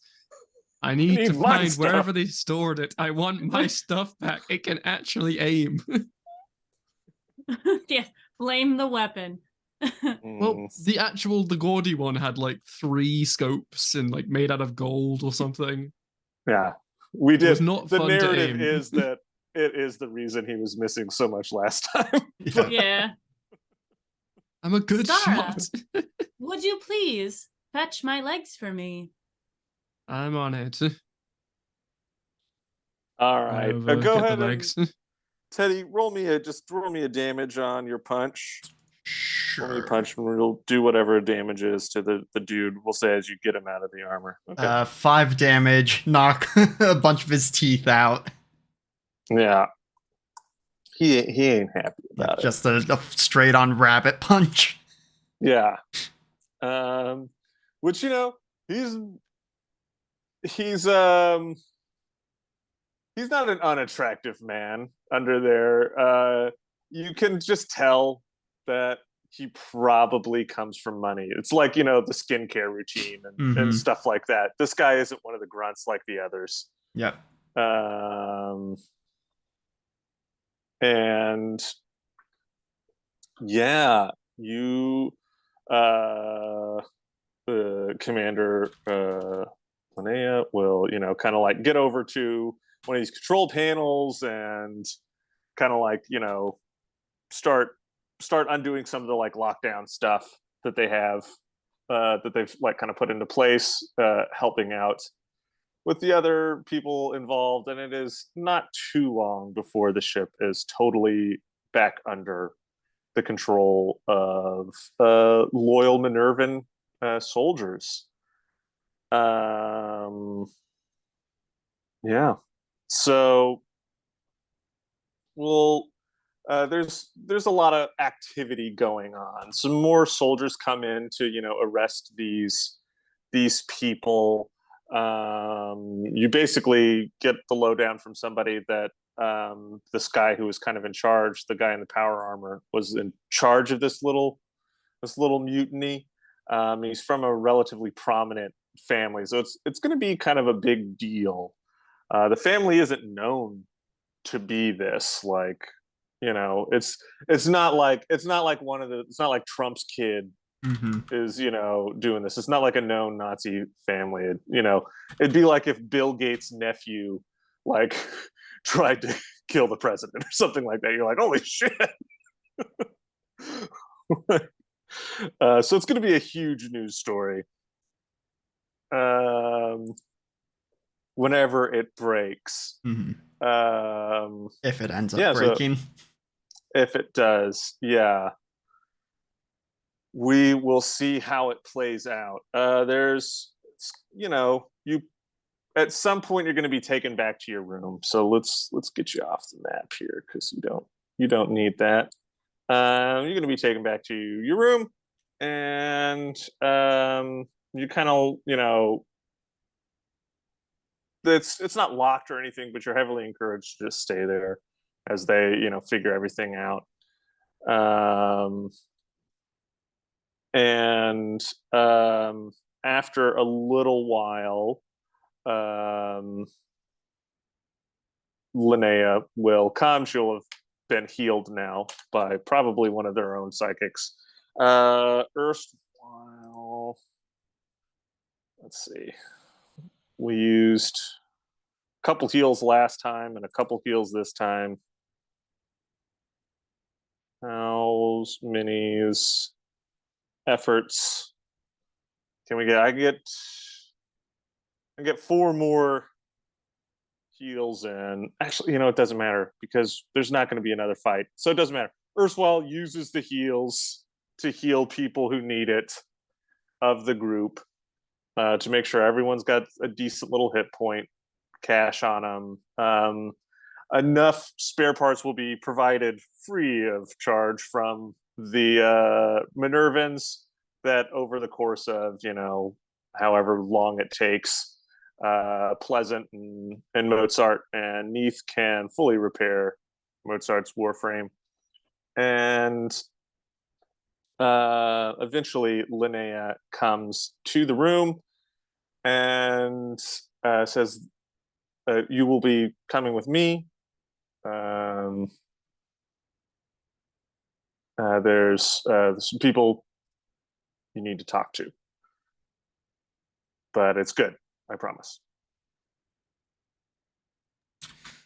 Speaker 4: I need to
Speaker 2: need my
Speaker 4: find
Speaker 2: stuff.
Speaker 4: wherever they stored it. I want my stuff back. It can actually aim.
Speaker 3: Yeah, blame the weapon.
Speaker 4: Well, the gaudy one had like 3 scopes and like made out of gold or something.
Speaker 2: Yeah, we
Speaker 4: It was
Speaker 2: did.
Speaker 4: not
Speaker 2: The
Speaker 4: fun to
Speaker 2: narrative
Speaker 4: aim.
Speaker 2: is that it is the reason he was missing so much last time.
Speaker 1: Yeah.
Speaker 3: Yeah.
Speaker 4: I'm a good
Speaker 3: Scarra.
Speaker 4: shot.
Speaker 3: Would you please fetch my legs for me?
Speaker 4: I'm on it.
Speaker 2: All right,
Speaker 4: Go
Speaker 2: go
Speaker 4: get
Speaker 2: ahead
Speaker 4: the
Speaker 2: and
Speaker 4: legs.
Speaker 2: Teddy, roll me a damage on your punch. Roll me a
Speaker 1: Sure.
Speaker 2: punch, and we'll do whatever damage is to the dude. We'll say as you get him out of the armor. Okay.
Speaker 1: 5 damage, knock a bunch of his teeth out.
Speaker 2: Yeah. He ain't happy about it.
Speaker 1: Just a straight on rabbit punch.
Speaker 2: Yeah. Which he's not an unattractive man under there. You can just tell that he probably comes from money. It's like, the skincare routine and
Speaker 1: Mhm.
Speaker 2: stuff like that. This guy isn't one of the grunts like the others.
Speaker 1: Yep.
Speaker 2: And yeah, you Commander Linnea will, kind of like get over to one of these control panels and kind of like, start undoing some of the like lockdown stuff that they have that they've like kind of put into place, helping out with the other people involved. And it is not too long before the ship is totally back under the control of loyal Minervan soldiers. Yeah. So, well, there's a lot of activity going on. Some more soldiers come in to arrest these people. You basically get the lowdown from somebody that this guy who was kind of in charge, the guy in the power armor, was in charge of this little mutiny. He's from a relatively prominent family, so it's going to be kind of a big deal. The family isn't known to be this, like, it's not like Trump's kid
Speaker 1: Mhm.
Speaker 2: is doing this. It's not like a known Nazi family. It'd be like if Bill Gates' nephew like tried to kill the president or something like that. You're like, holy shit. So it's going to be a huge news story whenever it breaks.
Speaker 1: Mhm. If it ends up
Speaker 2: Yeah, so
Speaker 1: breaking.
Speaker 2: if it does, yeah, we will see how it plays out. There's, you at some point you're going to be taken back to your room. So let's get you off the map here because you don't need that. You're going to be taken back to your room, and you kind of it's not locked or anything, but you're heavily encouraged to just stay there as they figure everything out. And after a little while, Linnea will come. She'll have been healed now by probably one of their own psychics. Erstwhile, let's see. We used a couple heals last time and a couple heals this time. How's Minnie's efforts? Can we get? I get 4 more heals in. Actually, it doesn't matter because there's not going to be another fight, so it doesn't matter. Erstwhile uses the heals to heal people who need it of the group, to make sure everyone's got a decent little hit point cash on them. enough spare parts will be provided free of charge from the Minervans that over the course of, however long it takes, Pleasant and Mozart and Neith can fully repair Mozart's Warframe. And eventually Linnea comes to the room and says, you will be coming with me. There's some people you need to talk to. But it's good, I promise.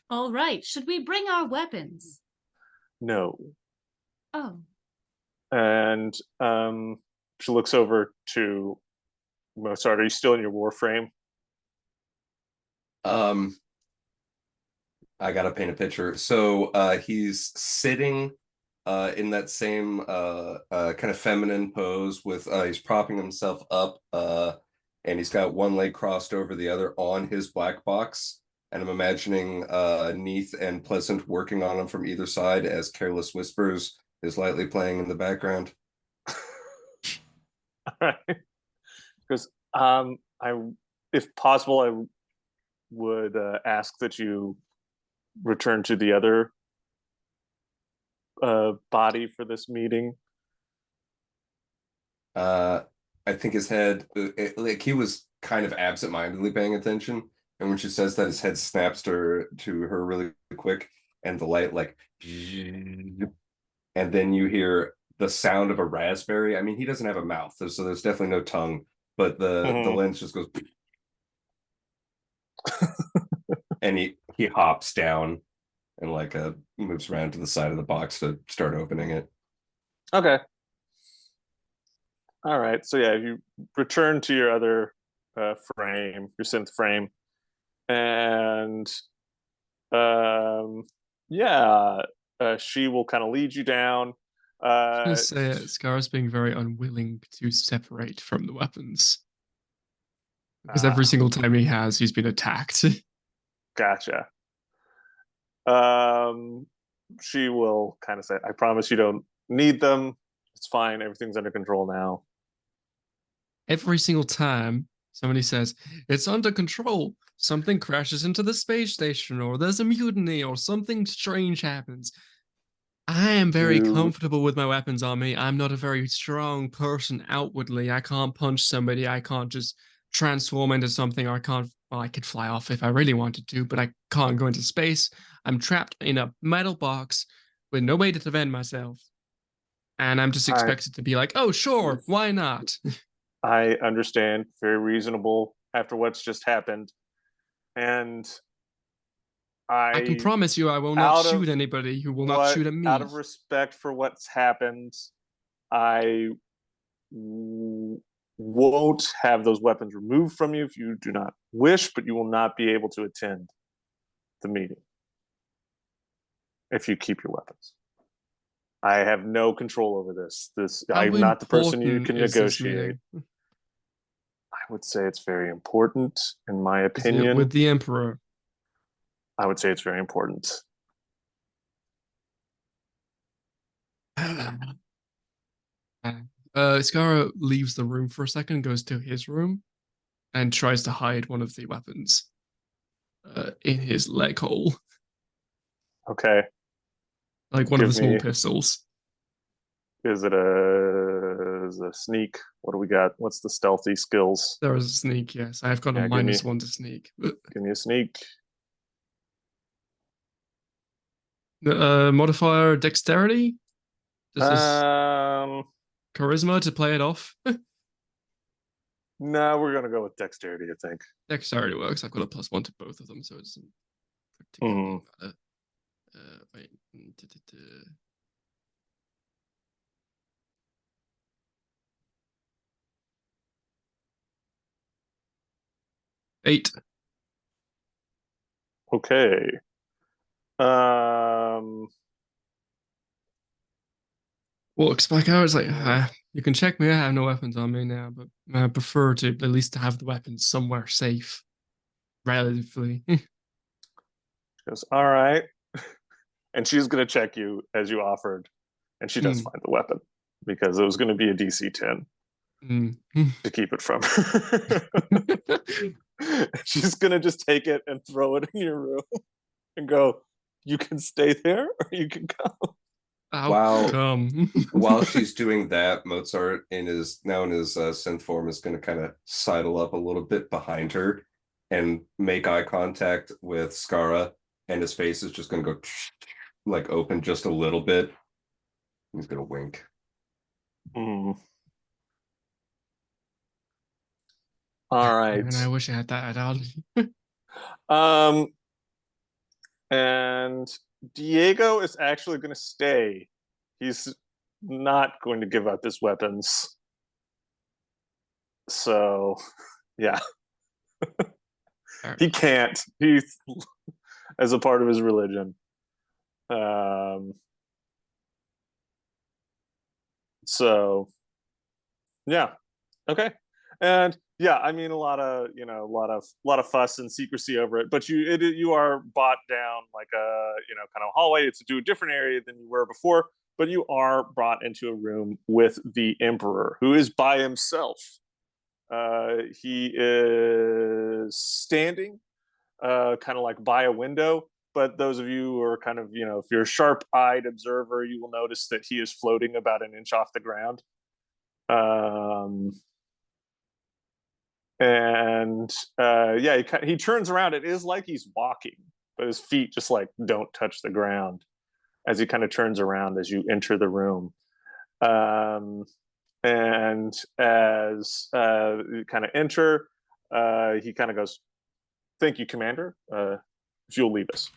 Speaker 3: All right. Should we bring our weapons?
Speaker 2: No.
Speaker 3: Oh.
Speaker 2: And she looks over to Mozart. Are you still in your Warframe?
Speaker 5: I gotta paint a picture. So he's sitting in that same kind of feminine pose with he's propping himself up and he's got one leg crossed over the other on his black box. And I'm imagining Neith and Pleasant working on him from either side as Careless Whispers is lightly playing in the background.
Speaker 2: All right. Because if possible, I would ask that you return to the other body for this meeting.
Speaker 5: I think his head, like he was kind of absent-mindedly paying attention, and when she says that, his head snaps to her really quick, and the light like, and then you hear the sound of a raspberry. I mean, he doesn't have a mouth, so there's definitely no tongue, but the lens just goes, and he hops down and like moves around to the side of the box to start opening it.
Speaker 2: Okay. All right. So yeah, you return to your other frame, your synth frame, and she will kind of lead you down.
Speaker 4: I was gonna say Scarra's being very unwilling to separate from the weapons. Because every single time he has, he's been attacked.
Speaker 2: Gotcha. She will kind of say, I promise you don't need them. It's fine. Everything's under control now.
Speaker 4: Every single time somebody says, it's under control, something crashes into the space station, or there's a mutiny, or something strange happens. I am very comfortable with my weapons on me. I'm not a very strong person outwardly. I can't punch somebody. I can't just transform into something. I can't, well, I could fly off if I really wanted to, but I can't go into space. I'm trapped in a metal box with no way to defend myself. And I'm just expected to be like, oh, sure, why not?
Speaker 2: I understand. Very reasonable after what's just happened. And
Speaker 4: I can promise you I will not shoot anybody who will not shoot at me.
Speaker 2: Out of respect for what's happened, I won't have those weapons removed from you if you do not wish, but you will not be able to attend the meeting if you keep your weapons. I have no control over this. I'm not the person you can negotiate. I would say it's very important, in my opinion.
Speaker 4: With the Emperor.
Speaker 2: I would say it's very important.
Speaker 4: Scarra leaves the room for a second, goes to his room, and tries to hide one of the weapons in his leg hole.
Speaker 2: Okay.
Speaker 4: Like one of the small pistols.
Speaker 2: Is it a sneak? What do we got? What's the stealthy skills?
Speaker 4: There is a sneak, yes. I've got a -1 to sneak.
Speaker 2: Give me a sneak.
Speaker 4: Modifier dexterity? Charisma to play it off?
Speaker 2: No, we're going to go with dexterity, I think.
Speaker 4: Dexterity works. I've got a +1 to both of them, so it doesn't particularly matter. Wait. 8.
Speaker 2: Okay.
Speaker 4: Well, Spike Hour is like, you can check me. I have no weapons on me now, but I prefer to at least have the weapons somewhere safe, relatively.
Speaker 2: She goes, all right. And she's going to check you as you offered. And she does find the weapon because it was going to be a DC 10 to keep it from her. She's going to just take it and throw it in your room and go, you can stay there or you can go.
Speaker 5: While she's doing that, Mozart in his synth form is going to kind of sidle up a little bit behind her and make eye contact with Scarra, and his face is just going to go like open just a little bit. He's going to wink.
Speaker 2: All right.
Speaker 4: And I wish I had that add-on.
Speaker 2: And Diego is actually going to stay. He's not going to give up his weapons. So, yeah. He can't. He's as a part of his religion. So, yeah. Okay. And yeah, I mean, a lot of fuss and secrecy over it, but you are brought down like a kind of hallway. It's to a different area than you were before, but you are brought into a room with the Emperor, who is by himself. He is standing, kind of like by a window. But those of you who are kind of, if you're a sharp-eyed observer, you will notice that he is floating about an inch off the ground. He turns around. It is like he's walking, but his feet just like don't touch the ground as he kind of turns around as you enter the room. And as you kind of enter, he kind of goes, "Thank you, Commander. If you'll leave us."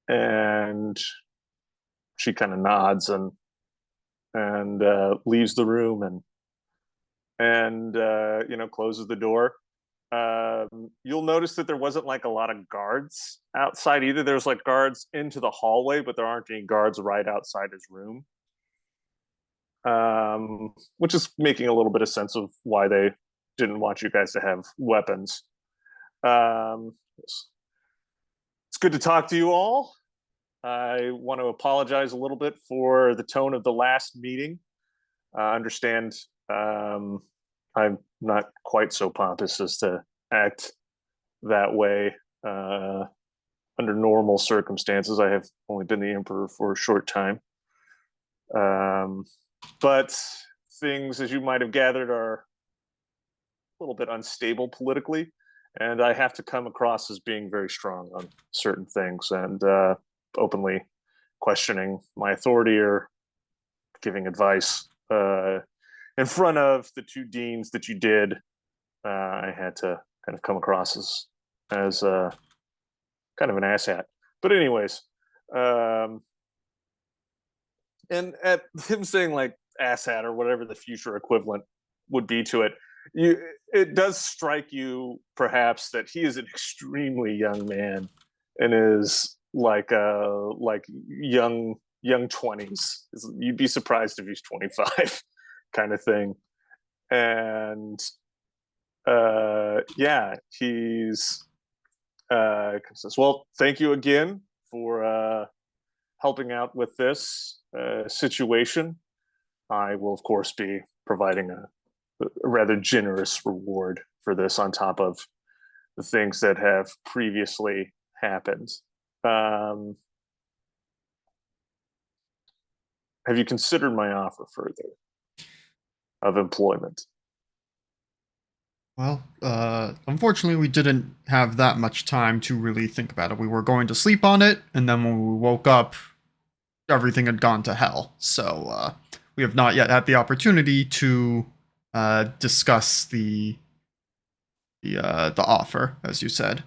Speaker 2: And she kind of nods and leaves the room and closes the door. You'll notice that there wasn't like a lot of guards outside either. There's like guards into the hallway, but there aren't any guards right outside his room, which is making a little bit of sense of why they didn't want you guys to have weapons. It's good to talk to you all. I want to apologize a little bit for the tone of the last meeting. I understand I'm not quite so pompous as to act that way under normal circumstances. I have only been the Emperor for a short time. But things, as you might have gathered, are a little bit unstable politically. And I have to come across as being very strong on certain things and openly questioning my authority or giving advice. In front of the two deans that you did, I had to kind of come across as kind of an asshat. But anyways, and at him saying like asshat or whatever the future equivalent would be to it, it does strike you perhaps that he is an extremely young man and is like young 20s. You'd be surprised if he's 25 kind of thing. And he's says, well, thank you again for helping out with this situation. I will of course be providing a rather generous reward for this on top of the things that have previously happened. Have you considered my offer further of employment?
Speaker 1: Well, unfortunately, we didn't have that much time to really think about it. We were going to sleep on it, and then when we woke up, everything had gone to hell. So we have not yet had the opportunity to discuss the offer, as you said.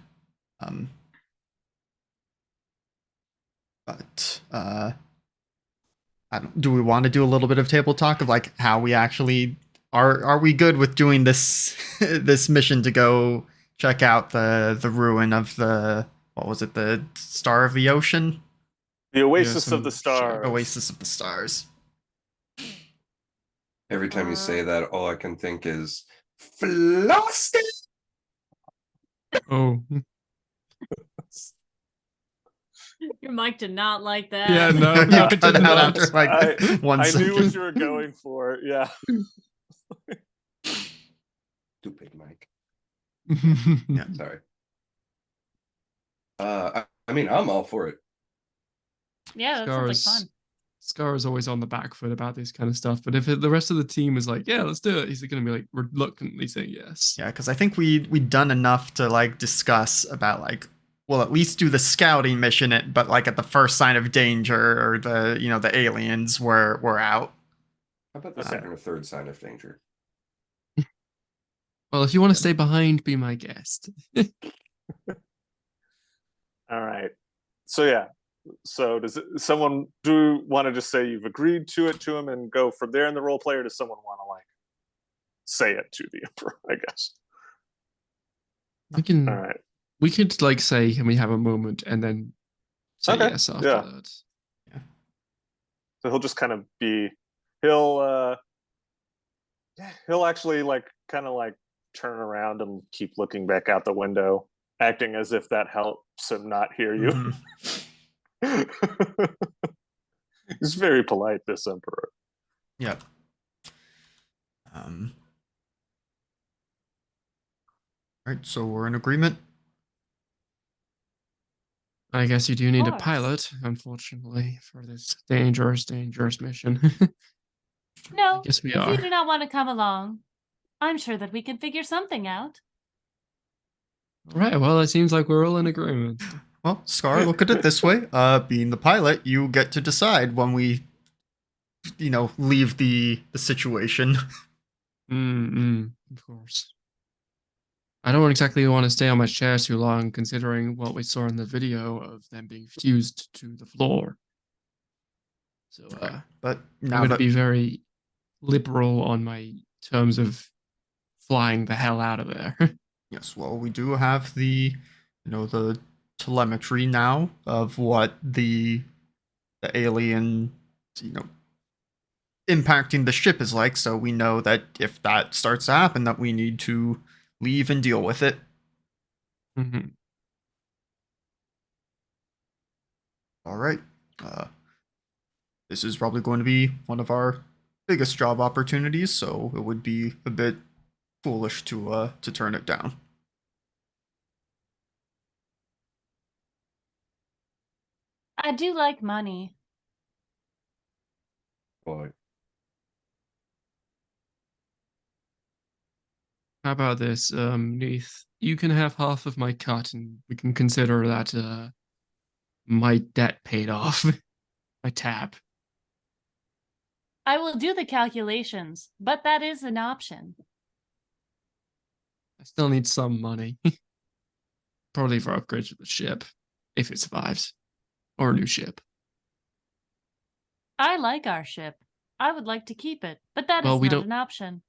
Speaker 1: Do we want to do a little bit of table talk of like how we actually are we good with doing this this mission to go check out the ruin of the, what was it, the Star of the Ocean?
Speaker 2: The Oasis of the Stars.
Speaker 1: Oasis of the Stars.
Speaker 5: Every time you say that, all I can think is Frosty.
Speaker 4: Oh.
Speaker 3: Your mic did not like that.
Speaker 4: Yeah, no.
Speaker 1: You
Speaker 4: Put
Speaker 1: cut
Speaker 4: it
Speaker 1: out
Speaker 4: up.
Speaker 1: after like one
Speaker 2: I knew what
Speaker 1: second.
Speaker 2: you were going for. Yeah.
Speaker 5: Stupid Mike.
Speaker 1: Yeah.
Speaker 5: Sorry. I mean, I'm all for it.
Speaker 3: Yeah, that sounds like fun.
Speaker 4: Scarra's always on the back foot about this kind of stuff, but if the rest of the team is like, yeah, let's do it, he's going to be like reluctantly saying yes.
Speaker 1: Yeah, because I think we'd done enough to like discuss about like we'll at least do the scouting mission, but like at the first sign of danger or the aliens were out.
Speaker 5: How about the second or third sign of danger?
Speaker 4: Well, if you want to stay behind, be my guest.
Speaker 2: All right. So yeah. So does someone do want to just say you've agreed to it to him and go from there in the role play, or does someone want to like say it to the emperor? I guess.
Speaker 4: We
Speaker 2: All right.
Speaker 4: We could like say, can we have a moment, and then say
Speaker 2: Okay,
Speaker 4: yes after
Speaker 2: yeah.
Speaker 4: that.
Speaker 2: So he'll just kind of be he'll actually like kind of like turn around and keep looking back out the window, acting as if that helps him not hear you.
Speaker 1: Mhm.
Speaker 2: He's very polite, this emperor.
Speaker 1: Yep. Right, so we're in agreement.
Speaker 4: I guess you do need a
Speaker 3: course.
Speaker 4: pilot, unfortunately, for this dangerous mission.
Speaker 3: No,
Speaker 4: Yes, we
Speaker 3: if
Speaker 4: are.
Speaker 3: you do not want to come along, I'm sure that we can figure something out.
Speaker 4: All right, well, it seems like we're all in agreement.
Speaker 1: Well, Scar, look at it this way. Being the pilot, you get to decide when we, leave the situation.
Speaker 4: Of course. I don't exactly want to stay on my chair too long, considering what we saw in the video of them being fused to the floor. So,
Speaker 1: But
Speaker 4: I'm
Speaker 1: now
Speaker 4: going to
Speaker 1: that
Speaker 4: be very liberal on my terms of flying the hell out of there.
Speaker 1: yes, well, we do have the telemetry now of what the alien, impacting the ship is like, so we know that if that starts to happen, that we need to leave and deal with it.
Speaker 4: Mhm.
Speaker 1: All right. This is probably going to be one of our biggest job opportunities, so it would be a bit foolish to turn it down.
Speaker 3: I do like money.
Speaker 5: Boy.
Speaker 4: How about this, Neith? You can have half of my cut, and we can consider that my debt paid off. My tab.
Speaker 3: I will do the calculations, but that is an option.
Speaker 4: I still need some money. Probably for upgrades to the ship, if it survives. Or a new ship.
Speaker 3: I like our ship. I would like to keep it, but that
Speaker 4: Well,
Speaker 3: is
Speaker 4: we
Speaker 3: not
Speaker 4: don't-
Speaker 3: an option.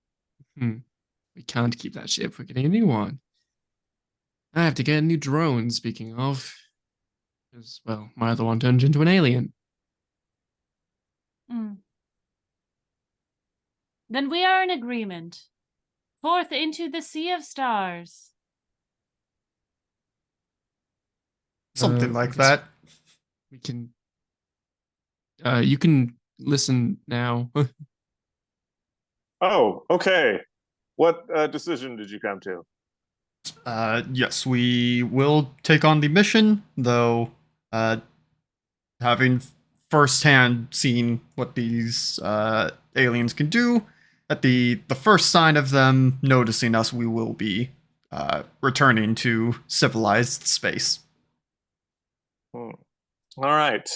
Speaker 4: We can't keep that ship. We're getting a new one. I have to get a new drone, speaking of. Because, well, my other one turned into an alien.
Speaker 3: Then we are in agreement. Forth into the sea of stars.
Speaker 1: Something
Speaker 4: I
Speaker 1: like
Speaker 4: guess
Speaker 1: that.
Speaker 4: We can. You can listen now.
Speaker 2: Oh, okay. What decision did you come to?
Speaker 1: Yes, we will take on the mission, though having firsthand seen what these aliens can do, at the first sign of them noticing us, we will be returning to civilized space.
Speaker 2: All right.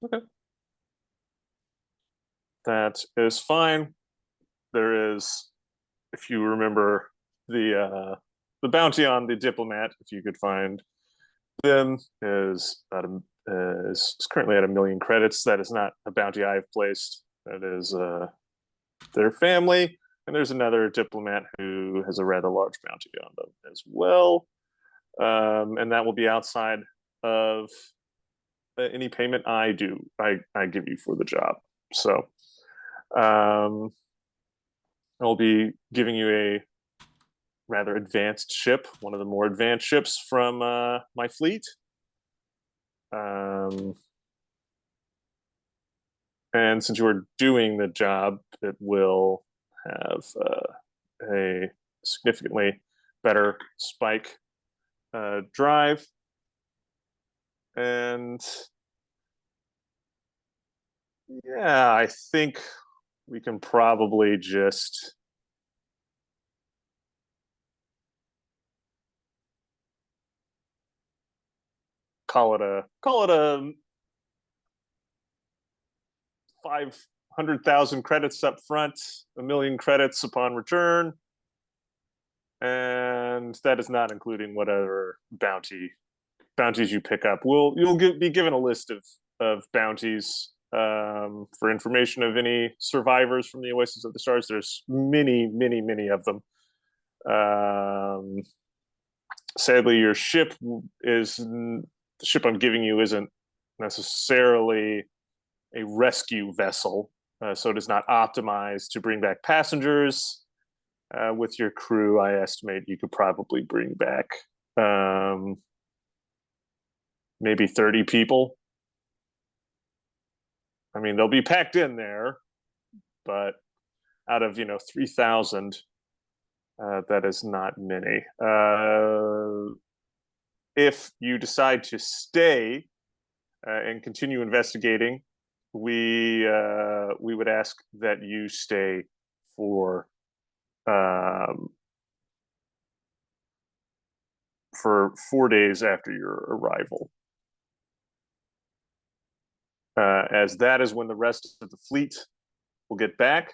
Speaker 2: Okay. That is fine. There is, if you remember the bounty on the diplomat, if you could find them, is currently at 1 million credits. That is not a bounty I've placed. That is their family, and there's another diplomat who has a rather large bounty on them as well, and that will be outside of any payment I give you for the job. So I'll be giving you rather advanced ship, one of the more advanced ships from my fleet. And since you are doing the job, it will have a significantly better spike drive. And yeah, I think we can probably just call it a 500,000 credits up front, 1,000,000 credits upon return, and that is not including whatever bounties you pick up. You'll be given a list of bounties for information of any survivors from the Oasis of the Stars. There's many, many, many of them. Sadly, your ship the ship I'm giving you isn't necessarily a rescue vessel, so it is not optimized to bring back passengers. With your crew, I estimate you could probably bring back maybe 30 people. I mean, they'll be packed in there, but out of 3,000, that is not many. If you decide to stay and continue investigating, we would ask that you stay for 4 days after your arrival, as that is when the rest of the fleet will get back.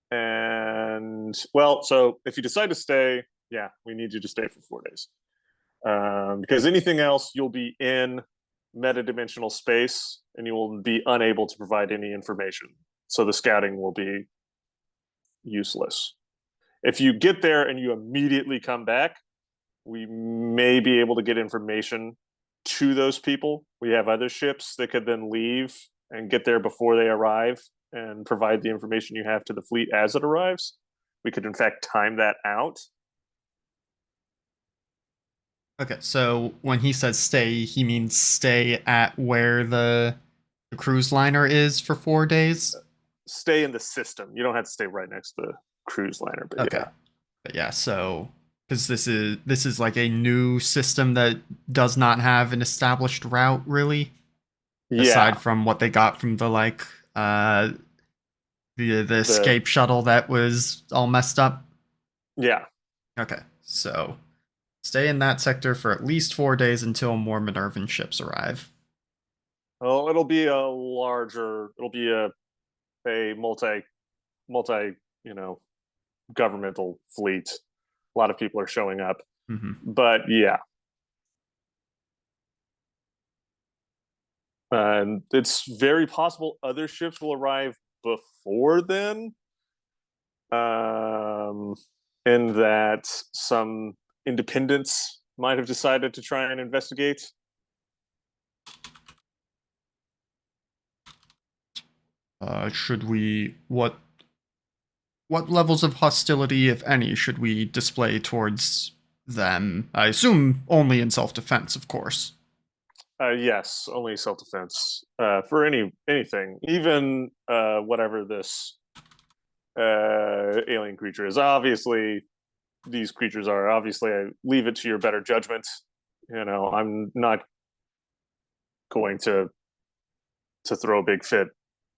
Speaker 2: And well, so if you decide to stay, yeah, we need you to stay for 4 days, because anything else, you'll be in metadimensional space and you will be unable to provide any information, so the scouting will be useless. If you get there and you immediately come back, we may be able to get information to those people. We have other ships that could then leave and get there before they arrive and provide the information you have to the fleet as it arrives. We could in fact time that out.
Speaker 1: Okay, so when he says stay, he means stay at where the cruise liner is for 4 days?
Speaker 2: Stay in the system. You don't have to stay right next to the cruise liner, but
Speaker 1: okay.
Speaker 2: Yeah.
Speaker 1: But yeah, so because this is like a new system that does not have an established route, really.
Speaker 2: Yeah.
Speaker 1: Aside from what they got from the the escape shuttle that was all messed up.
Speaker 2: Yeah.
Speaker 1: Okay, so stay in that sector for at least 4 days until more Minervan ships arrive.
Speaker 2: Well, it'll be a multi governmental fleet. A lot of people are showing up.
Speaker 1: Mm-hmm.
Speaker 2: But yeah. And it's very possible other ships will arrive before then. In that some independents might have decided to try and investigate.
Speaker 1: Should we what levels of hostility, if any, should we display towards them? I assume only in self-defense, of course.
Speaker 2: Yes, only self-defense. For anything, even whatever this alien creature is. Obviously, these creatures are. Obviously, I leave it to your better judgment. I'm not going to throw a big fit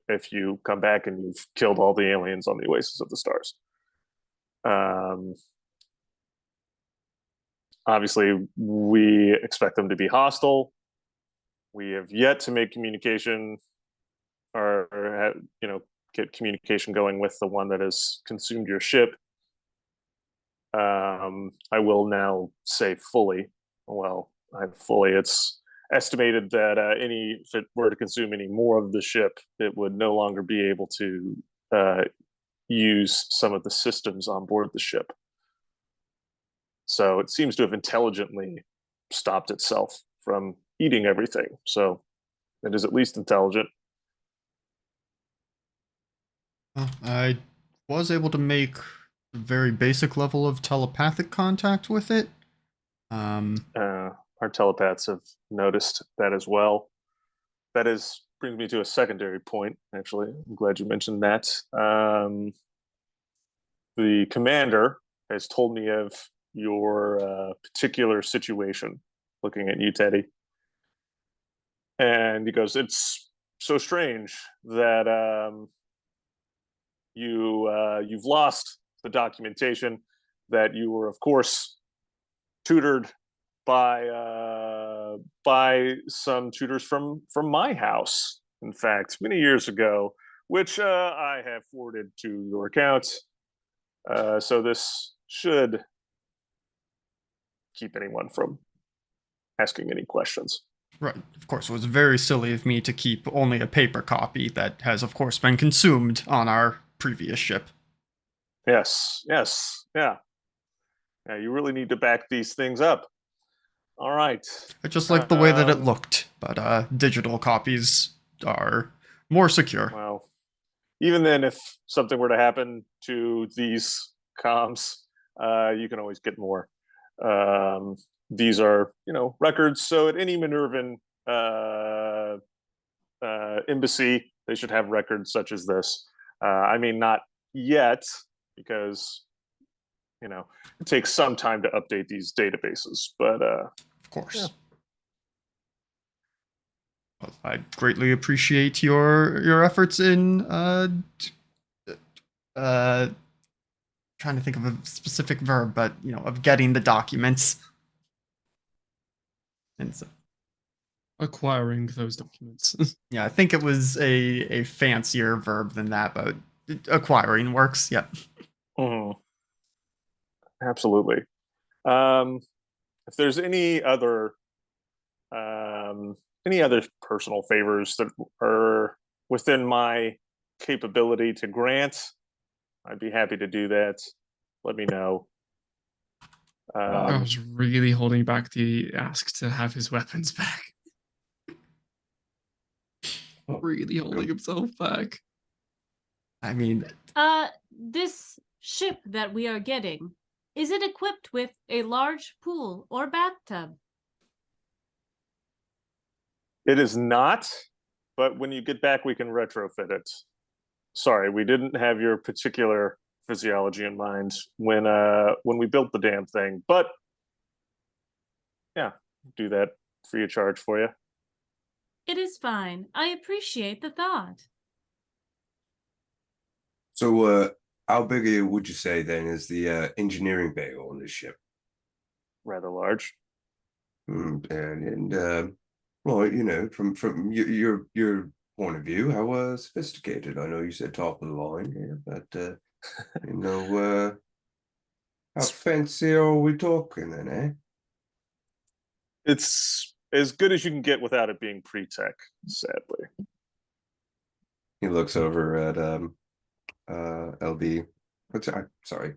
Speaker 2: if you come back and you've killed all the aliens on the Oasis of the Stars. Obviously, we expect them to be hostile. We have yet to make communication or get communication going with the one that has consumed your ship. I will now say fully. Well, it's estimated that if it were to consume any more of the ship, it would no longer be able to use some of the systems on board the ship. So it seems to have intelligently stopped itself from eating everything. So it is at least intelligent.
Speaker 1: Well, I was able to make very basic level of telepathic contact with it.
Speaker 2: Our telepaths have noticed that as well. That brings me to a secondary point, actually. I'm glad you mentioned that. The commander has told me of your particular situation, looking at you, Teddy. And he goes, it's so strange that you've lost the documentation, that you were, of course, tutored by some tutors from my house, in fact, many years ago, which I have forwarded to your account. So this should keep anyone from asking any questions.
Speaker 1: Right, of course, it was very silly of me to keep only a paper copy that has, of course, been consumed on our previous ship.
Speaker 2: Yes, yeah. You really need to back these things up. All right.
Speaker 1: I just like the way that it looked, but digital copies are more secure.
Speaker 2: Well, even then, if something were to happen to these comms, you can always get more. These are, records. So at any Minervan embassy, they should have records such as this. I mean, not yet, because it takes some time to update these databases. But
Speaker 1: of course. Yeah. Well, I greatly appreciate your efforts in trying to think of a specific verb, but of getting the documents. And so,
Speaker 4: acquiring those documents.
Speaker 1: yeah, I think it was a fancier verb than that, but acquiring works. Yeah.
Speaker 2: Mm-hmm. Absolutely. If there's any other personal favors that are within my capability to grant, I'd be happy to do that. Let me know.
Speaker 4: I was really holding back the ask to have his weapons back. Really holding himself back.
Speaker 1: I mean,
Speaker 3: this ship that we are getting, is it equipped with a large pool or bathtub?
Speaker 2: It is not, but when you get back, we can retrofit it. Sorry, we didn't have your particular physiology in mind when we built the damn thing, but yeah, do that free of charge for you.
Speaker 3: It is fine. I appreciate the thought.
Speaker 5: So, how big would you say then is the engineering bay on this ship?
Speaker 2: Rather large.
Speaker 5: And well, from your point of view, how sophisticated? I know you said top of the line here, but how fancy are we talking then, eh?
Speaker 2: It's as good as you can get without it being pre-tech, sadly.
Speaker 5: He looks over at LB. Sorry.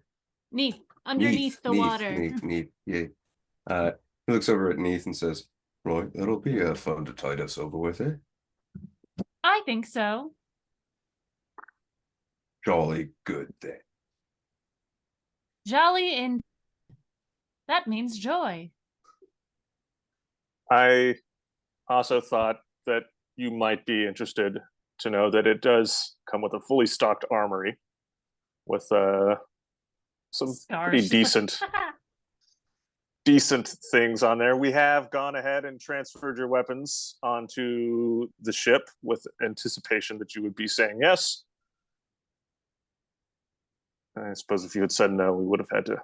Speaker 3: Neith, underneath the water.
Speaker 5: Neith, yeah. He looks over at Neith and says, "Right, that'll be fun to tide us over with, eh?"
Speaker 3: I think so.
Speaker 5: Jolly good then.
Speaker 3: Jolly and that means joy.
Speaker 2: I also thought that you might be interested to know that it does come with a fully stocked armory with some pretty decent things on there. We have gone ahead and transferred your weapons onto the ship with anticipation that you would be saying yes. I suppose if you had said no, we would have had to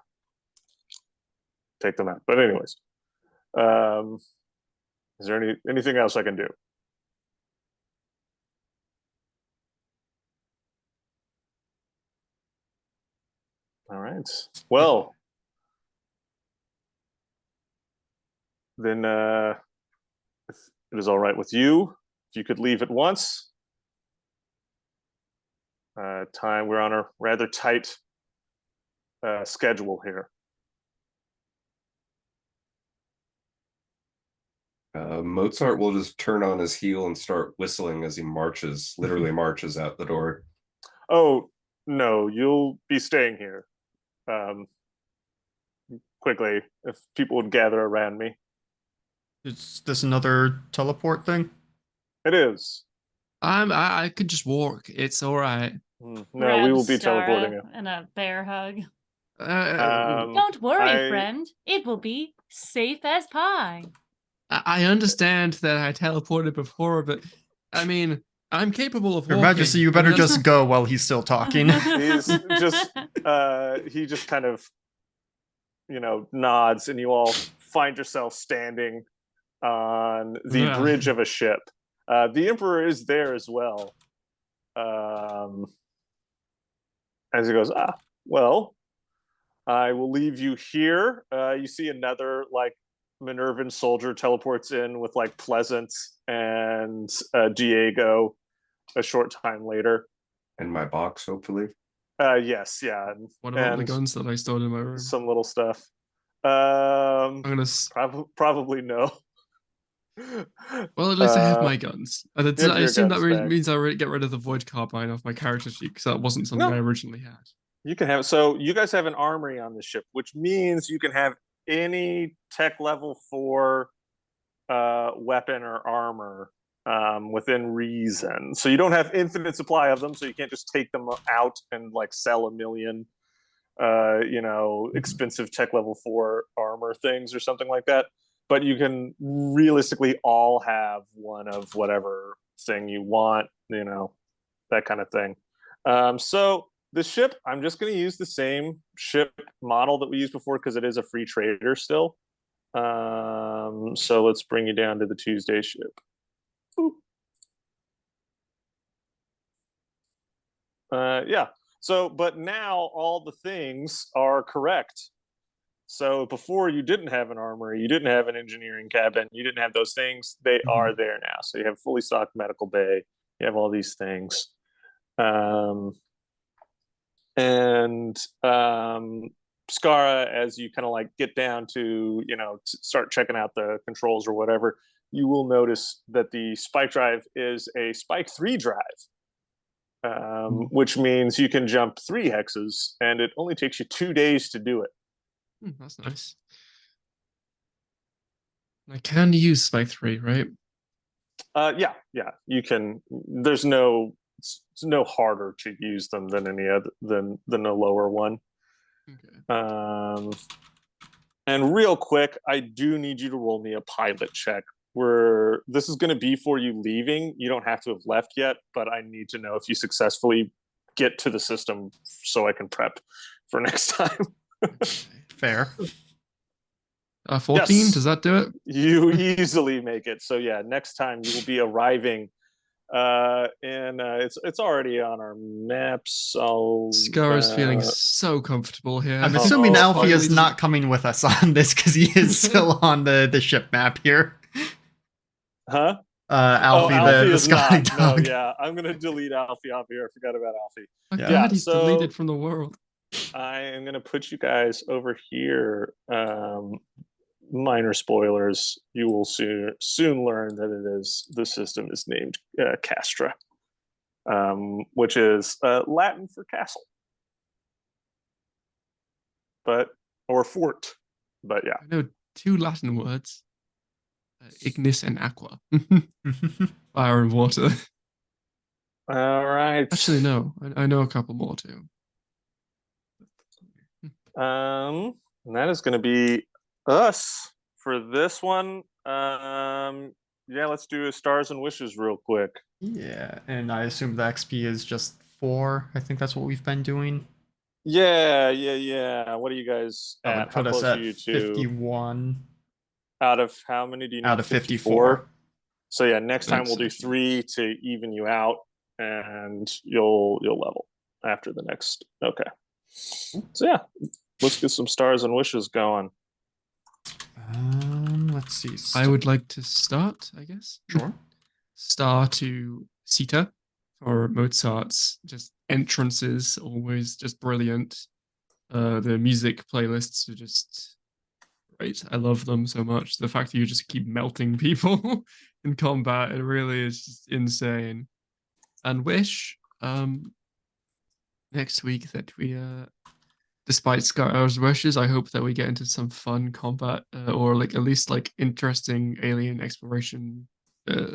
Speaker 2: take them out. But anyways, is there anything else I can do? All right. Well, then if it is all right with you, if you could leave at once. We're on a rather tight schedule here.
Speaker 5: Mozart will just turn on his heel and start whistling as he literally marches out the door.
Speaker 2: Oh, no, you'll be staying here. quickly if people would gather around me.
Speaker 1: Is this another teleport thing?
Speaker 2: It is.
Speaker 4: I could just walk. It's all right.
Speaker 2: No,
Speaker 3: Grab
Speaker 2: we will be
Speaker 3: Scarra
Speaker 2: teleporting you.
Speaker 3: and a bear hug.
Speaker 2: Um,
Speaker 3: Don't worry,
Speaker 2: I-
Speaker 3: friend. It will be safe as pie.
Speaker 4: I understand that I teleported before, but I mean, I'm capable of
Speaker 1: Your
Speaker 4: walking.
Speaker 1: Majesty, you
Speaker 4: I mean,
Speaker 1: better
Speaker 4: that's
Speaker 1: just
Speaker 4: not-
Speaker 1: go while he's still talking.
Speaker 2: He's just he just kind of nods, and you all find yourself standing on the
Speaker 4: Yeah.
Speaker 2: bridge of a ship. The Emperor is there as well. As he goes, well, I will leave you here. You see another like Minervan soldier teleports in with like Pleasant and Diego a short time later.
Speaker 5: In my box, hopefully.
Speaker 2: Yes, yeah.
Speaker 4: What about the
Speaker 2: and
Speaker 4: guns that I stole in my room?
Speaker 2: some little stuff.
Speaker 4: I'm gonna.
Speaker 2: Probably no.
Speaker 4: Well, at least I have my guns. I
Speaker 2: you have your
Speaker 4: assume that
Speaker 2: guns back.
Speaker 4: means I get rid of the void carbine off my character sheet because that wasn't something
Speaker 2: No.
Speaker 4: I originally had.
Speaker 2: You can have so you guys have an armory on the ship, which means you can have any tech level 4 weapon or armor within reason. So you don't have infinite supply of them, so you can't just take them out and like sell 1 million expensive tech level 4 armor things or something like that. But you can realistically all have one of whatever thing you want, that kind of thing. So the ship, I'm just going to use the same ship model that we used before because it is a free trader still. So let's bring you down to the Tuesday ship. Yeah. So, but now all the things are correct. So before you didn't have an armory, you didn't have an engineering cabin, you didn't have those things. They are there now. So you have fully stocked medical bay. You have all these things. Scarra, as you kind of like get down to, start checking out the controls or whatever, you will notice that the spike drive is a spike 3 drive, which means you can jump 3 hexes, and it only takes you 2 days to do it.
Speaker 4: That's nice. I can use Spike 3, right?
Speaker 2: Yeah, you can. There's no, it's no harder to use them than any other than a lower one.
Speaker 4: Okay.
Speaker 2: And real quick, I do need you to roll me a pilot check. Where this is going to be for you leaving. You don't have to have left yet, but I need to know if you successfully get to the system so I can prep for next time.
Speaker 1: Fair.
Speaker 4: 14,
Speaker 2: Yes.
Speaker 4: does that do it?
Speaker 2: You easily make it. So yeah, next time you will be arriving, and it's already on our maps.
Speaker 4: Scarra's feeling so comfortable here.
Speaker 1: I'm assuming Alfie is
Speaker 4: finally-
Speaker 1: not coming with us on this because he is still on the ship map here.
Speaker 2: Huh?
Speaker 1: Alfie,
Speaker 2: Alfie
Speaker 1: the
Speaker 2: is
Speaker 1: Scotty
Speaker 2: not.
Speaker 1: dog.
Speaker 2: No, yeah, I'm gonna delete Alfie off here. I forgot about Alfie.
Speaker 4: I'm
Speaker 1: Yeah.
Speaker 4: glad he's
Speaker 2: so-
Speaker 4: deleted from the world.
Speaker 2: I am gonna put you guys over here. Minor spoilers. You will soon learn that the system is named Castra, which is Latin for castle, or fort. But yeah,
Speaker 4: I know 2 Latin words. Ignis and aqua. Fire and water.
Speaker 2: all right.
Speaker 4: Actually, no. I know a couple more too.
Speaker 2: And that is going to be us for this one. Yeah, let's do a stars and wishes real quick.
Speaker 1: Yeah, and I assume the XP is just 4. I think that's what we've been doing.
Speaker 2: Yeah. What are you guys
Speaker 1: That
Speaker 2: at?
Speaker 1: would put
Speaker 2: How
Speaker 1: us
Speaker 2: close
Speaker 1: at
Speaker 2: are you to?
Speaker 1: 51
Speaker 2: Out of how many do you need?
Speaker 1: out of 54.
Speaker 2: So yeah, next time we'll do
Speaker 4: Excellent.
Speaker 2: 3 to even you out, and you'll level after the next. Okay. So yeah, let's get some stars and wishes going.
Speaker 1: Let's see.
Speaker 4: I would like to start, I guess.
Speaker 1: Sure.
Speaker 4: Star to Sita for Mozart's just entrances, always just brilliant. The music playlists are just great. I love them so much. The fact that you just keep melting people in combat, it really is just insane. And wish next week that we despite Scarra's wishes, I hope that we get into some fun combat or like at least like interesting alien exploration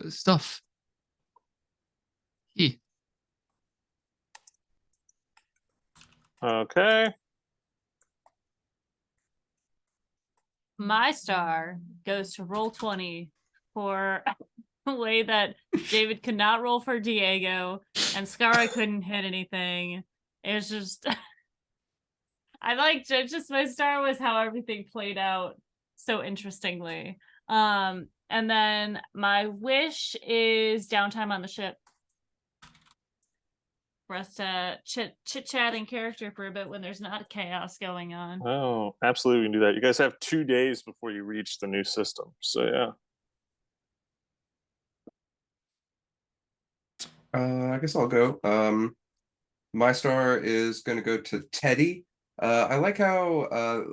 Speaker 4: stuff. Yeah.
Speaker 2: Okay.
Speaker 3: My star goes to Roll20 for a way that David could not roll for Diego and Scarra couldn't hit anything. It was just I liked it. Just my star was how everything played out so interestingly. And then my wish is downtime on the ship. For us to chit-chat in character for a bit when there's not chaos going on.
Speaker 2: Oh, absolutely, we can do that. You guys have 2 days before you reach the new system, so yeah.
Speaker 5: I guess I'll go. My star is going to go to Teddy. I like how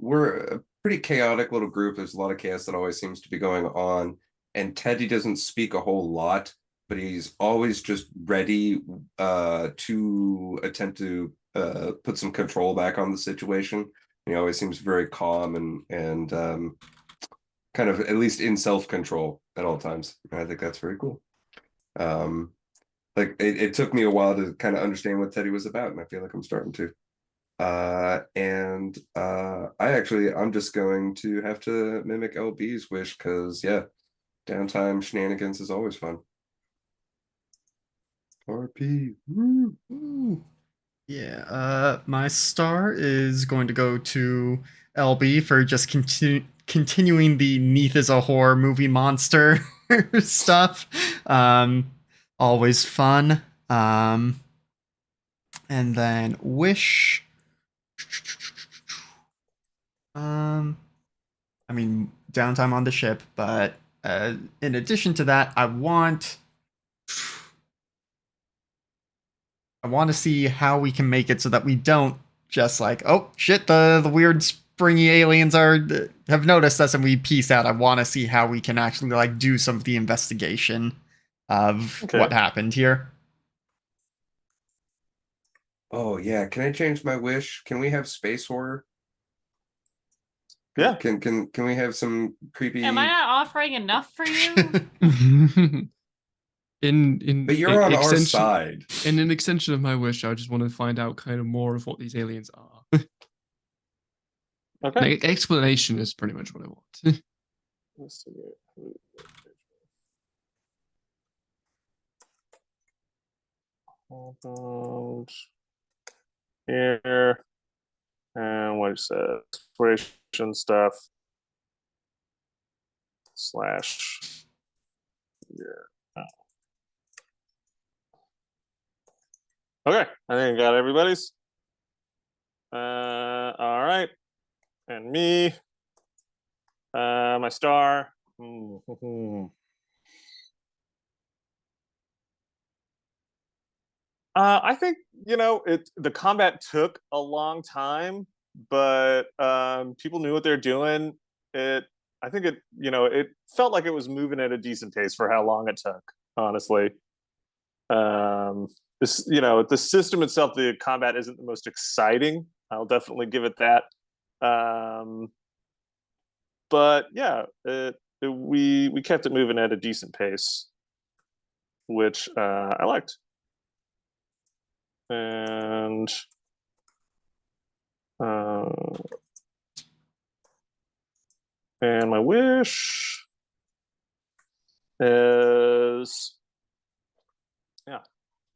Speaker 5: we're a pretty chaotic little group. There's a lot of chaos that always seems to be going on, and Teddy doesn't speak a whole lot, but he's always just ready to attempt to put some control back on the situation. He always seems very calm and kind of at least in self-control at all times. I think that's very cool. Like it took me a while to kind of understand what Teddy was about, and I feel like I'm starting to. I'm just going to have to mimic LB's wish because yeah, downtime shenanigans is always fun. RP. Woo.
Speaker 1: Ooh. Yeah, my star is going to go to LB for just continuing the Neith is a horror movie monster stuff. Always fun. And then wish. I mean, downtime on the ship, but in addition to that, I want to see how we can make it so that we don't just like, oh shit, the weird springy aliens have noticed us and we peace out. I want to see how we can actually like do some of the investigation of what happened here.
Speaker 5: Oh yeah, can I change my wish? Can we have space horror?
Speaker 2: Yeah.
Speaker 5: Can we have some creepy?
Speaker 3: Am I not offering enough for you?
Speaker 5: But you're on our side.
Speaker 4: In an extension of my wish, I just want to find out kind of more of what these aliens are.
Speaker 2: Okay.
Speaker 4: Explanation is pretty much what I want.
Speaker 2: Let's see. Hold here. And what it says, exploration stuff / here. Okay, I think I got everybody's. All right, and me, my star. I think the combat took a long time, but people knew what they're doing. I think it felt like it was moving at a decent pace for how long it took. Honestly, the system itself, the combat isn't the most exciting. I'll definitely give it that. But yeah, we kept it moving at a decent pace, which I liked. And my wish is, yeah,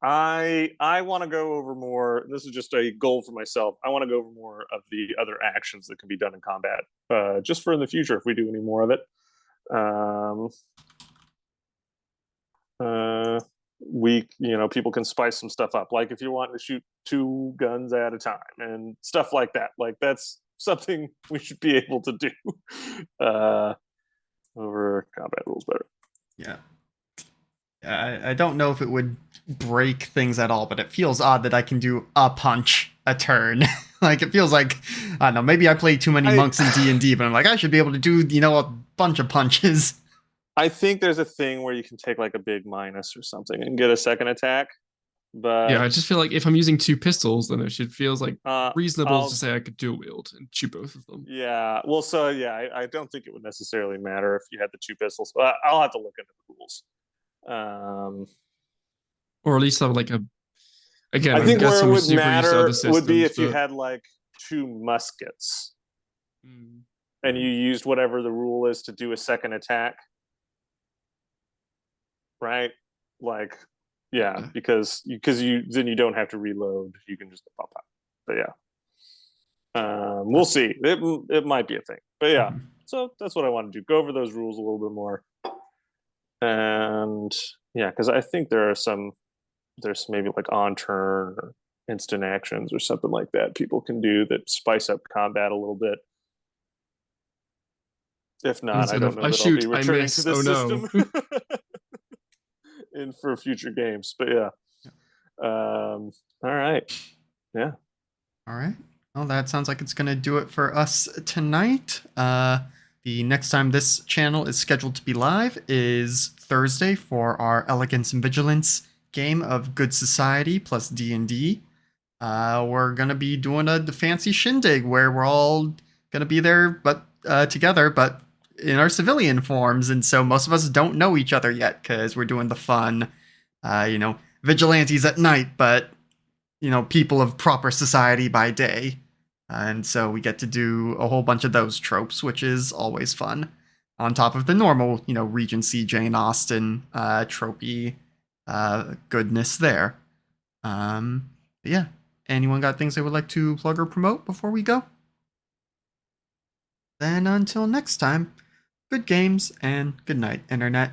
Speaker 2: I want to go over more. This is just a goal for myself. I want to go over more of the other actions that can be done in combat, just for in the future if we do any more of it. People can spice some stuff up, like if you're wanting to shoot 2 guns at a time and stuff like that. Like that's something we should be able to do over combat rules better.
Speaker 1: Yeah. I don't know if it would break things at all, but it feels odd that I can do a punch a turn. Like it feels like, I don't know, maybe I play too many monks in D&D, but I'm like, I should be able to do, a bunch of punches.
Speaker 2: I think there's a thing where you can take like a big minus or something and get a second attack, But
Speaker 4: Yeah, I just feel like if I'm using 2 pistols, then it should feels like reasonable
Speaker 2: I'll-
Speaker 4: to say I could dual wield and shoot both of them.
Speaker 2: yeah, well, so yeah, I don't think it would necessarily matter if you had the 2 pistols. But I'll have to look into the rules.
Speaker 4: Or at least have like a. Again,
Speaker 2: I
Speaker 4: I'm
Speaker 2: think where
Speaker 4: guessing
Speaker 2: it
Speaker 4: we're
Speaker 2: would
Speaker 4: super used to other
Speaker 2: matter would be
Speaker 4: systems,
Speaker 2: if you
Speaker 4: but-
Speaker 2: had like 2 muskets
Speaker 4: Mm.
Speaker 2: and you used whatever the rule is to do a second attack, right? Like, yeah,
Speaker 4: Yeah.
Speaker 2: because you then you don't have to reload. You can just pop out. But yeah, we'll see. It might be a thing. But yeah,
Speaker 1: Mhm.
Speaker 2: so that's what I want to do. Go over those rules a little bit more. And yeah, because I think there's maybe like on turn or instant actions or something like that people can do that spice up combat a little bit. If not, I
Speaker 4: Instead
Speaker 2: don't
Speaker 4: of,
Speaker 2: know
Speaker 4: "I
Speaker 2: that
Speaker 4: shoot,
Speaker 2: I'll be
Speaker 4: I
Speaker 2: returning
Speaker 4: miss,
Speaker 2: to this
Speaker 4: oh no."
Speaker 2: system in for future games. But yeah. All right. Yeah.
Speaker 1: All right. Well, that sounds like it's going to do it for us tonight. The next time this channel is scheduled to be live is Thursday for our Elegance and Vigilance game of Good Society plus D&D. We're going to be doing the fancy shindig where we're all going to be there but together, but in our civilian forms. And so most of us don't know each other yet because we're doing the fun, vigilantes at night, but people of proper society by day. And so we get to do a whole bunch of those tropes, which is always fun. On top of the normal, Regency, Jane Austen, tropey goodness there. Yeah. Anyone got things they would like to plug or promote before we go? Then until next time, good games and good night, Internet.